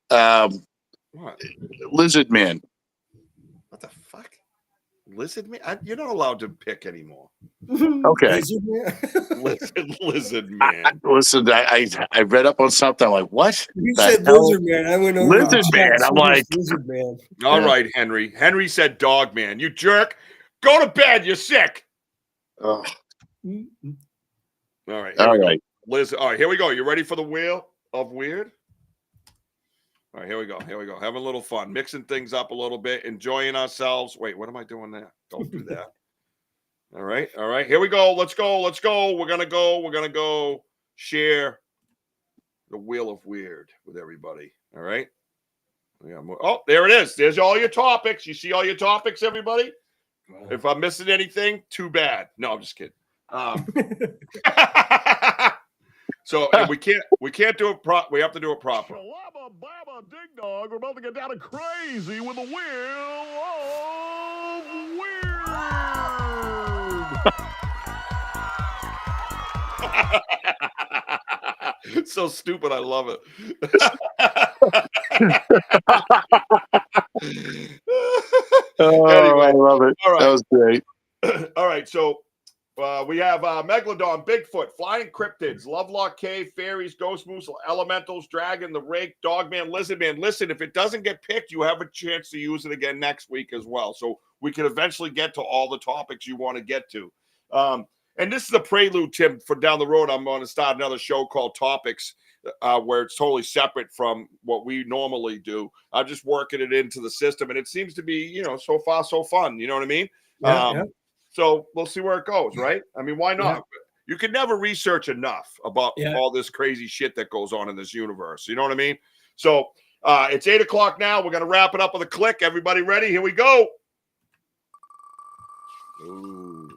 What? Lizard Man. What the fuck? Lizard Man? You're not allowed to pick anymore. Okay. Lizard Man. Listen, I read up on something. I'm like, what? You said Lizard Man. I went over Lizard Man. I'm like, Lizard Man. All right, Henry. Henry said Dog Man. You jerk. Go to bed. You're sick. Oh. All right. All right. Liz. All right, here we go. You ready for the Wheel of Weird? All right, here we go. Having a little fun, mixing things up a little bit, enjoying ourselves. Wait, what am I doing there? Don't do that. All right. Here we go. Let's go. We're gonna go share the Wheel of Weird with everybody. All right. Oh, there it is. There's all your topics. You see all your topics, everybody? If I'm missing anything, too bad. No, I'm just kidding. So and we can't do it we have to do it proper. Shalaba Baba Dig Dog, we're about to get down to crazy with the wheel of weird. So stupid, I love it. Anyway, I love it. All right. That was great. All right, so we have Megalodon, Bigfoot, Flying Cryptids, Lovelock Cave, Fairies, Ghost Moose, Elementals, Dragon, The Rake, Dogman, Lizardman. Listen, if it doesn't get picked, you have a chance to use it again next week as well. So we can eventually get to all the topics you want to get to. And this is a prelude, Tim, for down the road. I'm going to start another show called Topics, where it's totally separate from what we normally do. I'm just working it into the system, and it seems to be, so far so fun. You know what I mean? Yeah. So we'll see where it goes, right? I mean, why not? Yeah. You can never research enough about all this crazy shit that goes on in this universe. You know what I mean? So it's 8 o'clock now. We're going to wrap it up with a click. Everybody ready? Here we go. Ooh.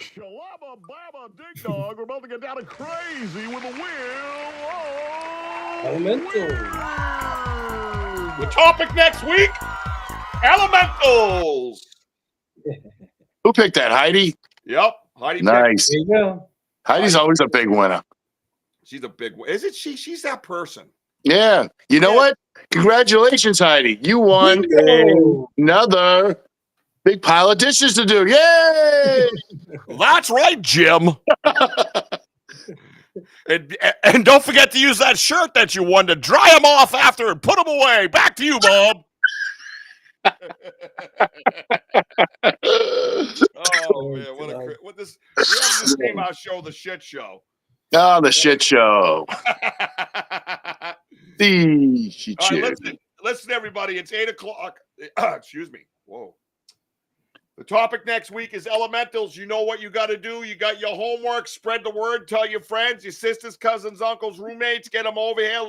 Shalaba Baba Dig Dog, we're about to get down to crazy with the wheel of Elemental. The topic next week, elementals. Who picked that? Heidi? Yep. Heidi. Nice. There you go. Heidi's always a big winner. She's a big one. Isn't she? She's that person. Yeah. You know what? Congratulations, Heidi. You won another big pile of dishes to do. Yay! That's right, Jim. And don't forget to use that shirt that you won to dry them off after and put them away. Back to you, Bob. Oh man, what this? We have to just name our show the Shit Show. Oh, the Shit Show. The Shit Show. Right, listen, everybody. It's 8 o'clock. Excuse me. Whoa. The topic next week is elementals. You know what you got to do. You got your homework. Spread the word. Tell your friends, your sisters, cousins, uncles, roommates. Get them over here.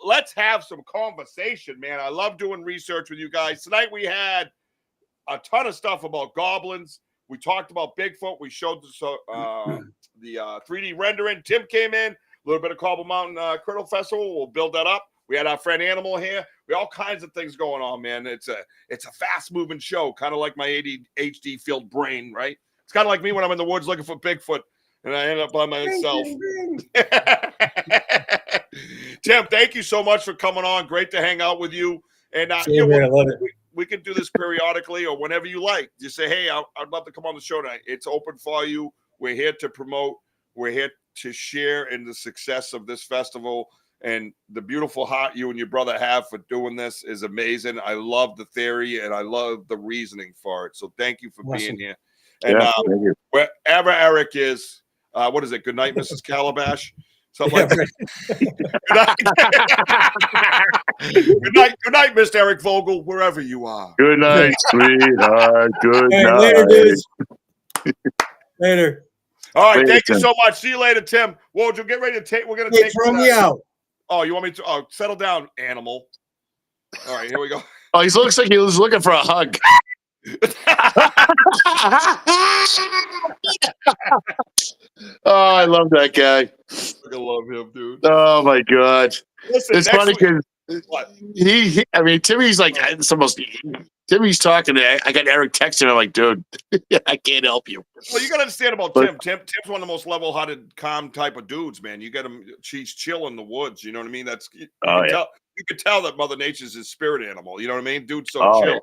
Let's have some conversation, man. I love doing research with you guys. Tonight we had a ton of stuff about goblins. We talked about Bigfoot. We showed the 3D rendering. Tim came in. A little bit of Cobble Mountain Critical Festival. We'll build that up. We had our friend Animal here. We all kinds of things going on, man. It's a fast-moving show, kind of like my ADHD-filled brain, right? It's kind of like me when I'm in the woods looking for Bigfoot, and I end up by myself. Tim, thank you so much for coming on. Great to hang out with you. And I love it. We can do this periodically or whenever you like. Just say, hey, I'd love to come on the show tonight. It's open for you. We're here to promote. We're here to share in the success of this festival. And the beautiful heart you and your brother have for doing this is amazing. I love the theory and I love the reasoning for it. So thank you for being here. And thank you. Wherever Eric is, what is it? Good night, Mrs. Calabash. Something like that. Good night, Mr. Eric Vogel, wherever you are. Good night, sweetheart. Good night. Later, dudes. Later. All right, thank Tim. you so much. See you later, Tim. Wojel, get ready to take. We're gonna take. Throw me out. Oh, you want me to? Oh, settle down, animal. All right, here we go. Oh, he looks like he was looking for a hug. Oh, I love that guy. I love him, dude. Oh my God. Listen, it's funny because I mean, Timmy's like, it's almost, Timmy's talking. I got Eric texting. I'm like, dude, I can't help you. Well, you got to understand about Tim. Tim's one of the most level-hearted, calm type of dudes, man. You get him, she's chill in the woods. You know what I mean? You can tell that Mother Nature's his spirit animal. You know what I mean? Dude's so chill. Yeah.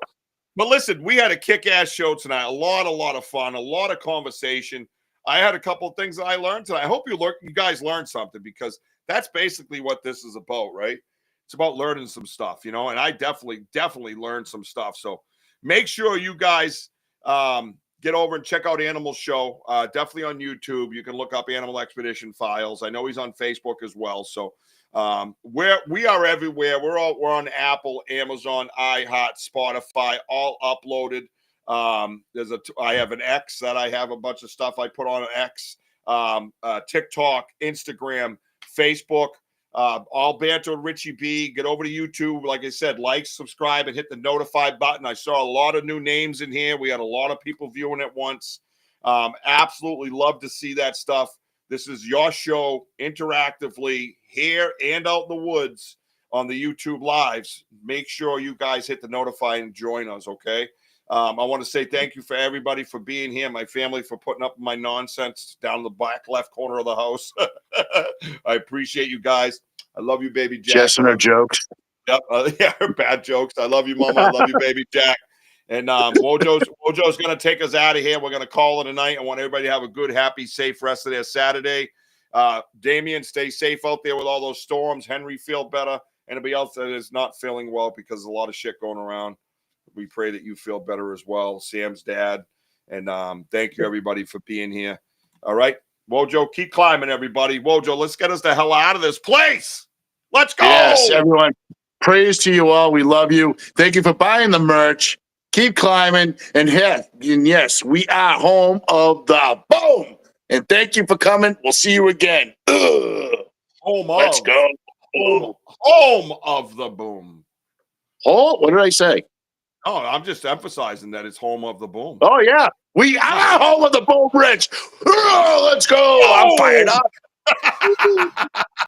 But listen, we had a kick-ass show tonight. A lot of fun, a lot of conversation. I had a couple of things that I learned tonight. I hope you guys learned something because that's basically what this is about, right? It's about learning some stuff, you know, and I definitely learned some stuff. So make sure you guys get over and check out Animal's show. Definitely on YouTube. You can look up Animal Expedition Files. I know he's on Facebook as well. So we are everywhere. We're on Apple, Amazon, iHeart, Spotify, all uploaded. I have an X that I have a bunch of stuff I put on an X, TikTok, Instagram, Facebook. All Banter and Richie B. Get over to YouTube. Like I said, like, subscribe, and hit the notify button. I saw a lot of new names in here. We had a lot of people viewing at once. Absolutely love to see that stuff. This is your show interactively here and out in the woods on the YouTube lives. Make sure you guys hit the notify and join us, okay? I want to say thank you for everybody for being here, my family for putting up with my nonsense down in the back left corner of the house. I appreciate you guys. I love you, baby Jack. Jess and her jokes. Yep. Yeah, her bad jokes. I love you, Mama. I love you, baby Jack. And Wojo's going to take us out of here. We're going to call it a night. I want everybody to have a good, happy, safe rest of their Saturday. Damien, stay safe out there with all those storms. Henry, feel better. Anybody else that is not feeling well because there's a lot of shit going around, we pray that you feel better as well. Sam's dad. And thank you, everybody, for being here. All right. Wojo, keep climbing, everybody. Wojo, let's get us the hell out of this place. Let's go. Yes, everyone. Praise to you all. We love you. Thank you for buying the merch. Keep climbing. And yes, we are home of the boom. And thank you for coming. We'll see you again. Let's go. Home of the boom. Oh, what did I say? Oh, I'm just emphasizing that it's home of the boom. Oh, yeah. We are home of the boom, Rich. Let's go. I'm fired up.